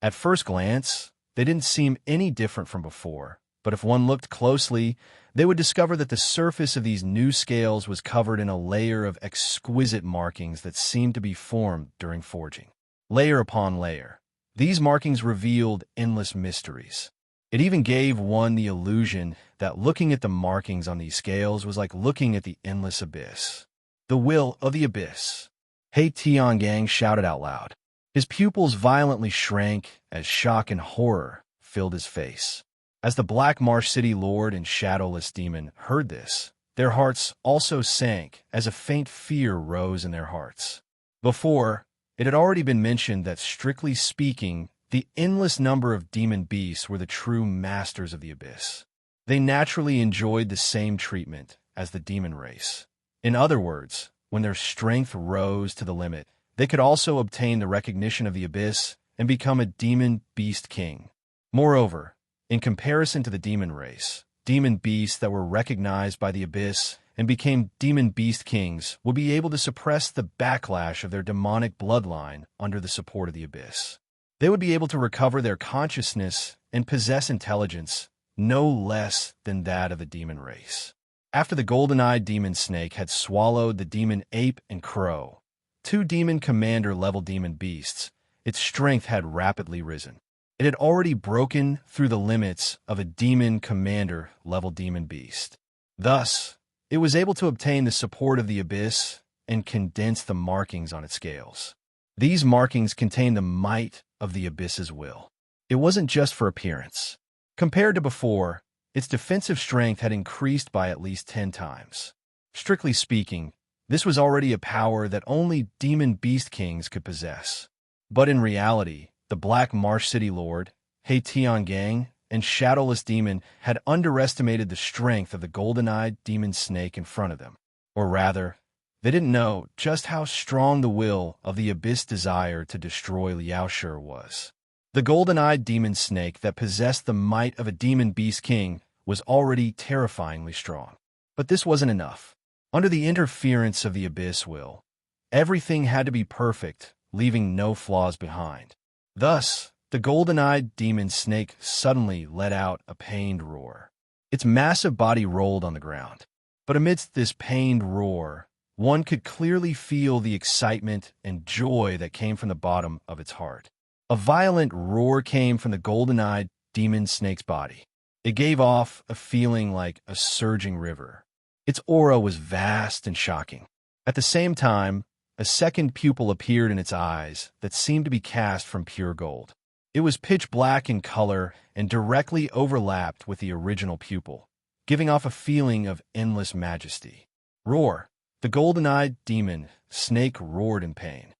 At first glance, they didn't seem any different from before, but if one looked closely, they would discover that the surface of these new scales was covered in a layer of exquisite markings that seemed to be formed during forging. Layer upon layer, these markings revealed endless mysteries. It even gave one the illusion that looking at the markings on these scales was like looking at the endless abyss. The will of the abyss. He Tiangang shouted out loud. His pupils violently shrank as shock and horror filled his face. As the Black Marsh City Lord and Shadowless Demon heard this, their hearts also sank as a faint fear rose in their hearts. Before, it had already been mentioned that, strictly speaking, the endless number of demon beasts were the true masters of the abyss. They naturally enjoyed the same treatment as the demon race. In other words, when their strength rose to the limit, they could also obtain the recognition of the abyss and become a demon beast king. Moreover, in comparison to the demon race, demon beasts that were recognized by the abyss and became demon beast kings would be able to suppress the backlash of their demonic bloodline under the support of the abyss. They would be able to recover their consciousness and possess intelligence no less than that of the demon race. After the golden-eyed demon snake had swallowed the demon ape and crow, 2 demon commander-level demon beasts, its strength had rapidly risen. It had already broken through the limits of a demon commander-level demon beast. Thus, it was able to obtain the support of the abyss and condense the markings on its scales. These markings contained the might of the abyss's will. It wasn't just for appearance. Compared to before, its defensive strength had increased by at least 10 times. Strictly speaking, this was already a power that only demon beast kings could possess. But in reality, the Black Marsh City Lord, He Tiangang, and Shadowless Demon had underestimated the strength of the golden-eyed demon snake in front of them. Or rather, they didn't know just how strong the will of the abyss desire to destroy Liaoshi was. The golden-eyed demon snake that possessed the might of a demon beast king was already terrifyingly strong. But this wasn't enough. Under the interference of the abyss will, everything had to be perfect, leaving no flaws behind. Thus, the golden-eyed demon snake suddenly let out a pained roar. Its massive body rolled on the ground. But amidst this pained roar, one could clearly feel the excitement and joy that came from the bottom of its heart. A violent roar came from the golden-eyed demon snake's body. It gave off a feeling like a surging river. Its aura was vast and shocking. At the same time, a second pupil appeared in its eyes that seemed to be cast from pure gold. It was pitch black in color and directly overlapped with the original pupil, giving off a feeling of endless majesty. Roar! The golden-eyed demon snake roared in pain.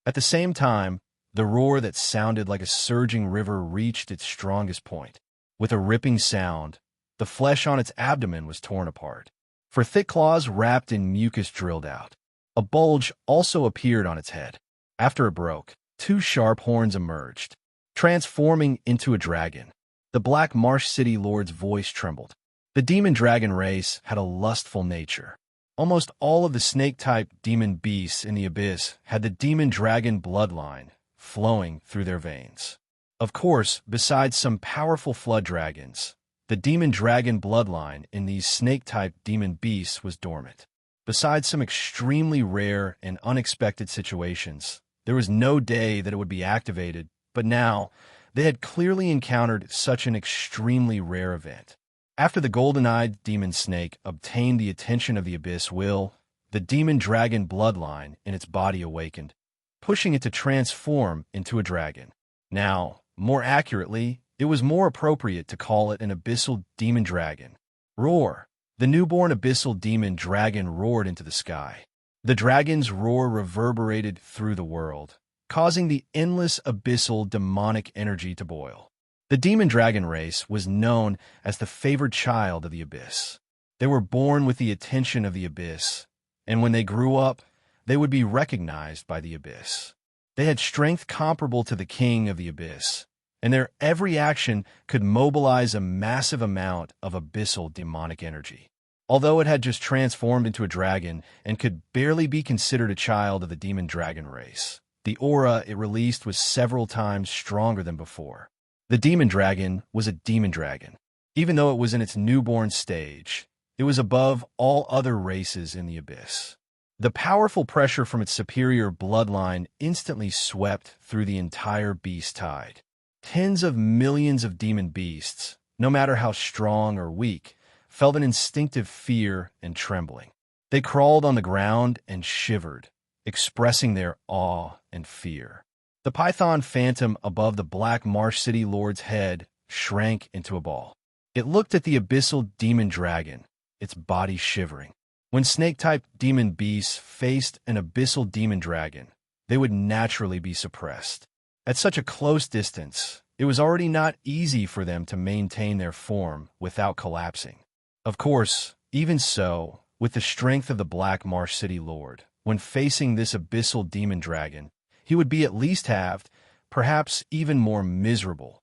At the same time, the roar that sounded like a surging river reached its strongest point. With a ripping sound, the flesh on its abdomen was torn apart. For thick claws wrapped in mucus drilled out. A bulge also appeared on its head. After it broke, two sharp horns emerged, transforming into a dragon. The Black Marsh City Lord's voice trembled. The demon dragon race had a lustful nature. Almost all of the snake-type demon beasts in the abyss had the demon dragon bloodline flowing through their veins. Of course, besides some powerful flood dragons, the demon dragon bloodline in these snake-type demon beasts was dormant. Besides some extremely rare and unexpected situations, there was no day that it would be activated, but now they had clearly encountered such an extremely rare event. After the golden-eyed demon snake obtained the attention of the abyss will, the demon dragon bloodline in its body awakened, pushing it to transform into a dragon. Now, more accurately, it was more appropriate to call it an abyssal demon dragon. Roar! The newborn abyssal demon dragon roared into the sky. The dragon's roar reverberated through the world, causing the endless abyssal demonic energy to boil. The demon dragon race was known as the favored child of the abyss. They were born with the attention of the abyss, and when they grew up, they would be recognized by the abyss. They had strength comparable to the king of the abyss, and their every action could mobilize a massive amount of abyssal demonic energy. Although it had just transformed into a dragon and could barely be considered a child of the demon dragon race, the aura it released was several times stronger than before. The demon dragon was a demon dragon. Even though it was in its newborn stage, it was above all other races in the abyss. The powerful pressure from its superior bloodline instantly swept through the entire beast tide. Tens of millions of demon beasts, no matter how strong or weak, felt an instinctive fear and trembling. They crawled on the ground and shivered, expressing their awe and fear. The python phantom above the Black Marsh City Lord's head shrank into a ball. It looked at the abyssal demon dragon, its body shivering. When snake-type demon beasts faced an abyssal demon dragon, they would naturally be suppressed. At such a close distance, it was already not easy for them to maintain their form without collapsing. Of course, even so, with the strength of the Black Marsh City Lord, when facing this abyssal demon dragon, he would be at least halved, perhaps even more miserable.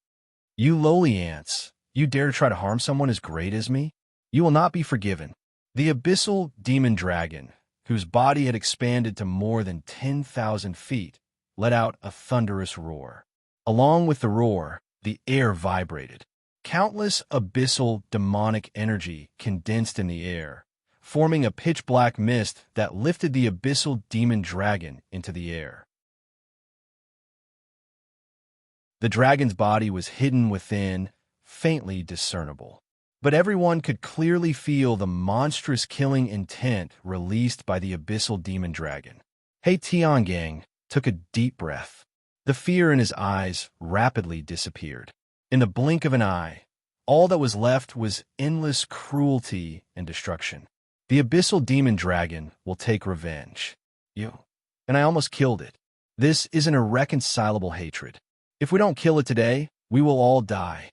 You lowly ants, you dare to try to harm someone as great as me? You will not be forgiven. The abyssal demon dragon, whose body had expanded to more than 10,000 feet, let out a thunderous roar. Along with the roar, the air vibrated. Countless abyssal demonic energy condensed in the air, forming a pitch-black mist that lifted the abyssal demon dragon into the air. The dragon's body was hidden within, faintly discernible. But everyone could clearly feel the monstrous killing intent released by the abyssal demon dragon. He Tiangang took a deep breath. The fear in his eyes rapidly disappeared. In the blink of an eye, all that was left was endless cruelty and destruction. The abyssal demon dragon will take revenge. And I almost killed it. This is an irreconcilable hatred. If we don't kill it today, we will all die.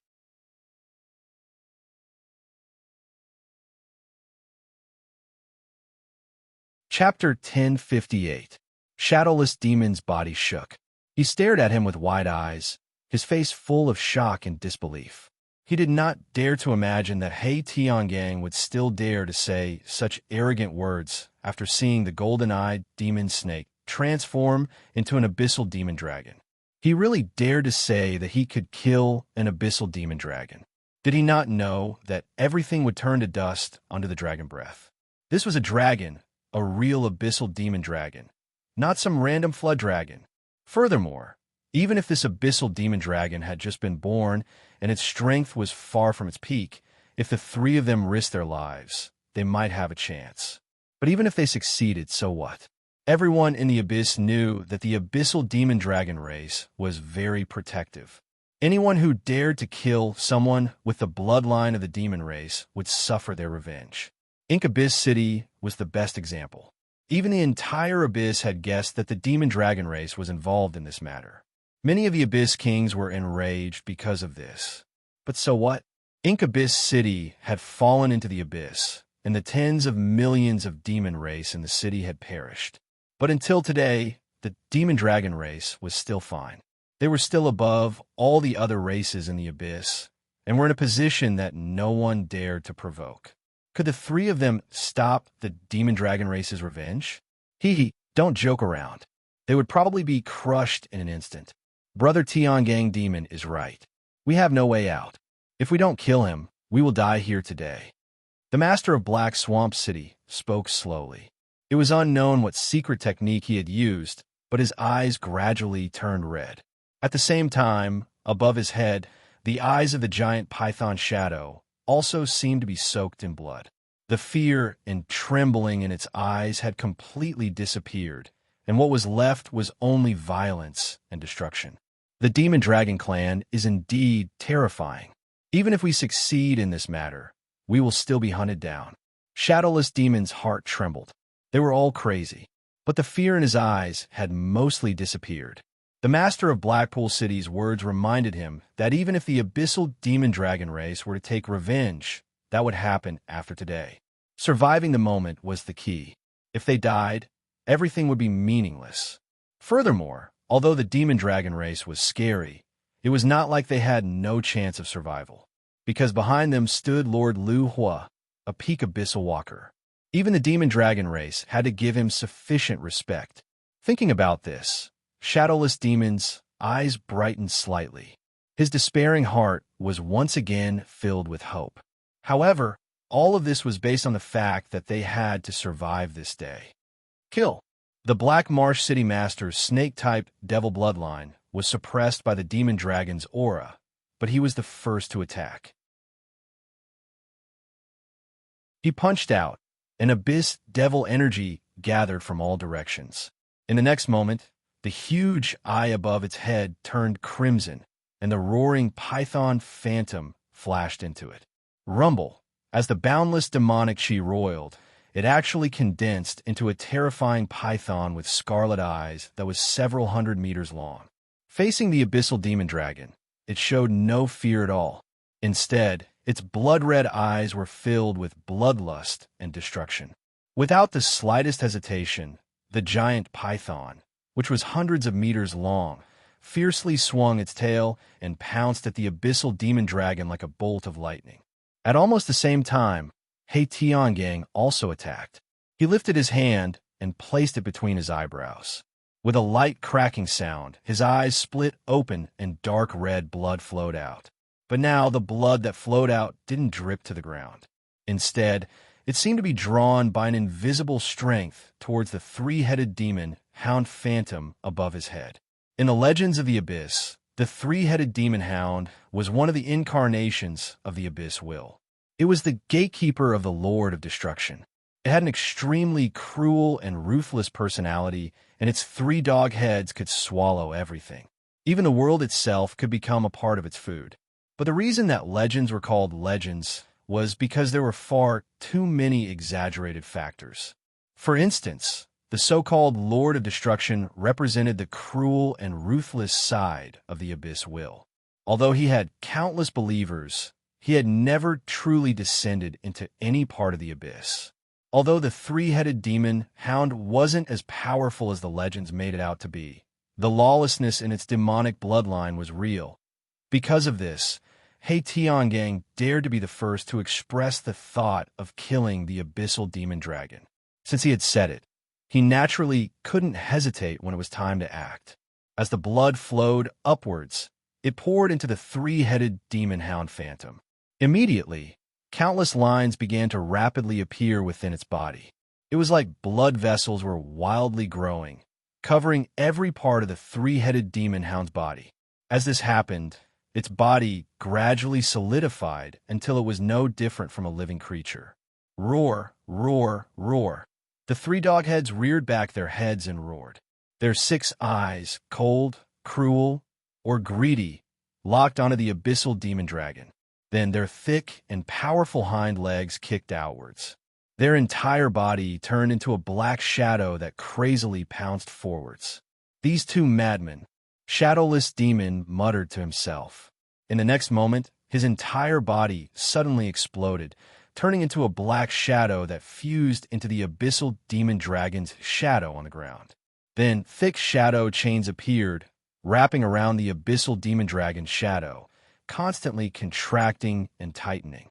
Chapter 1058. Shadowless Demon's body shook. He stared at him with wide eyes, his face full of shock and disbelief. He did not dare to imagine that He Tiangang would still dare to say such arrogant words after seeing the golden-eyed demon snake transform into an abyssal demon dragon. He really dared to say that he could kill an abyssal demon dragon. Did he not know that everything would turn to dust under the dragon breath? This was a dragon, a real abyssal demon dragon, not some random flood dragon. Furthermore, Even if this abyssal demon dragon had just been born and its strength was far from its peak, if the three of them risked their lives, they might have a chance. But even if they succeeded, so what? Everyone in the abyss knew that the abyssal demon dragon race was very protective. Anyone who dared to kill someone with the bloodline of the demon race would suffer their revenge. Abyss City was the best example. Even the entire abyss had guessed that the demon dragon race was involved in this matter. Many of the abyss kings were enraged because of this. But so what? Abyss City had fallen into the abyss, and the tens of millions of demon race in the city had perished. But until today, the demon dragon race was still fine. They were still above all the other races in the abyss, and were in a position that no one dared to provoke. Could the three of them stop the demon dragon race's revenge? Don't joke around. They would probably be crushed in an instant. Brother Tiangang Demon is right. We have no way out. If we don't kill him, we will die here today. The master of Black Swamp City spoke slowly. It was unknown what secret technique he had used, but his eyes gradually turned red. At the same time, above his head, the eyes of the giant python shadow also seemed to be soaked in blood. The fear and trembling in its eyes had completely disappeared, and what was left was only violence and destruction. The Demon Dragon clan is indeed terrifying. Even if we succeed in this matter, we will still be hunted down. Shadowless Demon's heart trembled. They were all crazy, but the fear in his eyes had mostly disappeared. The master of Blackpool City's words reminded him that even if the abyssal demon dragon race were to take revenge, that would happen after today. Surviving the moment was the key. If they died, everything would be meaningless. Furthermore, although the demon dragon race was scary, it was not like they had no chance of survival, because behind them stood Lord Lu Hua, a peak abyssal walker. Even the demon dragon race had to give him sufficient respect. Thinking about this, Shadowless Demon's eyes brightened slightly. His despairing heart was once again filled with hope. However, all of this was based on the fact that they had to survive this day. Kill. The Black Marsh City Master's snake-type devil bloodline was suppressed by the demon dragon's aura, but he was the first to attack. He punched out. An abyss devil energy gathered from all directions. In the next moment, the huge eye above its head turned crimson, and the roaring python phantom flashed into it. Rumble. As the boundless demonic chi roiled, it actually condensed into a terrifying python with scarlet eyes that was several hundred meters long. Facing the abyssal demon dragon, it showed no fear at all. Instead, its blood-red eyes were filled with bloodlust and destruction. Without the slightest hesitation, the giant python, which was hundreds of meters long, fiercely swung its tail and pounced at the abyssal demon dragon like a bolt of lightning. At almost the same time, He Tiangang also attacked. He lifted his hand and placed it between his eyebrows. With a light cracking sound, his eyes split open and dark red blood flowed out. But now the blood that flowed out didn't drip to the ground. Instead, it seemed to be drawn by an invisible strength towards the three-headed demon hound phantom above his head. In the Legends of the Abyss, the three-headed demon hound was one of the incarnations of the Abyss Will. It was the gatekeeper of the Lord of Destruction. It had an extremely cruel and ruthless personality, and its three dog heads could swallow everything. Even the world itself could become a part of its food. But the reason that legends were called legends was because there were far too many exaggerated factors. For instance, the so-called Lord of Destruction represented the cruel and ruthless side of the Abyss Will. Although he had countless believers, he had never truly descended into any part of the Abyss. Although the three-headed demon hound wasn't as powerful as the legends made it out to be, the lawlessness in its demonic bloodline was real. Because of this, He Tiangang dared to be the first to express the thought of killing the abyssal demon dragon. Since he had said it, he naturally couldn't hesitate when it was time to act. As the blood flowed upwards, it poured into the three-headed demon hound phantom. Immediately, countless lines began to rapidly appear within its body. It was like blood vessels were wildly growing, covering every part of the three-headed demon hound's body. As this happened, its body gradually solidified until it was no different from a living creature. Roar, roar, roar. The three dogheads reared back their heads and roared. Their 6 eyes, cold, cruel, or greedy, locked onto the abyssal demon dragon. Then their thick and powerful hind legs kicked outwards. Their entire body turned into a black shadow that crazily pounced forwards. These two madmen, shadowless demon muttered to himself. In the next moment, his entire body suddenly exploded, turning into a black shadow that fused into the abyssal demon dragon's shadow on the ground. Then thick shadow chains appeared, wrapping around the abyssal demon dragon's shadow, constantly contracting and tightening.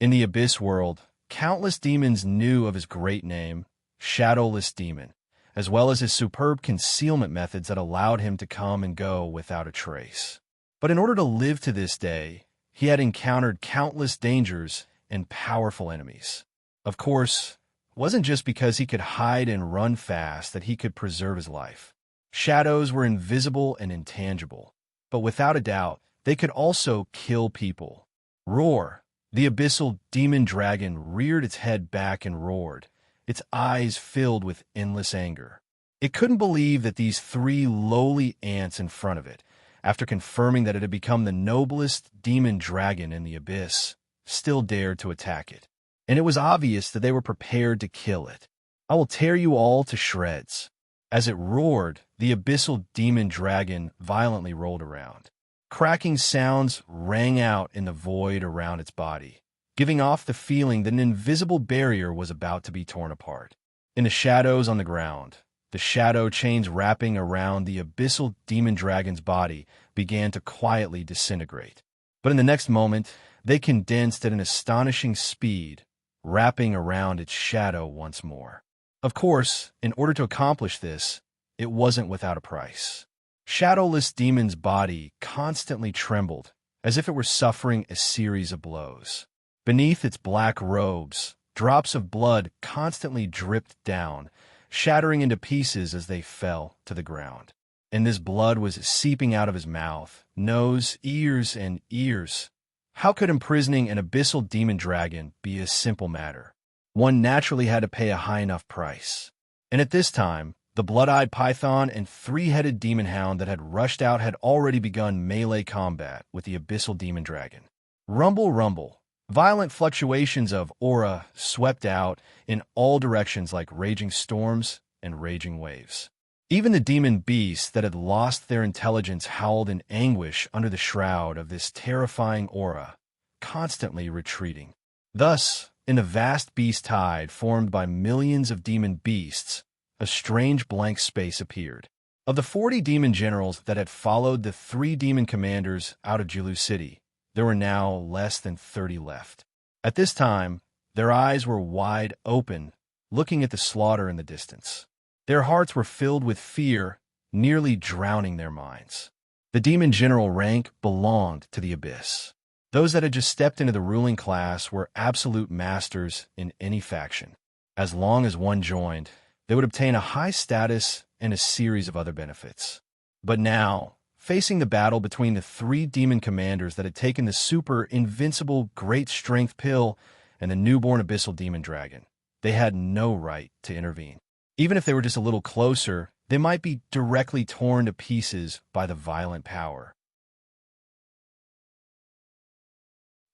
In the abyss world, countless demons knew of his great name, Shadowless Demon, as well as his superb concealment methods that allowed him to come and go without a trace. But in order to live to this day, he had encountered countless dangers and powerful enemies. Of course, it wasn't just because he could hide and run fast that he could preserve his life. Shadows were invisible and intangible, but without a doubt, they could also kill people. Roar! The abyssal demon dragon reared its head back and roared, its eyes filled with endless anger. It couldn't believe that these 3 lowly ants in front of it, after confirming that it had become the noblest demon dragon in the abyss, still dared to attack it. And it was obvious that they were prepared to kill it. "I will tear you all to shreds." As it roared, the abyssal demon dragon violently rolled around. Cracking sounds rang out in the void around its body, giving off the feeling that an invisible barrier was about to be torn apart. In the shadows on the ground, the shadow chains wrapping around the abyssal demon dragon's body began to quietly disintegrate. But in the next moment, they condensed at an astonishing speed, wrapping around its shadow once more. Of course, in order to accomplish this, it wasn't without a price. Shadowless Demon's body constantly trembled, as if it were suffering a series of blows. Beneath its black robes, drops of blood constantly dripped down, shattering into pieces as they fell to the ground. And this blood was seeping out of his mouth, nose, ears, and ears. How could imprisoning an abyssal demon dragon be a simple matter? One naturally had to pay a high enough price. And at this time, the blood-eyed python and 3-headed demon hound that had rushed out had already begun melee combat with the abyssal demon dragon. Rumble, rumble. Violent fluctuations of aura swept out in all directions like raging storms and raging waves. Even the demon beasts that had lost their intelligence howled in anguish under the shroud of this terrifying aura, constantly retreating. Thus, in the vast beast tide formed by millions of demon beasts, a strange blank space appeared. Of the 40 demon generals that had followed the 3 demon commanders out of Julu City, there were now less than 30 left. At this time, their eyes were wide open, looking at the slaughter in the distance. Their hearts were filled with fear, nearly drowning their minds. The demon general rank belonged to the abyss. Those that had just stepped into the ruling class were absolute masters in any faction. As long as one joined, they would obtain a high status and a series of other benefits. But now, facing the battle between the 3 demon commanders that had taken the super invincible great strength pill and the newborn abyssal demon dragon, they had no right to intervene. Even if they were just a little closer, they might be directly torn to pieces by the violent power.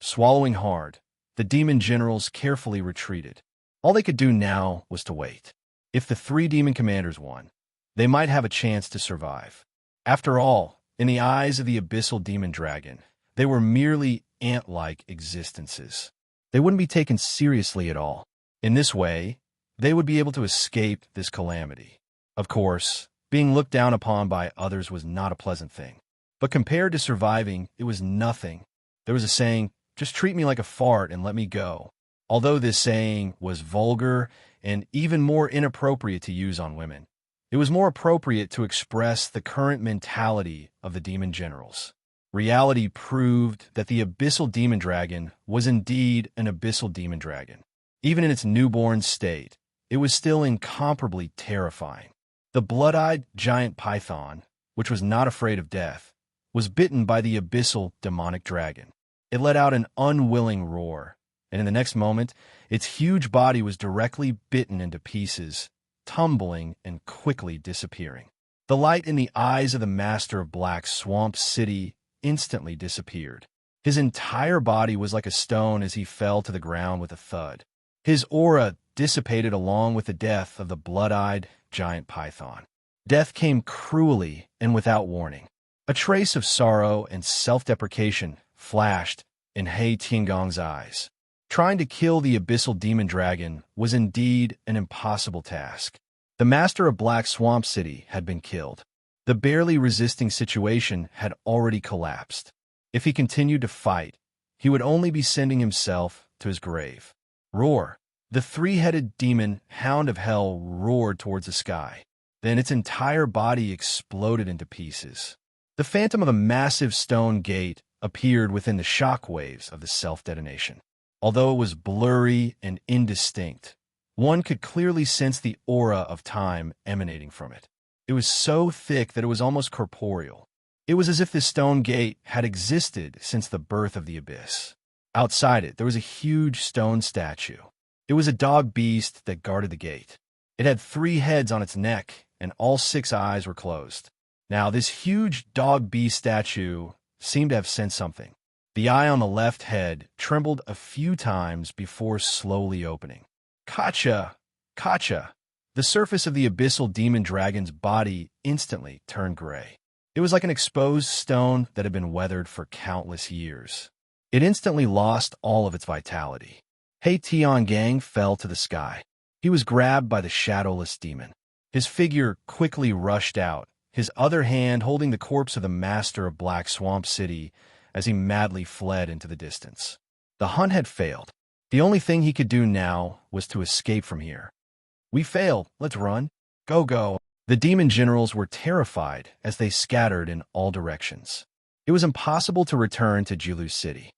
Swallowing hard, the demon generals carefully retreated. All they could do now was to wait. If the 3 demon commanders won, they might have a chance to survive. After all, in the eyes of the abyssal demon dragon, they were merely ant-like existences. They wouldn't be taken seriously at all. In this way, they would be able to escape this calamity. Of course, being looked down upon by others was not a pleasant thing. But compared to surviving, it was nothing. There was a saying, "Just treat me like a fart and let me go." Although this saying was vulgar and even more inappropriate to use on women, it was more appropriate to express the current mentality of the demon generals. Reality proved that the abyssal demon dragon was indeed an abyssal demon dragon. Even in its newborn state, it was still incomparably terrifying. The blood-eyed giant python, which was not afraid of death, was bitten by the abyssal demonic dragon. It let out an unwilling roar, and in the next moment, its huge body was directly bitten into pieces, tumbling and quickly disappearing. The light in the eyes of the Master of Black's swamp city instantly disappeared. His entire body was like a stone as he fell to the ground with a thud. His aura dissipated along with the death of the blood-eyed giant python. Death came cruelly and without warning. A trace of sorrow and self-deprecation flashed in He Tiangong's eyes. Trying to kill the abyssal demon dragon was indeed an impossible task. The Master of Black Swamp City had been killed. The barely resisting situation had already collapsed. If he continued to fight, he would only be sending himself to his grave. Roar! The three-headed demon hound of hell roared towards the sky. Then its entire body exploded into pieces. The phantom of a massive stone gate appeared within the shock waves of the self-detonation. Although it was blurry and indistinct, one could clearly sense the aura of time emanating from it. It was so thick that it was almost corporeal. It was as if this stone gate had existed since the birth of the abyss. Outside it, there was a huge stone statue. It was a dog beast that guarded the gate. It had 3 heads on its neck, and all 6 eyes were closed. Now, this huge dog beast statue seemed to have sensed something. The eye on the left head trembled a few times before slowly opening. Kacha! Kacha! The surface of the abyssal demon dragon's body instantly turned gray. It was like an exposed stone that had been weathered for countless years. It instantly lost all of its vitality. He Tiangang fell to the sky. He was grabbed by the shadowless demon. His figure quickly rushed out, his other hand holding the corpse of the Master of Black Swamp City as he madly fled into the distance. The hunt had failed. The only thing he could do now was to escape from here. We failed. Let's run. Go, go. The demon generals were terrified as they scattered in all directions. It was impossible to return to Jilu City.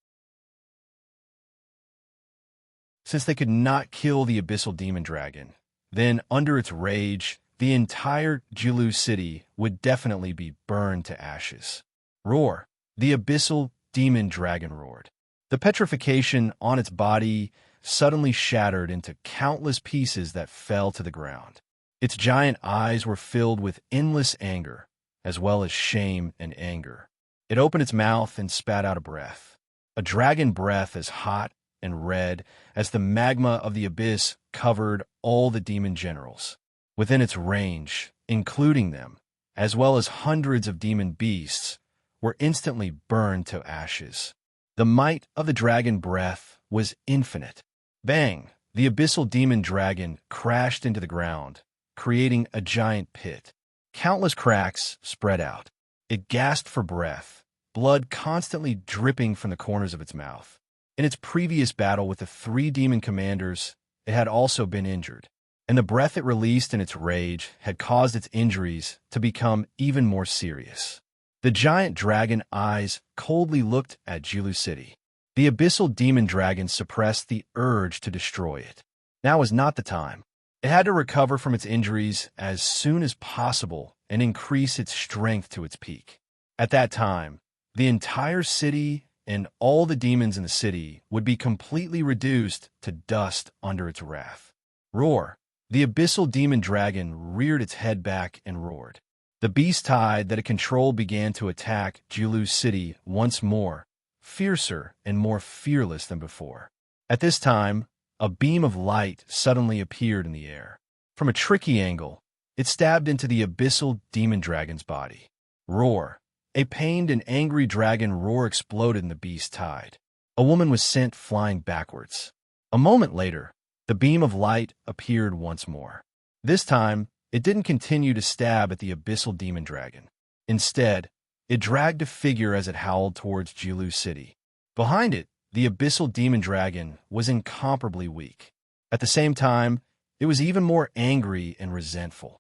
Since they could not kill the abyssal demon dragon, then under its rage, the entire Jilu City would definitely be burned to ashes. Roar! The abyssal demon dragon roared. The petrification on its body suddenly shattered into countless pieces that fell to the ground. Its giant eyes were filled with endless anger, as well as shame and anger. It opened its mouth and spat out a breath. A dragon breath as hot and red as the magma of the abyss covered all the demon generals. Within its range, including them, as well as hundreds of demon beasts, were instantly burned to ashes. The might of the dragon breath was infinite. Bang! The abyssal demon dragon crashed into the ground, creating a giant pit. Countless cracks spread out. It gasped for breath, blood constantly dripping from the corners of its mouth. In its previous battle with the 3 demon commanders, it had also been injured, and the breath it released in its rage had caused its injuries to become even more serious. The giant dragon eyes coldly looked at Jilu City. The abyssal demon dragon suppressed the urge to destroy it. Now was not the time. It had to recover from its injuries as soon as possible and increase its strength to its peak. At that time, the entire city and all the demons in the city would be completely reduced to dust under its wrath. Roar! The abyssal demon dragon reared its head back and roared. The beast tide that it controlled began to attack Jilu City once more, fiercer and more fearless than before. At this time, a beam of light suddenly appeared in the air. From a tricky angle, it stabbed into the abyssal demon dragon's body. Roar! A pained and angry dragon roar exploded in the beast's tide. A woman was sent flying backwards. A moment later, the beam of light appeared once more. This time, it didn't continue to stab at the abyssal demon dragon. Instead, it dragged a figure as it howled towards Jilu City. Behind it, the abyssal demon dragon was incomparably weak. At the same time, it was even more angry and resentful.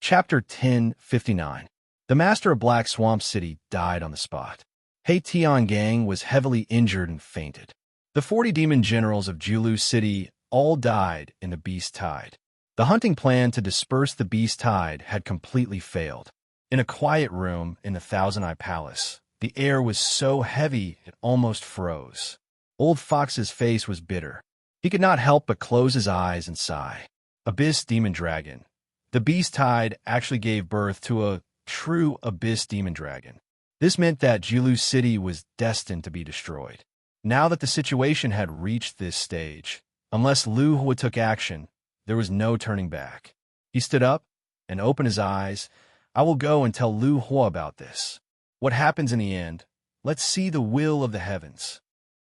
Chapter 1059. The Master of Black Swamp City died on the spot. He Tiangang was heavily injured and fainted. The 40 demon generals of Julu City all died in the beast tide. The hunting plan to disperse the beast tide had completely failed. In a quiet room in the Thousand Eye Palace, the air was so heavy it almost froze. Old Fox's face was bitter. He could not help but close his eyes and sigh. Abyss Demon Dragon. The beast tide actually gave birth to a true Abyss Demon Dragon. This meant that Julu City was destined to be destroyed. Now that the situation had reached this stage, unless Lu Hua took action, there was no turning back. He stood up and opened his eyes. I will go and tell Lu Hua about this. What happens in the end? Let's see the will of the heavens.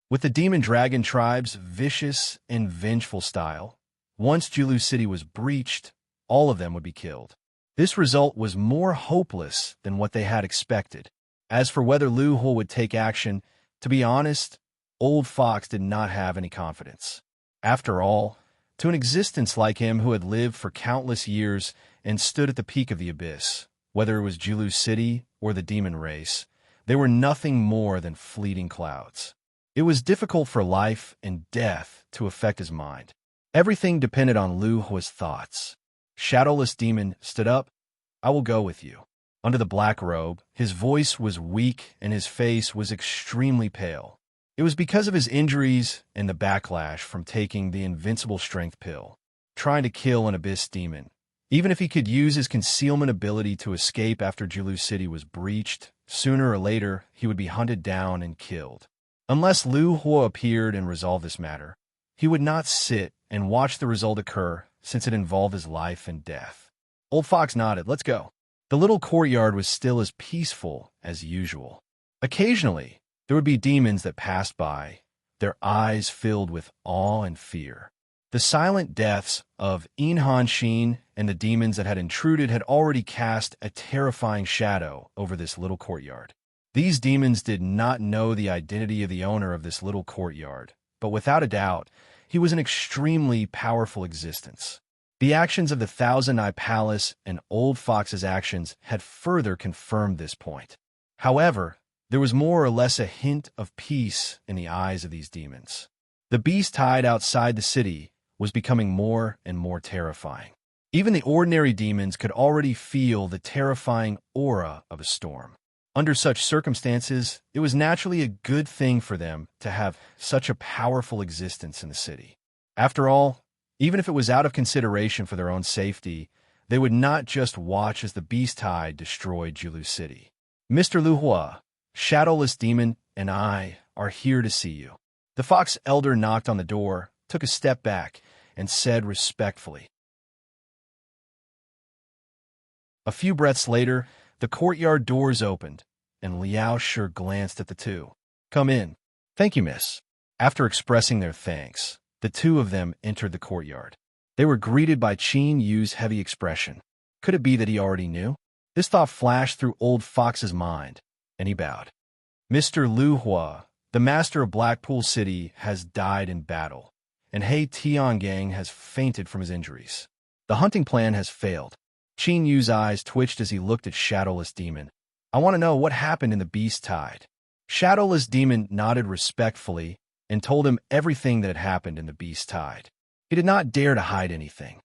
With the demon dragon tribe's vicious and vengeful style, once Julu City was breached, all of them would be killed. This result was more hopeless than what they had expected. As for whether Lu Hua would take action, to be honest, Old Fox did not have any confidence. After all, to an existence like him who had lived for countless years and stood at the peak of the abyss, whether it was Julu City or the demon race, they were nothing more than fleeting clouds. It was difficult for life and death to affect his mind. Everything depended on Lu Hua's thoughts. Shadowless Demon stood up. I will go with you. Under the black robe, his voice was weak and his face was extremely pale. It was because of his injuries and the backlash from taking the invincible strength pill, trying to kill an abyss demon. Even if he could use his concealment ability to escape after Julu City was breached, sooner or later he would be hunted down and killed. Unless Lu Hua appeared and resolved this matter, he would not sit and watch the result occur since it involved his life and death. Old Fox nodded. Let's go. The little courtyard was still as peaceful as usual. Occasionally, there would be demons that passed by, their eyes filled with awe and fear. The silent deaths of Inhan Shin and the demons that had intruded had already cast a terrifying shadow over this little courtyard. These demons did not know the identity of the owner of this little courtyard, but without a doubt, he was an extremely powerful existence. The actions of the Thousand Eye Palace and Old Fox's actions had further confirmed this point. However, there was more or less a hint of peace in the eyes of these demons. The beast tide outside the city was becoming more and more terrifying. Even the ordinary demons could already feel the terrifying aura of a storm. Under such circumstances, it was naturally a good thing for them to have such a powerful existence in the city. After all, even if it was out of consideration for their own safety, they would not just watch as the beast tide destroyed Julu City. Mr. Lu Hua, Shadowless Demon, and I are here to see you. The fox elder knocked on the door, took a step back, and said respectfully. A few breaths later, the courtyard doors opened, and Liao Shi glanced at the two. Come in. Thank you, miss. After expressing their thanks, the two of them entered the courtyard. They were greeted by Qin Yu's heavy expression. Could it be that he already knew? This thought flashed through Old Fox's mind, and he bowed. Mr. Lu Hua, the master of Blackpool City, has died in battle, and He Tiangang has fainted from his injuries. The hunting plan has failed. Qin Yu's eyes twitched as he looked at Shadowless Demon. I want to know what happened in the beast tide. Shadowless Demon nodded respectfully and told him everything that had happened in the beast tide. He did not dare to hide anything.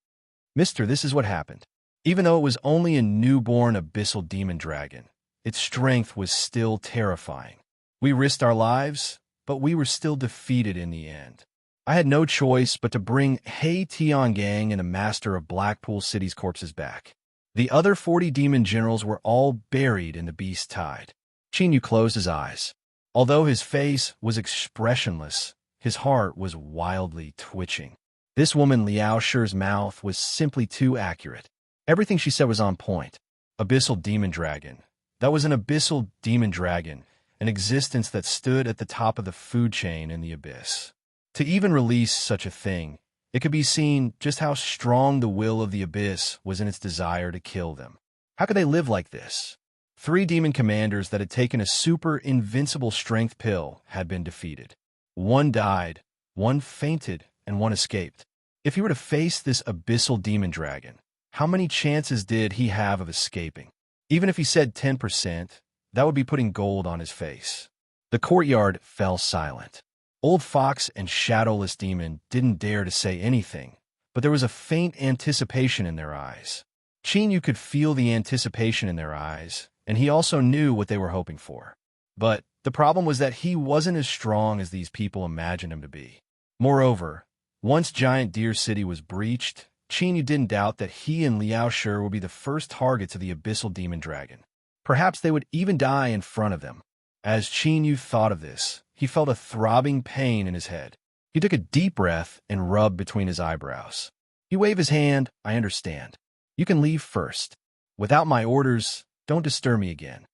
Mister, this is what happened. Even though it was only a newborn abyssal demon dragon, its strength was still terrifying. We risked our lives, but we were still defeated in the end. I had no choice but to bring He Tiangang and the master of Blackpool City's corpses back. The other 40 demon generals were all buried in the beast tide. Qin Yu closed his eyes. Although his face was expressionless, his heart was wildly twitching. This woman Liao Shi's mouth was simply too accurate. Everything she said was on point. Abyssal demon dragon. That was an abyssal demon dragon, an existence that stood at the top of the food chain in the abyss. To even release such a thing, it could be seen just how strong the will of the abyss was in its desire to kill them. How could they live like this? 3 demon commanders that had taken a super invincible strength pill had been defeated. 1 died, 1 fainted, and 1 escaped. If he were to face this abyssal demon dragon, how many chances did he have of escaping? Even if he said 10%, that would be putting gold on his face. The courtyard fell silent. Old Fox and Shadowless Demon didn't dare to say anything, but there was a faint anticipation in their eyes. Chinyu could feel the anticipation in their eyes, and he also knew what they were hoping for. But the problem was that he wasn't as strong as these people imagined him to be. Moreover, once Giant Deer City was breached, Chinyu didn't doubt that he and Liao Shi would be the first targets of the Abyssal Demon Dragon. Perhaps they would even die in front of them. As Chinyu thought of this, he felt a throbbing pain in his head. He took a deep breath and rubbed between his eyebrows. He waved his hand. I understand. You can leave first. Without my orders, don't disturb me again.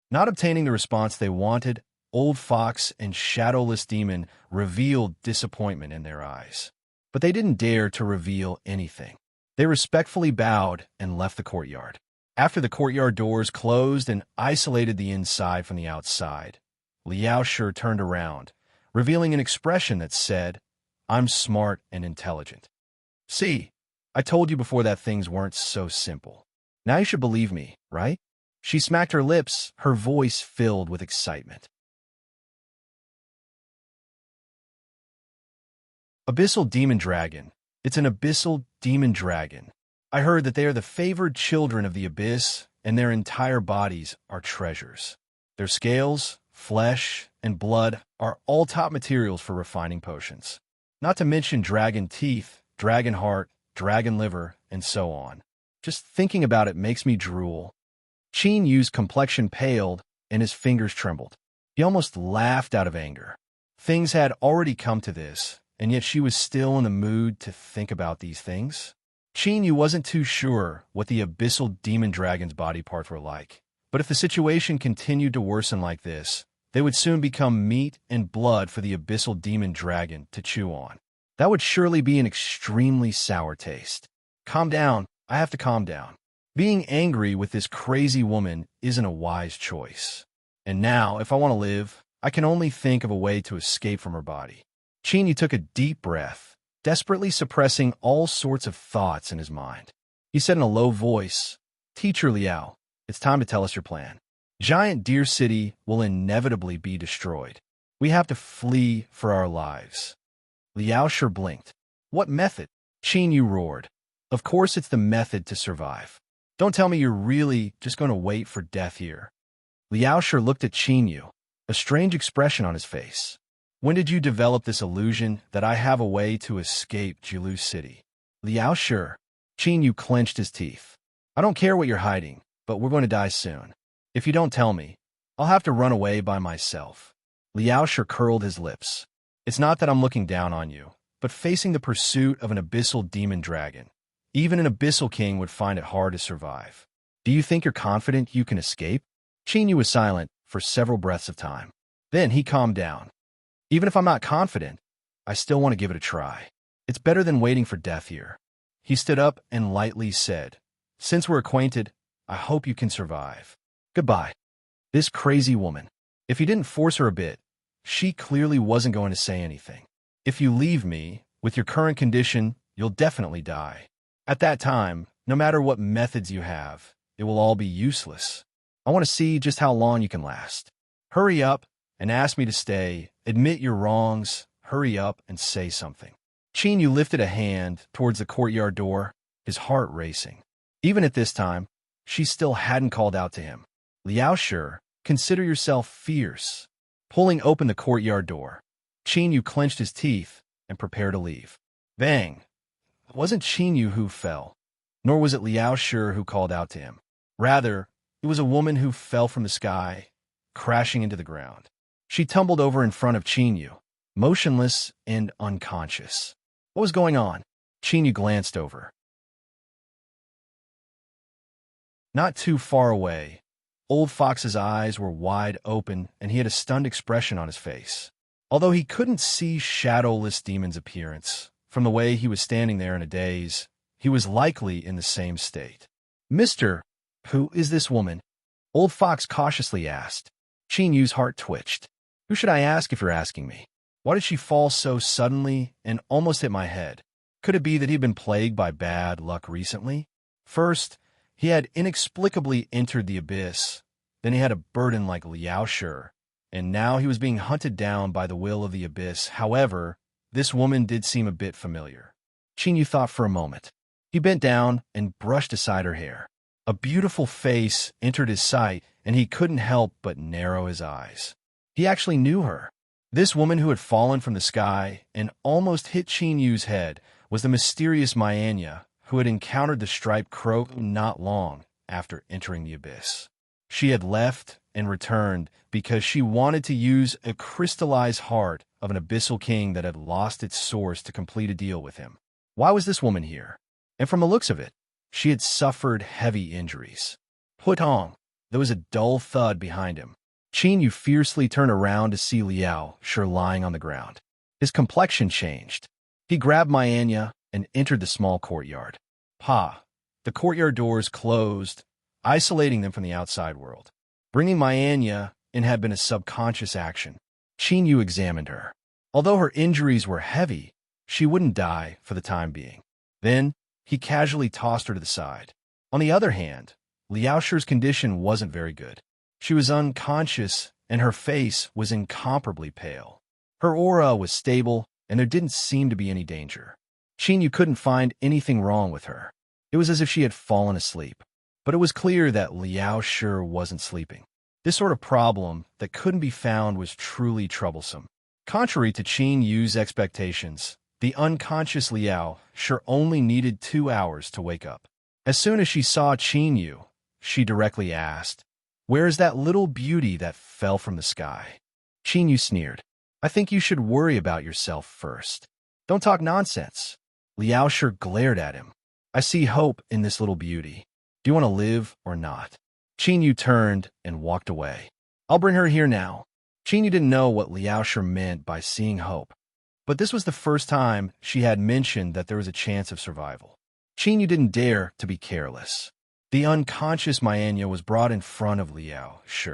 Not obtaining the response they wanted, Old Fox and Shadowless Demon revealed disappointment in their eyes. But they didn't dare to reveal anything. They respectfully bowed and left the courtyard. After the courtyard doors closed and isolated the inside from the outside, Liao Shi turned around, revealing an expression that said, I'm smart and intelligent. See, I told you before that things weren't so simple. Now you should believe me, right? She smacked her lips, her voice filled with excitement. Abyssal Demon Dragon. It's an Abyssal Demon Dragon. I heard that they are the favored children of the Abyss, and their entire bodies are treasures. Their scales, flesh, and blood are all top materials for refining potions. Not to mention dragon teeth, dragon heart, dragon liver, and so on. Just thinking about it makes me drool. Chinyu's complexion paled, and his fingers trembled. He almost laughed out of anger. Things had already come to this, and yet she was still in the mood to think about these things. Chinyu wasn't too sure what the Abyssal Demon Dragon's body parts were like, but if the situation continued to worsen like this, they would soon become meat and blood for the Abyssal Demon Dragon to chew on. That would surely be an extremely sour taste. Calm down. I have to calm down. Being angry with this crazy woman isn't a wise choice. And now, if I want to live, I can only think of a way to escape from her body. Chinyu took a deep breath, desperately suppressing all sorts of thoughts in his mind. He said in a low voice, Teacher Liao, it's time to tell us your plan. Giant Deer City will inevitably be destroyed. We have to flee for our lives. Liao Shi blinked. What method? Chinyu roared. Of course it's the method to survive. Don't tell me you're really just going to wait for death here. Liao Shi looked at Chinyu, a strange expression on his face. When did you develop this illusion that I have a way to escape Jilu City? Liao Shi. Chinyu clenched his teeth. I don't care what you're hiding, but we're going to die soon. If you don't tell me, I'll have to run away by myself. Liao Shi curled his lips. It's not that I'm looking down on you, but facing the pursuit of an abyssal demon dragon. Even an abyssal king would find it hard to survive. Do you think you're confident you can escape? Chinyu was silent for several breaths of time. Then he calmed down. Even if I'm not confident, I still want to give it a try. It's better than waiting for death here. He stood up and lightly said, Since we're acquainted, I hope you can survive. Goodbye. This crazy woman. If he didn't force her a bit, she clearly wasn't going to say anything. If you leave me, with your current condition, you'll definitely die. At that time, no matter what methods you have, it will all be useless. I want to see just how long you can last. Hurry up and ask me to stay. Admit your wrongs. Hurry up and say something. Chinyu lifted a hand towards the courtyard door, his heart racing. Even at this time, she still hadn't called out to him. Liao Shi, consider yourself fierce. Pulling open the courtyard door, Chinyu clenched his teeth and prepared to leave. Bang! It wasn't Chinyu who fell, nor was it Liao Shi who called out to him. Rather, it was a woman who fell from the sky, crashing into the ground. She tumbled over in front of Chinyu, motionless and unconscious. What was going on? Chinyu glanced over. Not too far away, Old Fox's eyes were wide open and he had a stunned expression on his face. Although he couldn't see Shadowless Demon's appearance, from the way he was standing there in a daze, he was likely in the same state. Mister, who is this woman? Old Fox cautiously asked. Chinyu's heart twitched. Who should I ask if you're asking me? Why did she fall so suddenly and almost hit my head? Could it be that he'd been plagued by bad luck recently? First, he had inexplicably entered the abyss. Then he had a burden like Liao Shi, and now he was being hunted down by the will of the abyss. However, this woman did seem a bit familiar. Qingyu thought for a moment. He bent down and brushed aside her hair. A beautiful face entered his sight, and he couldn't help but narrow his eyes. He actually knew her. This woman who had fallen from the sky and almost hit Qinyu's head was the mysterious Myanya, who had encountered the striped crow not long after entering the abyss. She had left and returned because she wanted to use a crystallized heart of an abyssal king that had lost its source to complete a deal with him. Why was this woman here? And from the looks of it, she had suffered heavy injuries. Putong! There was a dull thud behind him. Qingyu fiercely turned around to see Liao Shi lying on the ground. His complexion changed. He grabbed Myanya and entered the small courtyard. The courtyard doors closed, isolating them from the outside world. Bringing Myanya in had been a subconscious action. Qingyu examined her. Although her injuries were heavy, she wouldn't die for the time being. Then, he casually tossed her to the side. On the other hand, Liao Shi's condition wasn't very good. She was unconscious, and her face was incomparably pale. Her aura was stable, and there didn't seem to be any danger. Qingyu couldn't find anything wrong with her. It was as if she had fallen asleep. But it was clear that Liao Shi wasn't sleeping. This sort of problem that couldn't be found was truly troublesome. Contrary to Qinyu's expectations, the unconscious Liao Shi only needed 2 hours to wake up. As soon as she saw Qingyu, she directly asked, "Where is that little beauty that fell from the sky?" Qingyu sneered. "I think you should worry about yourself first. Don't talk nonsense." Liao Shi glared at him. "I see hope in this little beauty. Do you want to live or not?" Qingyu turned and walked away. "I'll bring her here now." Qingyu didn't know what Liao Shi meant by seeing hope, but this was the first time she had mentioned that there was a chance of survival. Qingyu didn't dare to be careless. The unconscious Myanya was brought in front of Liao Shi.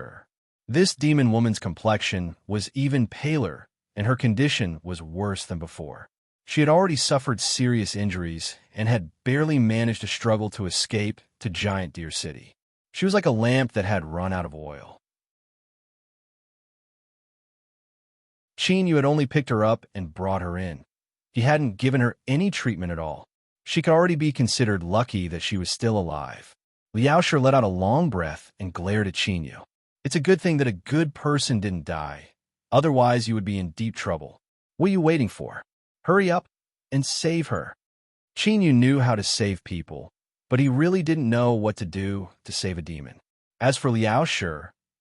This demon woman's complexion was even paler, and her condition was worse than before. She had already suffered serious injuries and had barely managed to struggle to escape to Giant Deer City. She was like a lamp that had run out of oil. Qingyu had only picked her up and brought her in. He hadn't given her any treatment at all. She could already be considered lucky that she was still alive. Liao Shi let out a long breath and glared at Qingyu. "It's a good thing that a good person didn't die. Otherwise, you would be in deep trouble. What are you waiting for? Hurry up and save her." Qingyu knew how to save people, but he really didn't know what to do to save a demon. As for Liao Shi,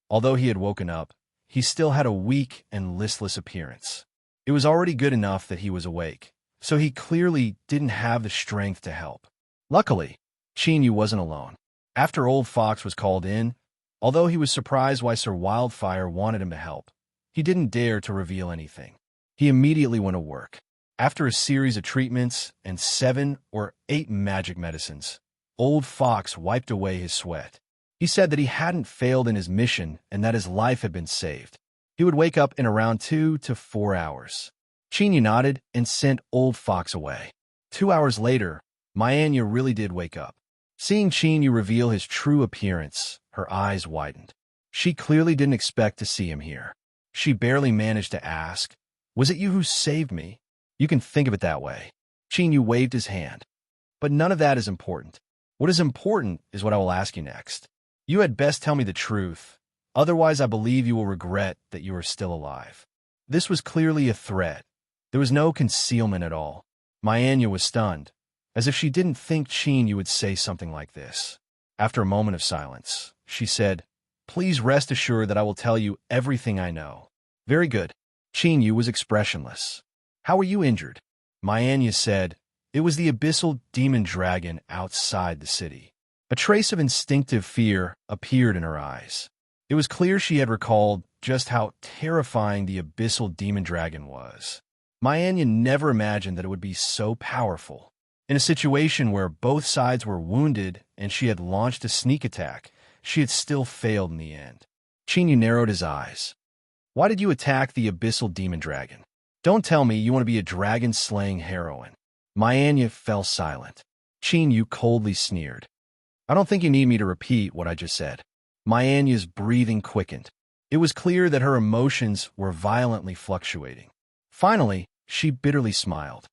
although he had woken up, he still had a weak and listless appearance. It was already good enough that he was awake, so he clearly didn't have the strength to help. Luckily, Qingyu wasn't alone. After Old Fox was called in, although he was surprised why Sir Wildfire wanted him to help, he didn't dare to reveal anything. He immediately went to work. After a series of treatments and 7 or 8 magic medicines, Old Fox wiped away his sweat. He said that he hadn't failed in his mission and that his life had been saved. He would wake up in around 2 to 4 hours. Qingyu nodded and sent Old Fox away. 2 hours later, Myanya really did wake up. Seeing Qingyu reveal his true appearance, her eyes widened. She clearly didn't expect to see him here. She barely managed to ask, "Was it you who saved me?" "You can think of it that way." Qingyu waved his hand. "But none of that is important. What is important is what I will ask you next. You had best tell me the truth. Otherwise, I believe you will regret that you are still alive." This was clearly a threat. There was no concealment at all. Myanya was stunned, as if she didn't think Qingyu would say something like this. After a moment of silence, she said, "Please rest assured that I will tell you everything I know." "Very good." Qingyu was expressionless. "How were you injured?" Myanya said, "It was the abyssal demon dragon outside the city." A trace of instinctive fear appeared in her eyes. It was clear she had recalled just how terrifying the abyssal demon dragon was. Myanya never imagined that it would be so powerful. In a situation where both sides were wounded and she had launched a sneak attack, she had still failed in the end. Qingyu narrowed his eyes. "Why did you attack the abyssal demon dragon? Don't tell me you want to be a dragon-slaying heroine." Myanya fell silent. Qingyu coldly sneered. "I don't think you need me to repeat what I just said." Myanya's breathing quickened. It was clear that her emotions were violently fluctuating. Finally, she bitterly smiled.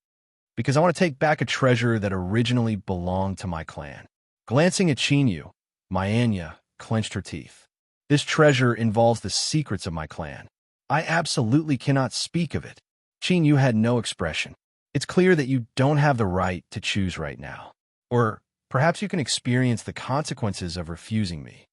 Because I want to take back a treasure that originally belonged to my clan. Glancing at Chinyu, Anya clenched her teeth. This treasure involves the secrets of my clan. I absolutely cannot speak of it. Chinyu had no expression. It's clear that you don't have the right to choose right now. Or perhaps you can experience the consequences of refusing me.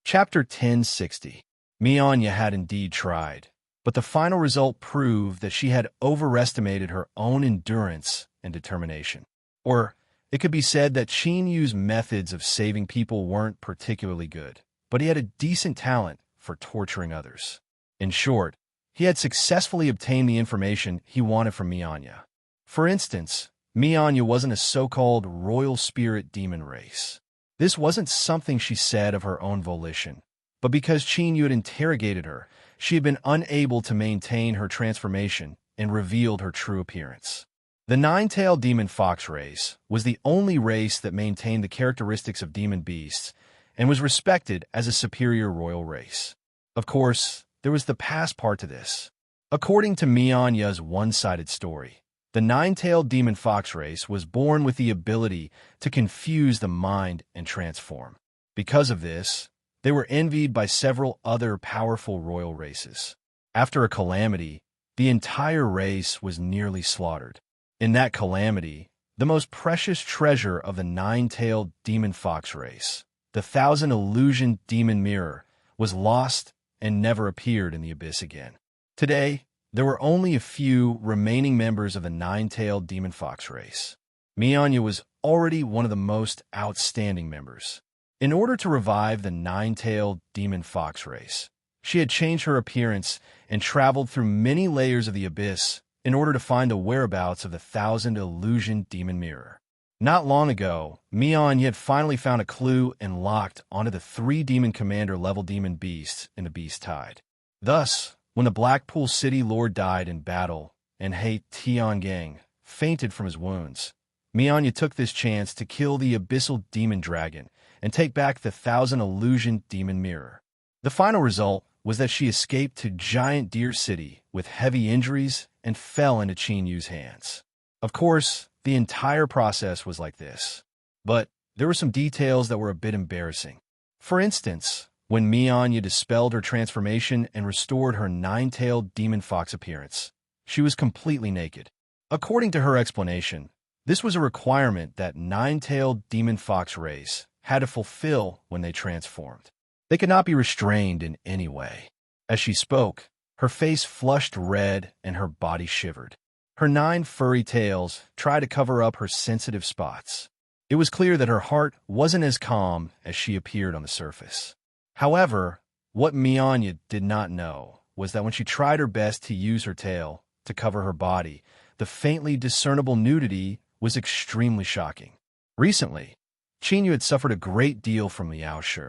Chapter 1060. Anya had indeed tried, but the final result proved that she had overestimated her own endurance and determination. Or it could be said that Yu's methods of saving people weren't particularly good, but he had a decent talent for torturing others. In short, he had successfully obtained the information he wanted from Anya. For instance, Anya wasn't a so-called royal spirit demon race. This wasn't something she said of her own volition, but because Yu had interrogated her, she had been unable to maintain her transformation and revealed her true appearance. The nine-tailed demon fox race was the only race that maintained the characteristics of demon beasts and was respected as a superior royal race. Of course, there was the past part to this. According to Anya's one-sided story, the nine-tailed demon fox race was born with the ability to confuse the mind and transform. Because of this, they were envied by several other powerful royal races. After a calamity, the entire race was nearly slaughtered. In that calamity, the most precious treasure of the nine-tailed demon fox race, the thousand illusion demon mirror, was lost and never appeared in the abyss again. Today, there were only a few remaining members of the nine-tailed demon fox race. Anya was already one of the most outstanding members. In order to revive the nine-tailed demon fox race, she had changed her appearance and traveled through many layers of the abyss in order to find the whereabouts of the thousand illusion demon mirror. Not long ago, Anya had finally found a clue and locked onto the 3 demon commander level demon beasts in the beast tide. Thus, when the Blackpool City Lord died in battle and He Tiangang fainted from his wounds, Anya took this chance to kill the abyssal demon dragon and take back the thousand illusion demon mirror. The final result was that she escaped to Giant Deer City with heavy injuries and fell into Yu's hands. Of course, the entire process was like this. But there were some details that were a bit embarrassing. For instance, when Anya dispelled her transformation and restored her nine-tailed demon fox appearance, she was completely naked. According to her explanation, this was a requirement that nine-tailed demon fox race had to fulfill when they transformed. They could not be restrained in any way. As she spoke, her face flushed red and her body shivered. Her 9 furry tails tried to cover up her sensitive spots. It was clear that her heart wasn't as calm as she appeared on the surface. However, what Anya did not know was that when she tried her best to use her tail to cover her body, the faintly discernible nudity was extremely shocking. Recently, Chinyu had suffered a great deal from Liao Shi.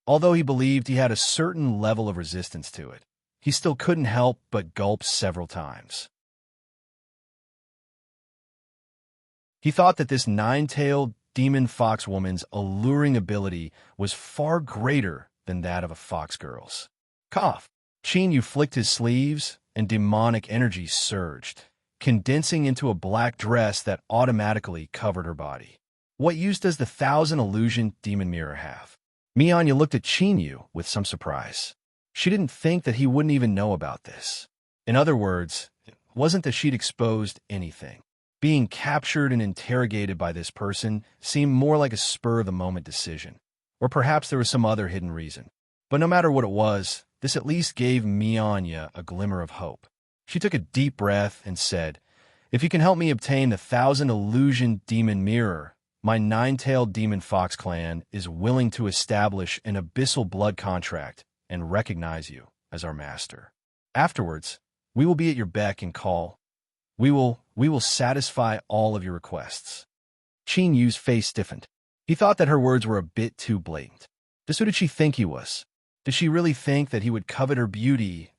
Although he believed he had a certain level of resistance to it, he still couldn't help but gulp several times. He thought that this nine-tailed demon fox woman's alluring ability was far greater than that of a fox girl's. Cough. Chinyu flicked his sleeves, and demonic energy surged, condensing into a black dress that automatically covered her body. What use does the thousand illusion demon mirror have? Anya looked at Chinyu with some surprise. She didn't think that he wouldn't even know about this. In other words, it wasn't that she'd exposed anything. Being captured and interrogated by this person seemed more like a spur-of-the-moment decision. Or perhaps there was some other hidden reason. But no matter what it was, this at least gave Anya a glimmer of hope. She took a deep breath and said, "If you can help me obtain the thousand illusion demon mirror, my nine-tailed demon fox clan is willing to establish an abyssal blood contract and recognize you as our master. Afterwards, we will be at your beck and call. We will satisfy all of your requests." Yu's face stiffened. He thought that her words were a bit too blatant. Just who did she think he was? Did she really think that he would covet her beauty?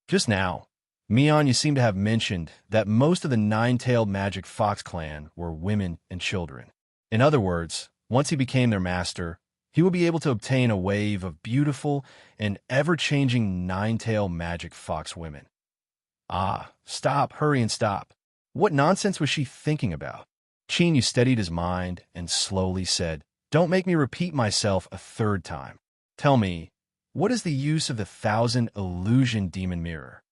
Just now, Mion, you seem to have mentioned that most of the nine-tailed magic fox clan were women and children. In other words, once he became their master, he would be able to obtain a wave of beautiful and ever-changing nine-tailed magic fox women. Ah, stop, hurry and stop. What nonsense was she thinking about? Chinyu steadied his mind and slowly said, "Don't make me repeat myself a third time. Tell me, what is the use of the 1,000 illusion demon mirror?"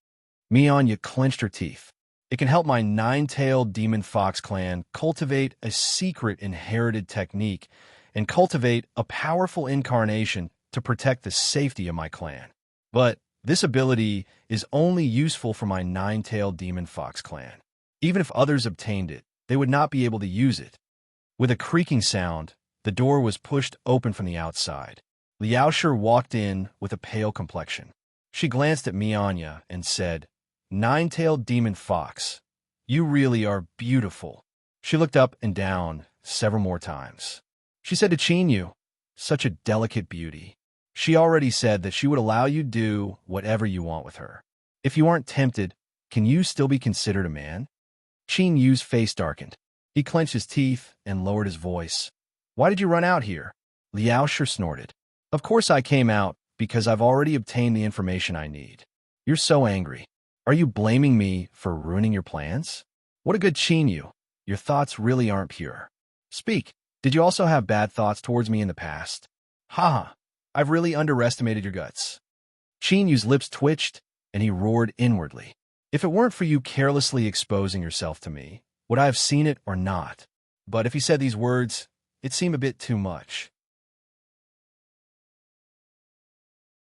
Mianya clenched her teeth. "It can help my nine-tailed demon fox clan cultivate a secret inherited technique and cultivate a powerful incarnation to protect the safety of my clan. But this ability is only useful for my nine-tailed demon fox clan. Even if others obtained it, they would not be able to use it." With a creaking sound, the door was pushed open from the outside. Liaosher walked in with a pale complexion. She glanced at Mianya and said, "Nine-tailed demon fox, you really are beautiful." She looked up and down several more times. She said to Chinyu, "Such a delicate beauty." She already said that she would allow you do whatever you want with her. If you aren't tempted, can you still be considered a man? Chinyu's face darkened. He clenched his teeth and lowered his voice. "Why did you run out here?" Liaosher snorted. "Of course I came out because I've already obtained the information I need." "You're so angry. Are you blaming me for ruining your plans?" "What a good Chinyu. Your thoughts really aren't pure. Speak. Did you also have bad thoughts towards me in the past?" "Haha, I've really underestimated your guts." Chinyu's lips twitched, and he roared inwardly. "If it weren't for you carelessly exposing yourself to me, would I have seen it or not?" But if he said these words, it seemed a bit too much.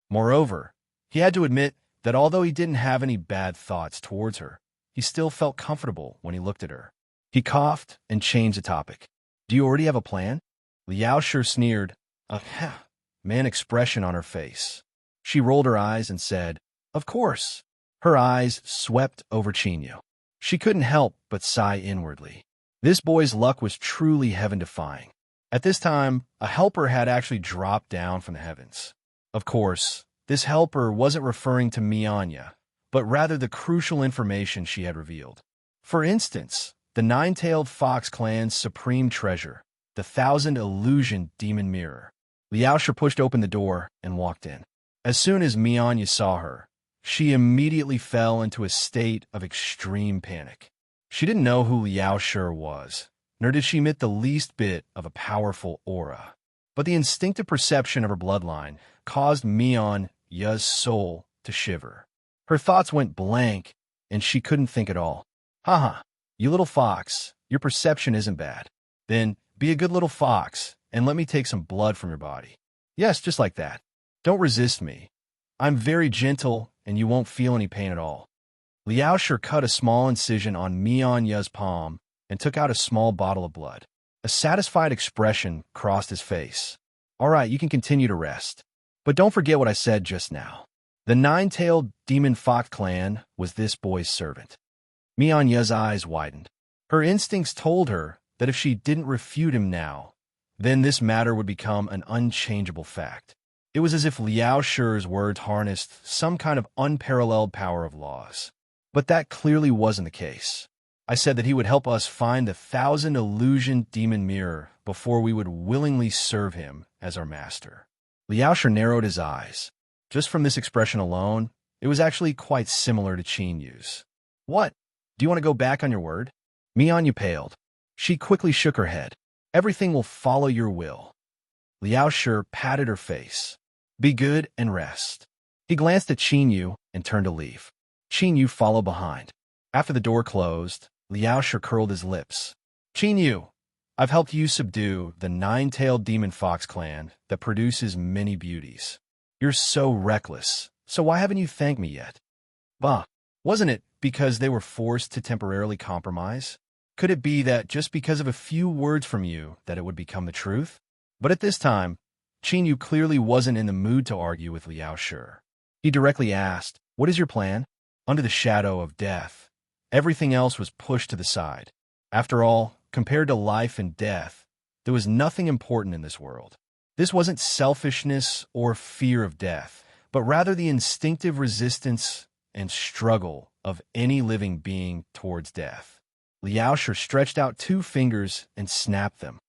Moreover, he had to admit that although he didn't have any bad thoughts towards her, he still felt comfortable when he looked at her. He coughed and changed the topic. "Do you already have a plan?" Liaosher sneered, a man expression on her face. She rolled her eyes and said, "Of course." Her eyes swept over Chinyu. She couldn't help but sigh inwardly. This boy's luck was truly heaven-defying. At this time, a helper had actually dropped down from the heavens. Of course, this helper wasn't referring to Mianya, but rather the crucial information she had revealed. For instance, the nine-tailed fox clan's supreme treasure, the 1,000 illusion demon mirror. Liaosher pushed open the door and walked in. As soon as Mianya saw her, she immediately fell into a state of extreme panic. She didn't know who Liaosher was, nor did she emit the least bit of a powerful aura. But the instinctive perception of her bloodline caused Mianya's soul to shiver. Her thoughts went blank, and she couldn't think at all. "Haha, you little fox, your perception isn't bad. Then be a good little fox, and let me take some blood from your body. Yes, just like that. Don't resist me. I'm very gentle, and you won't feel any pain at all." Liaosher cut a small incision on Mianya's palm and took out a small bottle of blood. A satisfied expression crossed his face. "All right, you can continue to rest. But don't forget what I said just now. The nine-tailed demon fox clan was this boy's servant." Mianya's eyes widened. Her instincts told her that if she didn't refute him now, then this matter would become an unchangeable fact. It was as if Liaosher's words harnessed some kind of unparalleled power of laws. But that clearly wasn't the case. "I said that he would help us find the 1,000 illusion demon mirror before we would willingly serve him as our master." Liaosher narrowed his eyes. Just from this expression alone, it was actually quite similar to Chinyu's. "What? Do you want to go back on your word?" Mianya paled. She quickly shook her head. "Everything will follow your will." Liaosher patted her face. "Be good and rest." He glanced at Chinyu and turned to leave. Chinyu followed behind. After the door closed, Liaosher curled his lips. "Chinyu, I've helped you subdue the nine-tailed demon fox clan that produces many beauties. You're so reckless, so why haven't you thanked me yet?" "Bah, wasn't it because they were forced to temporarily compromise? Could it be that just because of a few words from you that it would become the truth?" But at this time, Chinyu clearly wasn't in the mood to argue with Liaosher. He directly asked, "What is your plan?" Under the shadow of death, everything else was pushed to the side. After all, compared to life and death, there was nothing important in this world. This wasn't selfishness or fear of death, but rather the instinctive resistance and struggle of any living being towards death. Liaoshe stretched out 2 fingers and snapped them.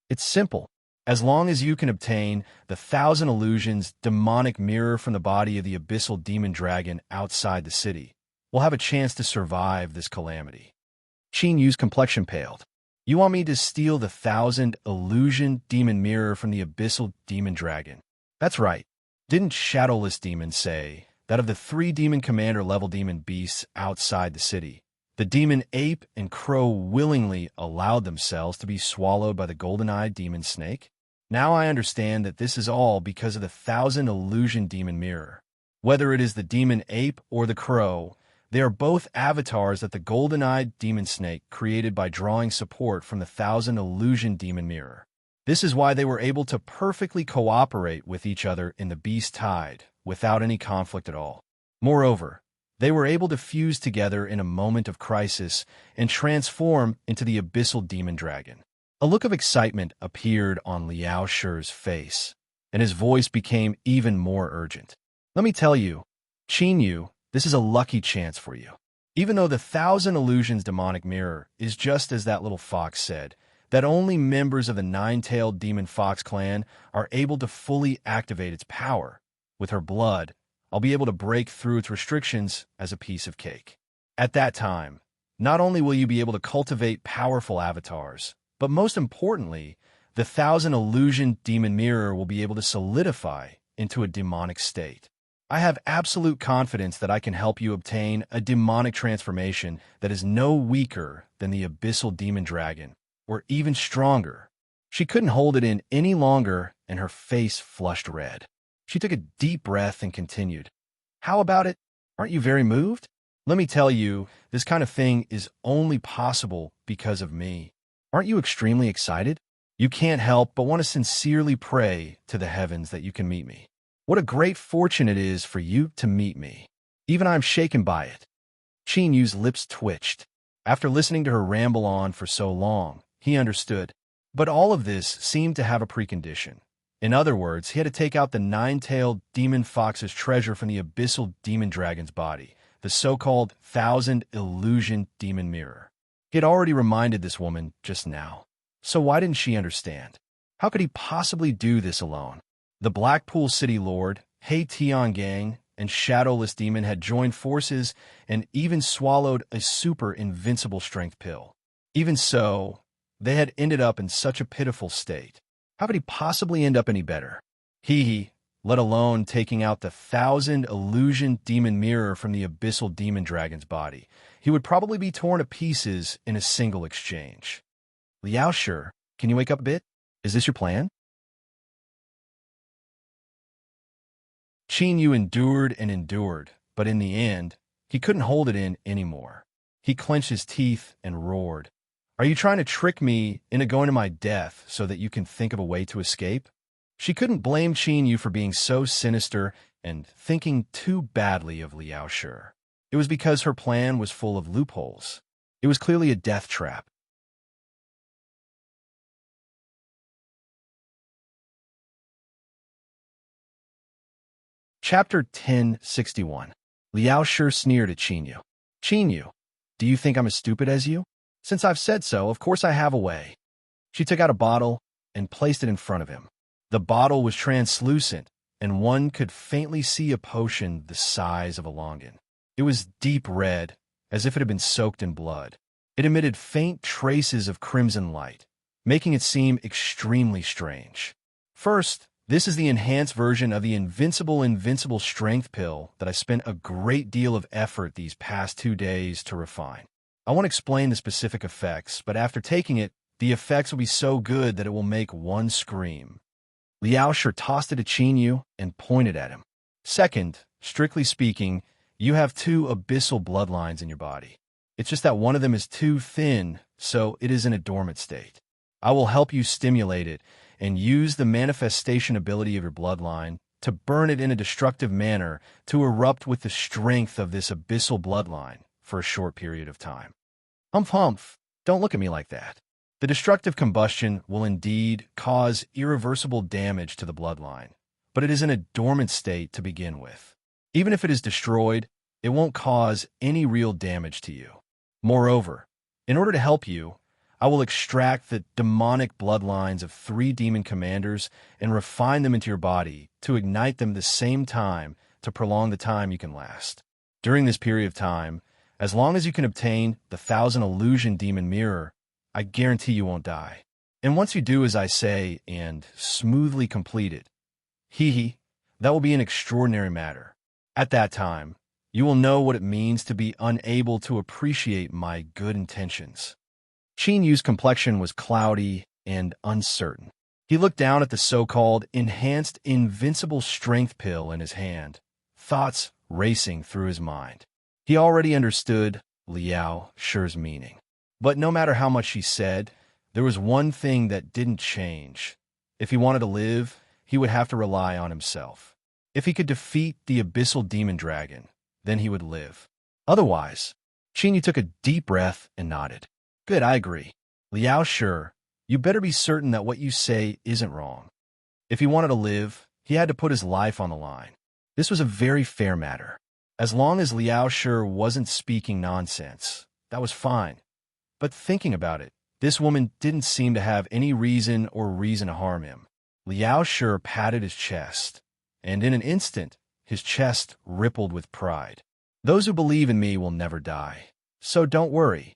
It's simple. As long as you can obtain the 1,000 illusions demonic mirror from the body of the abyssal demon dragon outside the city, we'll have a chance to survive this calamity. Qin Yu's complexion paled. You want me to steal the 1,000 illusion demon mirror from the abyssal demon dragon? That's right. Didn't Shadowless Demon say that of the 3 demon commander level demon beasts outside the city, the demon ape and crow willingly allowed themselves to be swallowed by the golden-eyed demon snake? Now I understand that this is all because of the 1,000 illusion demon mirror. Whether it is the demon ape or the crow, they are both avatars that the golden-eyed demon snake created by drawing support from the 1,000 illusion demon mirror. This is why they were able to perfectly cooperate with each other in the beast tide without any conflict at all. Moreover, they were able to fuse together in a moment of crisis and transform into the abyssal demon dragon. A look of excitement appeared on Liaoshe's face, and his voice became even more urgent. Let me tell you, Qin Yu, this is a lucky chance for you. Even though the 1,000 illusions demonic mirror is just as that little fox said, that only members of the 9-tailed demon fox clan are able to fully activate its power. With her blood, I'll be able to break through its restrictions as a piece of cake. At that time, not only will you be able to cultivate powerful avatars, but most importantly, the 1,000 illusion demon mirror will be able to solidify into a demonic state. I have absolute confidence that I can help you obtain a demonic transformation that is no weaker than the abyssal demon dragon, or even stronger. She couldn't hold it in any longer, and her face flushed red. She took a deep breath and continued. How about it? Aren't you very moved? Let me tell you, this kind of thing is only possible because of me. Aren't you extremely excited? You can't help but want to sincerely pray to the heavens that you can meet me. What a great fortune it is for you to meet me. Even I'm shaken by it. Qin Yu's lips twitched. After listening to her ramble on for so long, he understood. But all of this seemed to have a precondition. In other words, he had to take out the 9-tailed demon fox's treasure from the abyssal demon dragon's body, the so-called 1,000 illusion demon mirror. He had already reminded this woman just now. So why didn't she understand? How could he possibly do this alone? The Blackpool City Lord, He Tiangang, and Shadowless Demon had joined forces and even swallowed a super invincible strength pill. Even so, they had ended up in such a pitiful state. How could he possibly end up any better? He, let alone taking out the 1,000 illusion demon mirror from the abyssal demon dragon's body. He would probably be torn to pieces in a single exchange. Liaoshe, can you wake up a bit? Is this your plan? Qin Yu endured and endured, but in the end, he couldn't hold it in anymore. He clenched his teeth and roared. Are you trying to trick me into going to my death so that you can think of a way to escape? She couldn't blame Qin Yu for being so sinister and thinking too badly of Liaoshe. It was because her plan was full of loopholes. It was clearly a death trap. Chapter 1061. Liaoshe sneered at Qin Yu. Qin Yu, do you think I'm as stupid as you? Since I've said so, of course I have a way. She took out a bottle and placed it in front of him. The bottle was translucent, and one could faintly see a potion the size of a longan. It was deep red, as if it had been soaked in blood. It emitted faint traces of crimson light, making it seem extremely strange. First, this is the enhanced version of the invincible strength pill that I spent a great deal of effort these past 2 days to refine. I won't explain the specific effects, but after taking it, the effects will be so good that it will make one scream. Liaoshe tossed it to Qin Yu and pointed at him. Second, strictly speaking, you have 2 abyssal bloodlines in your body. It's just that one of them is too thin, so it is in a dormant state. I will help you stimulate it and use the manifestation ability of your bloodline to burn it in a destructive manner to erupt with the strength of this abyssal bloodline for a short period of time. Humph humph, don't look at me like that. The destructive combustion will indeed cause irreversible damage to the bloodline, but it is in a dormant state to begin with. Even if it is destroyed, it won't cause any real damage to you. Moreover, in order to help you, I will extract the demonic bloodlines of 3 demon commanders and refine them into your body to ignite them the same time to prolong the time you can last. During this period of time, as long as you can obtain the 1,000 illusion demon mirror, I guarantee you won't die. And once you do as I say and smoothly complete it, that will be an extraordinary matter. At that time, you will know what it means to be unable to appreciate my good intentions. Qin Yu's complexion was cloudy and uncertain. He looked down at the so-called enhanced invincible strength pill in his hand, thoughts racing through his mind. He already understood Liao Shi's meaning. But no matter how much she said, there was one thing that didn't change. If he wanted to live, he would have to rely on himself. If he could defeat the abyssal demon dragon, then he would live. Otherwise, Qin Yu took a deep breath and nodded. Good, I agree. Liao Shi, you better be certain that what you say isn't wrong. If he wanted to live, he had to put his life on the line. This was a very fair matter. As long as Liao Shi wasn't speaking nonsense, that was fine. But thinking about it, this woman didn't seem to have any reason to harm him. Liao Shi patted his chest, and in an instant, his chest rippled with pride. Those who believe in me will never die, so don't worry.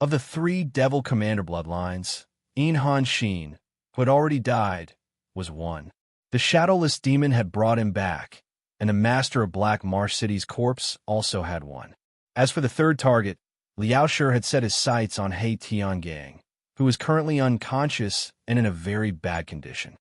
Of the 3 devil commander bloodlines, Han Xin, who had already died, was one. The shadowless demon had brought him back, and the master of Black Marsh City's corpse also had one. As for the 3rd target, Liao Shi had set his sights on He Tiangang, who was currently unconscious and in a very bad condition.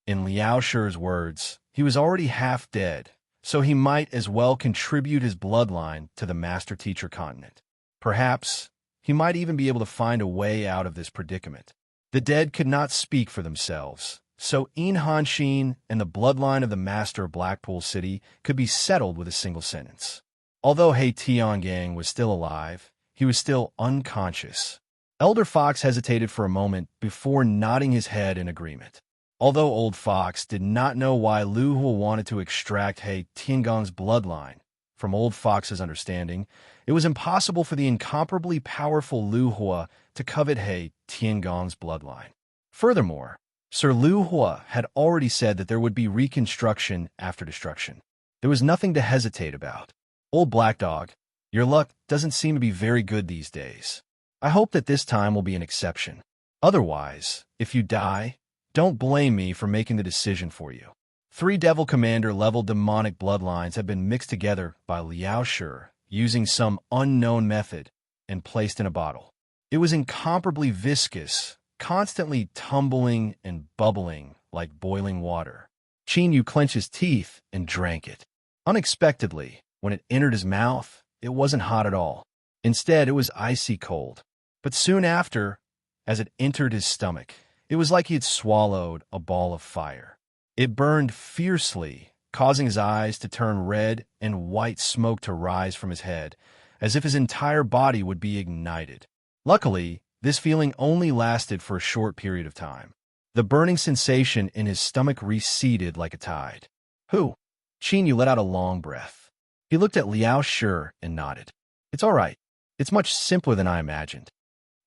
In Liao Shi's words, he was already half dead, so he might as well contribute his bloodline to the master-teacher continent. Perhaps he might even be able to find a way out of this predicament. The dead could not speak for themselves, so Han Xin and the bloodline of the master of Blackpool City could be settled with a single sentence. Although He Tiangang was still alive, he was still unconscious. Elder Fox hesitated for a moment before nodding his head in agreement. Although Old Fox did not know why Lu Hua wanted to extract He Tiangang's bloodline, from Old Fox's understanding, it was impossible for the incomparably powerful Lu Hua to covet He Tiangang's bloodline. Furthermore, Sir Lu Hua had already said that there would be reconstruction after destruction. There was nothing to hesitate about. Old Black Dog, your luck doesn't seem to be very good these days. I hope that this time will be an exception. Otherwise, if you die, don't blame me for making the decision for you. 3 Devil Commander-level demonic bloodlines have been mixed together by Liao Shi using some unknown method and placed in a bottle. It was incomparably viscous, constantly tumbling and bubbling like boiling water. Qin Yu clenched his teeth and drank it. Unexpectedly, when it entered his mouth, it wasn't hot at all. Instead, it was icy cold. But soon after, as it entered his stomach, it was like he had swallowed a ball of fire. It burned fiercely, causing his eyes to turn red and white smoke to rise from his head, as if his entire body would be ignited. Luckily, this feeling only lasted for a short period of time. The burning sensation in his stomach receded like a tide. Qin Yu let out a long breath. He looked at Liao Shi and nodded. It's all right. It's much simpler than I imagined.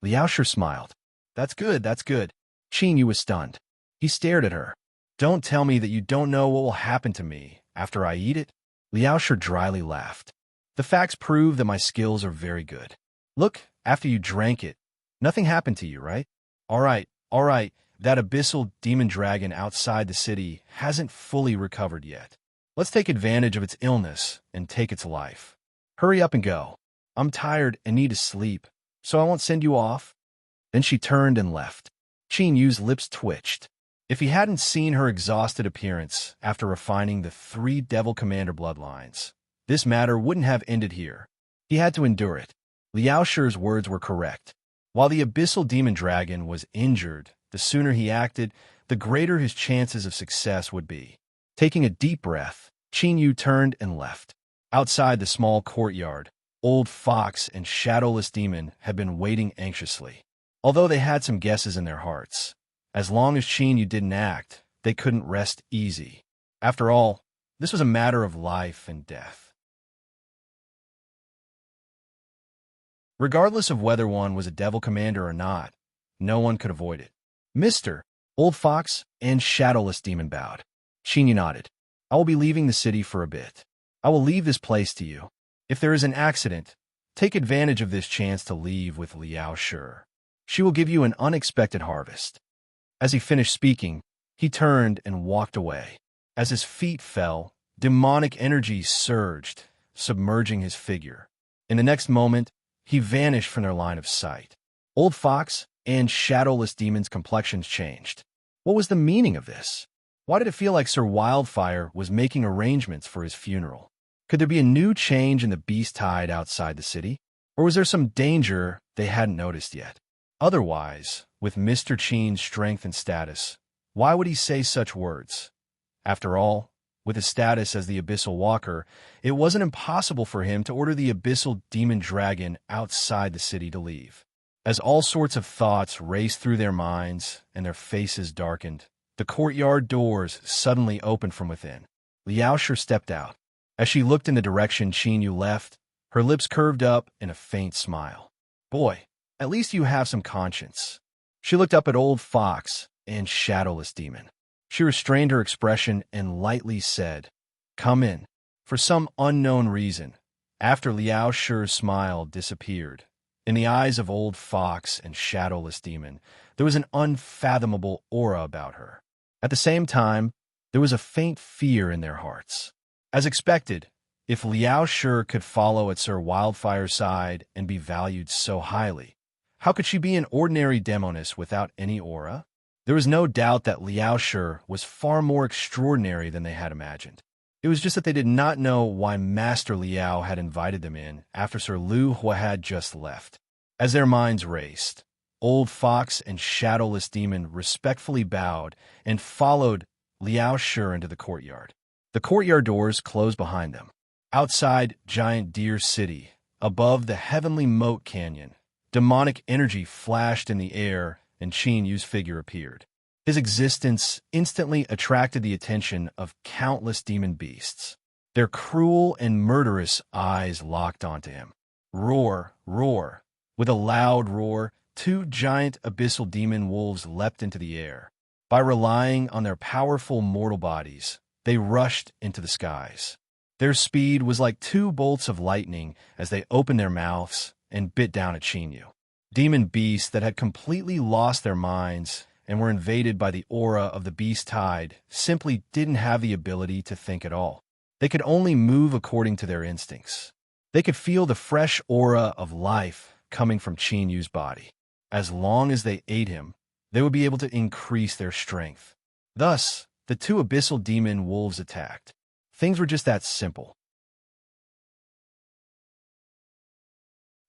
Liao Shi smiled. That's good, that's good. Qin Yu was stunned. He stared at her. Don't tell me that you don't know what will happen to me after I eat it? Liao Shi dryly laughed. The facts prove that my skills are very good. Look, after you drank it, nothing happened to you, right? All right. That abyssal demon dragon outside the city hasn't fully recovered yet. Let's take advantage of its illness and take its life. Hurry up and go. I'm tired and need to sleep, so I won't send you off. Then she turned and left. Qin Yu's lips twitched. If he hadn't seen her exhausted appearance after refining the 3 Devil Commander bloodlines, this matter wouldn't have ended here. He had to endure it. Liao Shi's words were correct. While the abyssal demon dragon was injured, the sooner he acted, the greater his chances of success would be. Taking a deep breath, Qin Yu turned and left. Outside the small courtyard, Old Fox and Shadowless Demon had been waiting anxiously. Although they had some guesses in their hearts, as long as Qin Yu didn't act, they couldn't rest easy. After all, this was a matter of life and death. Regardless of whether one was a devil commander or not, no one could avoid it. Mr. Old Fox and Shadowless Demon bowed. Qin nodded. I will be leaving the city for a bit. I will leave this place to you. If there is an accident, take advantage of this chance to leave with Liao Shi. She will give you an unexpected harvest. As he finished speaking, he turned and walked away. As his feet fell, demonic energy surged, submerging his figure. In the next moment, he vanished from their line of sight. Old Fox and Shadowless Demon's complexions changed. What was the meaning of this? Why did it feel like Sir Wildfire was making arrangements for his funeral? Could there be a new change in the beast tide outside the city? Or was there some danger they hadn't noticed yet? Otherwise, with Mr. Qin's strength and status, why would he say such words? After all, with his status as the Abyssal Walker, it wasn't impossible for him to order the Abyssal Demon Dragon outside the city to leave. As all sorts of thoughts raced through their minds and their faces darkened, the courtyard doors suddenly opened from within. Liao Shi stepped out. As she looked in the direction Qin Yu left, her lips curved up in a faint smile. Boy, at least you have some conscience. She looked up at Old Fox and Shadowless Demon. She restrained her expression and lightly said, Come in. For some unknown reason, after Liao Shi's smile disappeared, in the eyes of Old Fox and Shadowless Demon, there was an unfathomable aura about her. At the same time, there was a faint fear in their hearts. As expected, if Liao Shi could follow at Sir Wildfire's side and be valued so highly, how could she be an ordinary demoness without any aura? There was no doubt that Liao Shi was far more extraordinary than they had imagined. It was just that they did not know why Master Liao had invited them in after Sir Lu Hua had just left. As their minds raced, Old Fox and Shadowless Demon respectfully bowed and followed Liao Shi into the courtyard. The courtyard doors closed behind them. Outside Giant Deer City, above the heavenly moat canyon, demonic energy flashed in the air and Qin Yu's figure appeared. His existence instantly attracted the attention of countless demon beasts. Their cruel and murderous eyes locked onto him. Roar, roar. With a loud roar, two giant abyssal demon wolves leapt into the air. By relying on their powerful mortal bodies, they rushed into the skies. Their speed was like two bolts of lightning as they opened their mouths and bit down at Qin Yu. Demon beasts that had completely lost their minds and were invaded by the aura of the beast tide simply didn't have the ability to think at all. They could only move according to their instincts. They could feel the fresh aura of life coming from Qin Yu's body. As long as they ate him, they would be able to increase their strength. Thus, the two abyssal demon wolves attacked. Things were just that simple.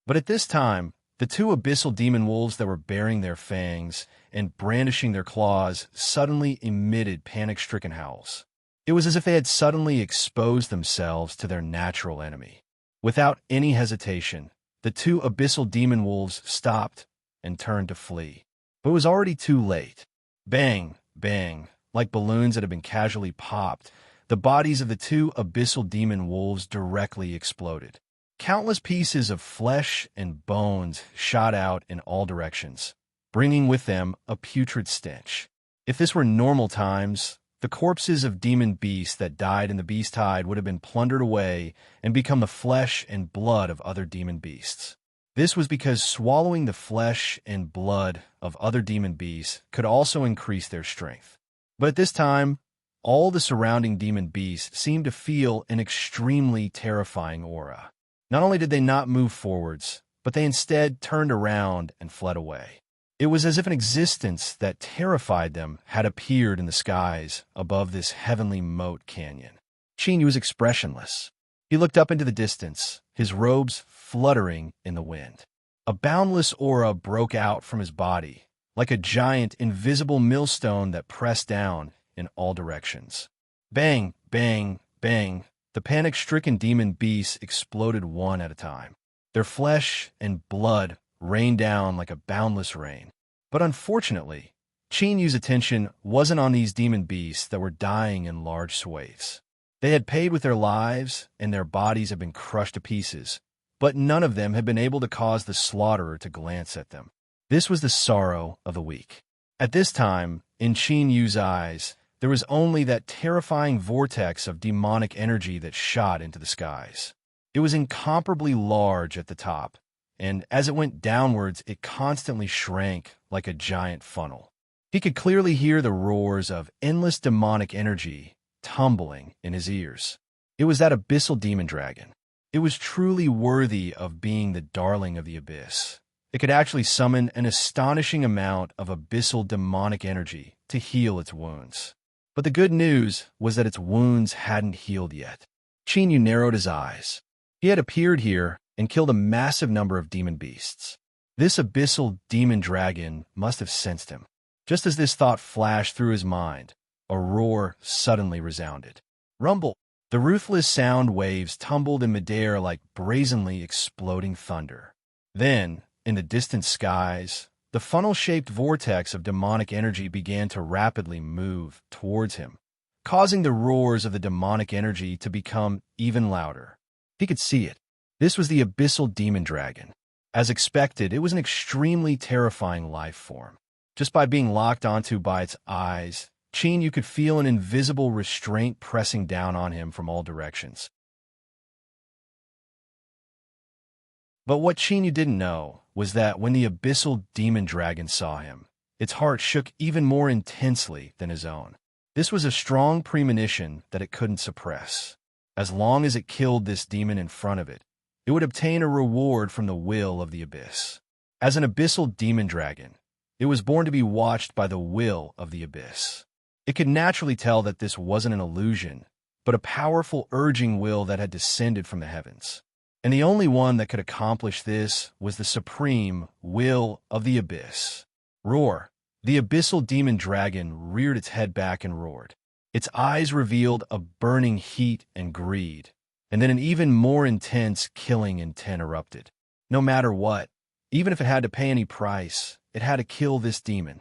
But at this time, the two abyssal demon wolves that were baring their fangs and brandishing their claws suddenly emitted panic-stricken howls. It was as if they had suddenly exposed themselves to their natural enemy. Without any hesitation, the two abyssal demon wolves stopped and turned to flee. But it was already too late. Bang, bang, like balloons that had been casually popped, the bodies of the two abyssal demon wolves directly exploded. Countless pieces of flesh and bones shot out in all directions, bringing with them a putrid stench. If this were normal times, the corpses of demon beasts that died in the beast tide would have been plundered away and become the flesh and blood of other demon beasts. This was because swallowing the flesh and blood of other demon beasts could also increase their strength. But at this time, all the surrounding demon beasts seemed to feel an extremely terrifying aura. Not only did they not move forwards, but they instead turned around and fled away. It was as if an existence that terrified them had appeared in the skies above this heavenly moat canyon. Qin Yu was expressionless. He looked up into the distance, his robes fluttering in the wind. A boundless aura broke out from his body, like a giant invisible millstone that pressed down in all directions. Bang, bang, bang. The panic-stricken demon beasts exploded one at a time. Their flesh and blood rained down like a boundless rain. But unfortunately, Qin Yu's attention wasn't on these demon beasts that were dying in large swathes. They had paid with their lives, and their bodies had been crushed to pieces, but none of them had been able to cause the slaughterer to glance at them. This was the sorrow of the weak. At this time, in Qin Yu's eyes, there was only that terrifying vortex of demonic energy that shot into the skies. It was incomparably large at the top, and as it went downwards, it constantly shrank like a giant funnel. He could clearly hear the roars of endless demonic energy tumbling in his ears. It was that abyssal demon dragon. It was truly worthy of being the darling of the abyss. It could actually summon an astonishing amount of abyssal demonic energy to heal its wounds. But the good news was that its wounds hadn't healed yet. Qin Yu narrowed his eyes. He had appeared here and killed a massive number of demon beasts. This abyssal demon dragon must have sensed him. Just as this thought flashed through his mind, a roar suddenly resounded. Rumble! The ruthless sound waves tumbled in midair like brazenly exploding thunder. Then, in the distant skies, the funnel-shaped vortex of demonic energy began to rapidly move towards him, causing the roars of the demonic energy to become even louder. He could see it. This was the abyssal demon dragon. As expected, it was an extremely terrifying life form. Just by being locked onto by its eyes, Qin Yu could feel an invisible restraint pressing down on him from all directions. But what Qin Yu didn't know was that when the abyssal demon dragon saw him, its heart shook even more intensely than his own. This was a strong premonition that it couldn't suppress. As long as it killed this demon in front of it, it would obtain a reward from the will of the abyss. As an abyssal demon dragon, it was born to be watched by the will of the abyss. It could naturally tell that this wasn't an illusion, but a powerful urging will that had descended from the heavens. And the only one that could accomplish this was the supreme will of the abyss. Roar! The abyssal demon dragon reared its head back and roared. Its eyes revealed a burning heat and greed, and then an even more intense killing intent erupted. No matter what, even if it had to pay any price, it had to kill this demon.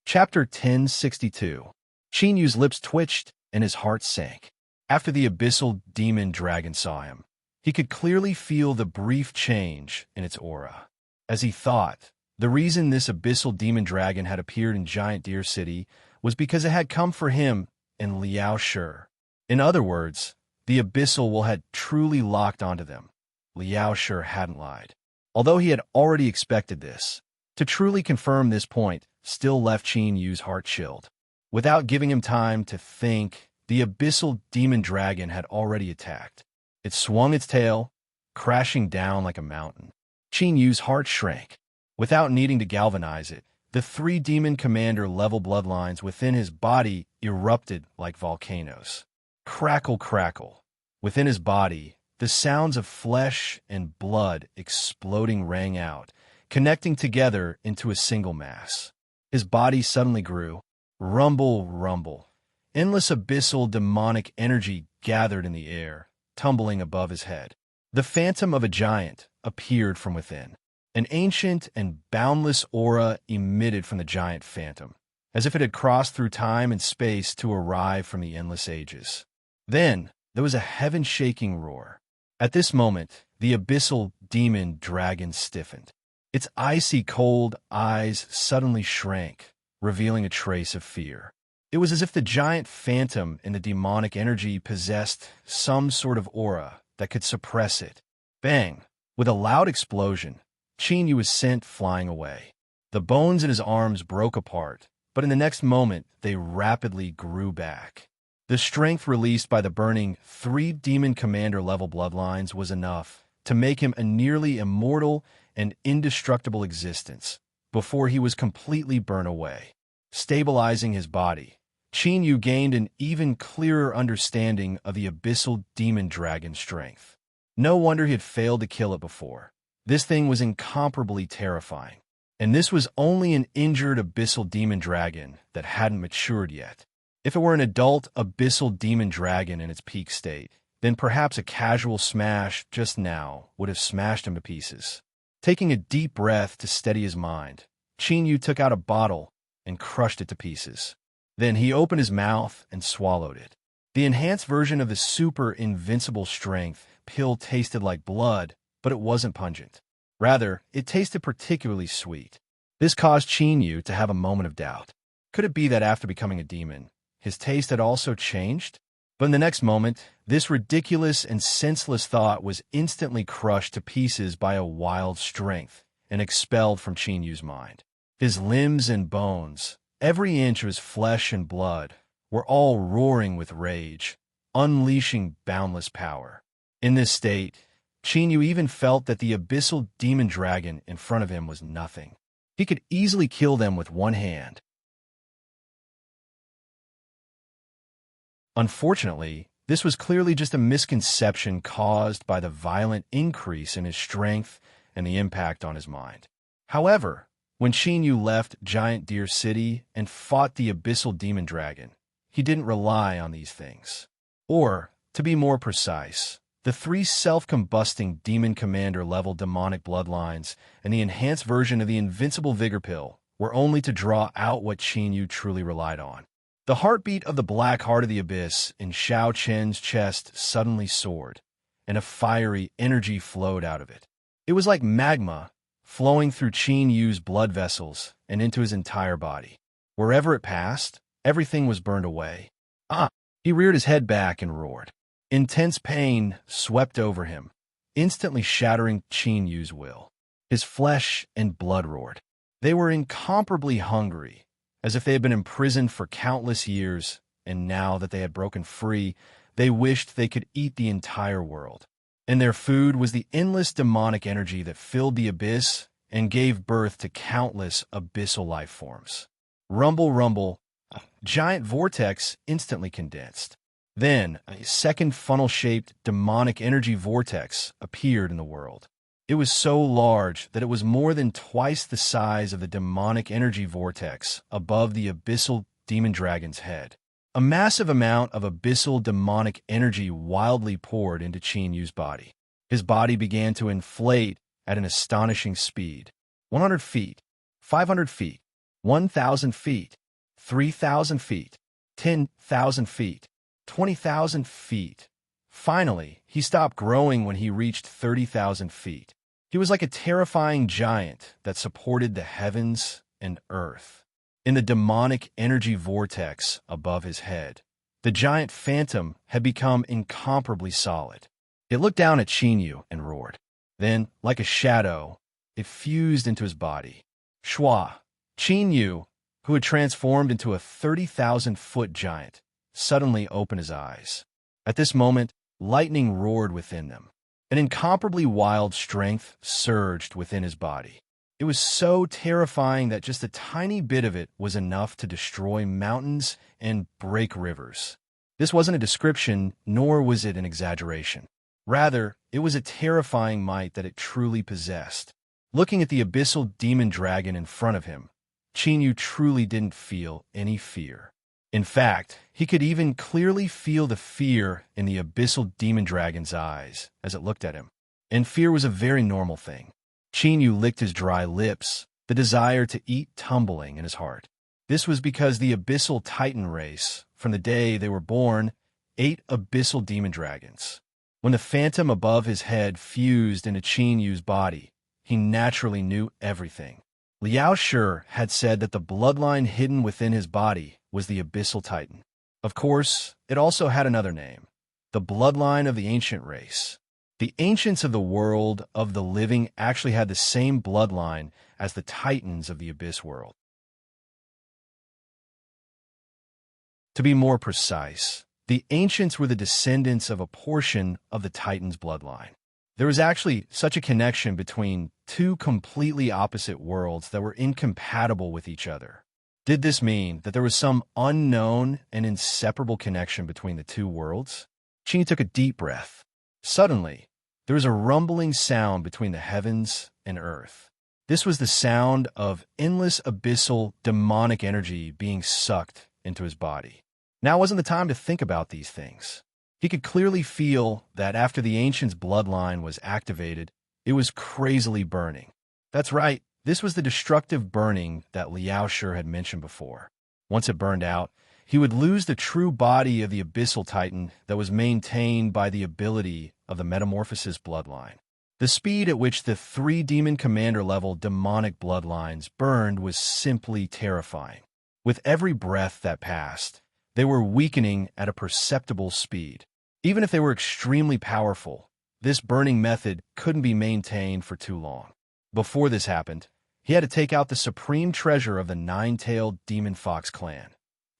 Chapter 1062. Qin Yu's lips twitched and his heart sank. After the abyssal demon dragon saw him, he could clearly feel the brief change in its aura. As he thought, the reason this abyssal demon dragon had appeared in Giant Deer City was because it had come for him and Liao Shi. In other words, the abyssal will had truly locked onto them. Liao Shi hadn't lied. Although he had already expected this, to truly confirm this point still left Qin Yu's heart chilled. Without giving him time to think, the abyssal demon dragon had already attacked. It swung its tail, crashing down like a mountain. Qin Yu's heart shrank. Without needing to galvanize it, the three demon commander level bloodlines within his body erupted like volcanoes. Crackle, crackle. Within his body, the sounds of flesh and blood exploding rang out, connecting together into a single mass. His body suddenly grew. Rumble, rumble. Endless abyssal demonic energy gathered in the air, tumbling above his head. The phantom of a giant appeared from within. An ancient and boundless aura emitted from the giant phantom, as if it had crossed through time and space to arrive from the endless ages. Then there was a heaven-shaking roar. At this moment, the abyssal demon dragon stiffened. Its icy cold eyes suddenly shrank, revealing a trace of fear. It was as if the giant phantom in the demonic energy possessed some sort of aura that could suppress it. Bang! With a loud explosion, Qin Yu was sent flying away. The bones in his arms broke apart, but in the next moment they rapidly grew back. The strength released by the burning three demon commander level bloodlines was enough to make him a nearly immortal and indestructible existence before he was completely burned away. Stabilizing his body, Qin Yu gained an even clearer understanding of the abyssal demon dragon's strength. No wonder he had failed to kill it before. This thing was incomparably terrifying. And this was only an injured abyssal demon dragon that hadn't matured yet. If it were an adult abyssal demon dragon in its peak state, then perhaps a casual smash just now would have smashed him to pieces. Taking a deep breath to steady his mind, Yu took out a bottle and crushed it to pieces. Then he opened his mouth and swallowed it. The enhanced version of the super invincible strength pill tasted like blood, but it wasn't pungent. Rather, it tasted particularly sweet. This caused Yu to have a moment of doubt. Could it be that after becoming a demon, his taste had also changed? But in the next moment, this ridiculous and senseless thought was instantly crushed to pieces by a wild strength and expelled from Yu's mind. His limbs and bones, every inch of his flesh and blood, were all roaring with rage, unleashing boundless power. In this state, Yu even felt that the abyssal demon dragon in front of him was nothing. He could easily kill them with one hand. Unfortunately, this was clearly just a misconception caused by the violent increase in his strength and the impact on his mind. However, when Yu left Giant Deer City and fought the abyssal demon dragon, he didn't rely on these things. Or, to be more precise, the 3 self-combusting demon commander-level demonic bloodlines and the enhanced version of the invincible vigor pill were only to draw out what Yu truly relied on. The heartbeat of the black heart of the abyss in Xiao Chen's chest suddenly soared, and a fiery energy flowed out of it. It was like magma flowing through Yu's blood vessels and into his entire body. Wherever it passed, everything was burned away. He reared his head back and roared. Intense pain swept over him, instantly shattering Yu's will. His flesh and blood roared. They were incomparably hungry, as if they had been imprisoned for countless years, and now that they had broken free, they wished they could eat the entire world. And their food was the endless demonic energy that filled the abyss and gave birth to countless abyssal life forms. Rumble, rumble, a giant vortex instantly condensed. Then, a second funnel-shaped demonic energy vortex appeared in the world. It was so large that it was more than twice the size of the demonic energy vortex above the abyssal demon dragon's head. A massive amount of abyssal demonic energy wildly poured into Yu's body. His body began to inflate at an astonishing speed. 100 feet, 500 feet, 1,000 feet, 3,000 feet, 10,000 feet, 20,000 feet. Finally, he stopped growing when he reached 30,000 feet. He was like a terrifying giant that supported the heavens and earth. In the demonic energy vortex above his head, the giant phantom had become incomparably solid. It looked down at Yu and roared. Then, like a shadow, it fused into his body. Shua, Yu, who had transformed into a 30,000-foot giant, suddenly opened his eyes. At this moment, lightning roared within them. An incomparably wild strength surged within his body. It was so terrifying that just a tiny bit of it was enough to destroy mountains and break rivers. This wasn't a description, nor was it an exaggeration. Rather, it was a terrifying might that it truly possessed. Looking at the abyssal demon dragon in front of him, Yu truly didn't feel any fear. In fact, he could even clearly feel the fear in the abyssal demon dragon's eyes as it looked at him. And fear was a very normal thing. Yu licked his dry lips, the desire to eat tumbling in his heart. This was because the abyssal titan race, from the day they were born, ate abyssal demon dragons. When the phantom above his head fused into Yu's body, he naturally knew everything. Liao Shi had said that the bloodline hidden within his body was the abyssal titan. Of course, it also had another name, the bloodline of the ancient race. The ancients of the world of the living actually had the same bloodline as the titans of the abyss world. To be more precise, the ancients were the descendants of a portion of the titans' bloodline. There was actually such a connection between two completely opposite worlds that were incompatible with each other. Did this mean that there was some unknown and inseparable connection between the two worlds? Yu took a deep breath. Suddenly, there was a rumbling sound between the heavens and earth. This was the sound of endless abyssal demonic energy being sucked into his body. Now wasn't the time to think about these things. He could clearly feel that after the ancient's bloodline was activated, it was crazily burning. That's right, this was the destructive burning that Liao Shi had mentioned before. Once it burned out, he would lose the true body of the Abyssal Titan that was maintained by the ability of the Metamorphosis bloodline. The speed at which the 3 Demon Commander-level demonic bloodlines burned was simply terrifying. With every breath that passed, they were weakening at a perceptible speed. Even if they were extremely powerful, this burning method couldn't be maintained for too long. Before this happened, he had to take out the supreme treasure of the 9-tailed Demon Fox clan,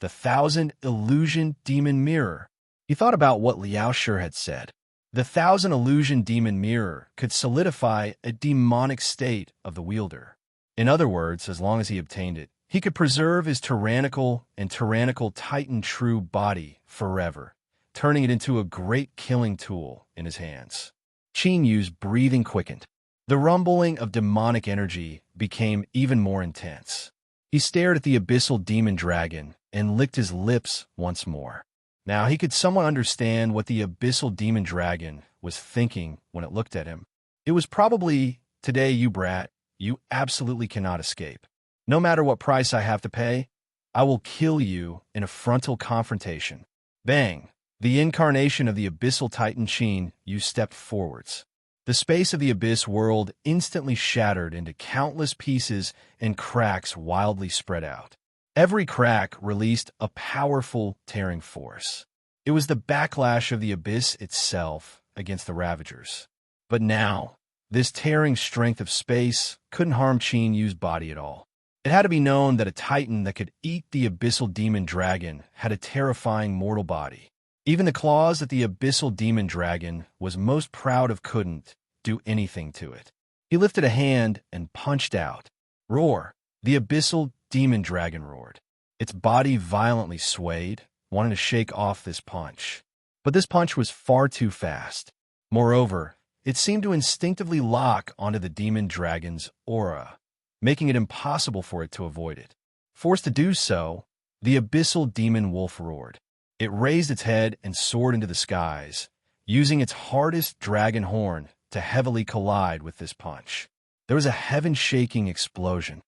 the 1,000 Illusion Demon Mirror. He thought about what Liao Shi had said. The 1,000 Illusion Demon Mirror could solidify a demonic state of the wielder. In other words, as long as he obtained it, he could preserve his tyrannical Titan true body forever, turning it into a great killing tool in his hands. Qin Yu's breathing quickened. The rumbling of demonic energy became even more intense. He stared at the abyssal demon dragon and licked his lips once more. Now he could somewhat understand what the abyssal demon dragon was thinking when it looked at him. It was probably, "Today, you brat, you absolutely cannot escape. No matter what price I have to pay, I will kill you in a frontal confrontation." Bang! The incarnation of the abyssal titan Qin Yu stepped forwards. The space of the abyss world instantly shattered into countless pieces and cracks wildly spread out. Every crack released a powerful tearing force. It was the backlash of the abyss itself against the Ravagers. But now, this tearing strength of space couldn't harm Qin Yu's body at all. It had to be known that a titan that could eat the abyssal demon dragon had a terrifying mortal body. Even the claws that the abyssal demon dragon was most proud of couldn't do anything to it. He lifted a hand and punched out. Roar! The abyssal demon dragon roared. Its body violently swayed, wanting to shake off this punch. But this punch was far too fast. Moreover, it seemed to instinctively lock onto the demon dragon's aura, making it impossible for it to avoid it. Forced to do so, the abyssal demon wolf roared. It raised its head and soared into the skies, using its hardest dragon horn to heavily collide with this punch. There was a heaven-shaking explosion.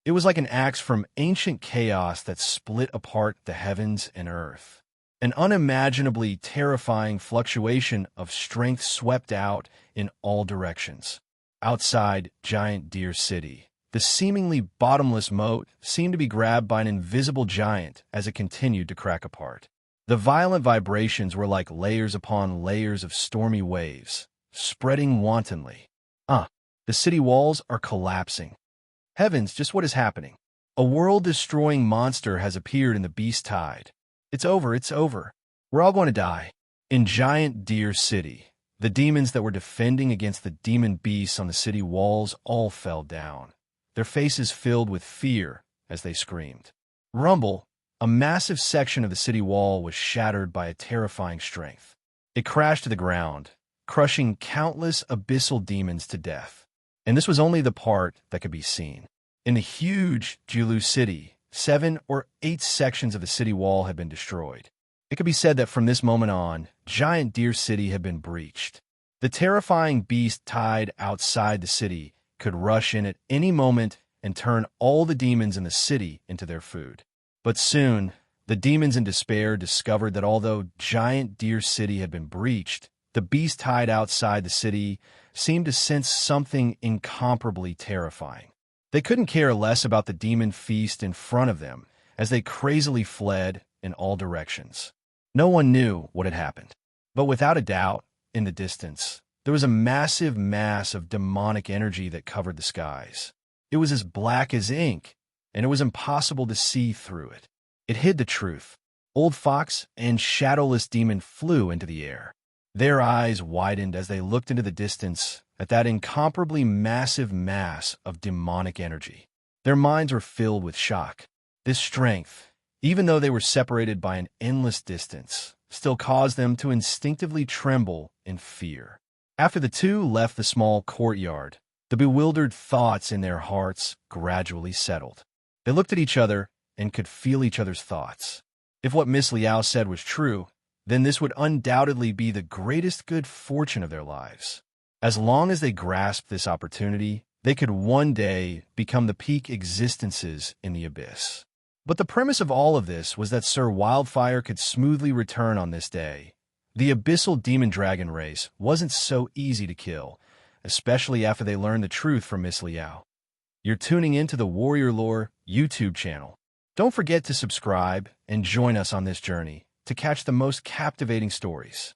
It was like an axe from ancient chaos that split apart the heavens and earth. An unimaginably terrifying fluctuation of strength swept out in all directions. Outside Giant Deer City, the seemingly bottomless moat seemed to be grabbed by an invisible giant as it continued to crack apart. The violent vibrations were like layers upon layers of stormy waves, spreading wantonly. The city walls are collapsing. Heavens, just what is happening? A world-destroying monster has appeared in the beast tide. It's over, it's over. We're all going to die. In Giant Deer City, the demons that were defending against the demon beasts on the city walls all fell down, their faces filled with fear as they screamed. Rumble, a massive section of the city wall was shattered by a terrifying strength. It crashed to the ground, crushing countless abyssal demons to death. And this was only the part that could be seen. In the huge Jiulu city, 7 or 8 sections of the city wall had been destroyed. It could be said that from this moment on, Giant Deer City had been breached. The terrifying beast tied outside the city could rush in at any moment and turn all the demons in the city into their food. But soon, the demons in despair discovered that although Giant Deer City had been breached, the beast tied outside the city seemed to sense something incomparably terrifying. They couldn't care less about the demon feast in front of them as they crazily fled in all directions. No one knew what had happened. But without a doubt, in the distance, there was a massive mass of demonic energy that covered the skies. It was as black as ink, and it was impossible to see through it. It hid the truth. Old Fox and Shadowless Demon flew into the air. Their eyes widened as they looked into the distance at that incomparably massive mass of demonic energy. Their minds were filled with shock. This strength, even though they were separated by an endless distance, still caused them to instinctively tremble in fear. After the two left the small courtyard, the bewildered thoughts in their hearts gradually settled. They looked at each other and could feel each other's thoughts. If what Miss Liao said was true, then this would undoubtedly be the greatest good fortune of their lives. As long as they grasped this opportunity, they could one day become the peak existences in the abyss. But the premise of all of this was that Sir Wildfire could smoothly return on this day. The abyssal demon dragon race wasn't so easy to kill, especially after they learned the truth from Miss Liao. You're tuning into the Warrior Lore YouTube channel. Don't forget to subscribe and join us on this journey to catch the most captivating stories.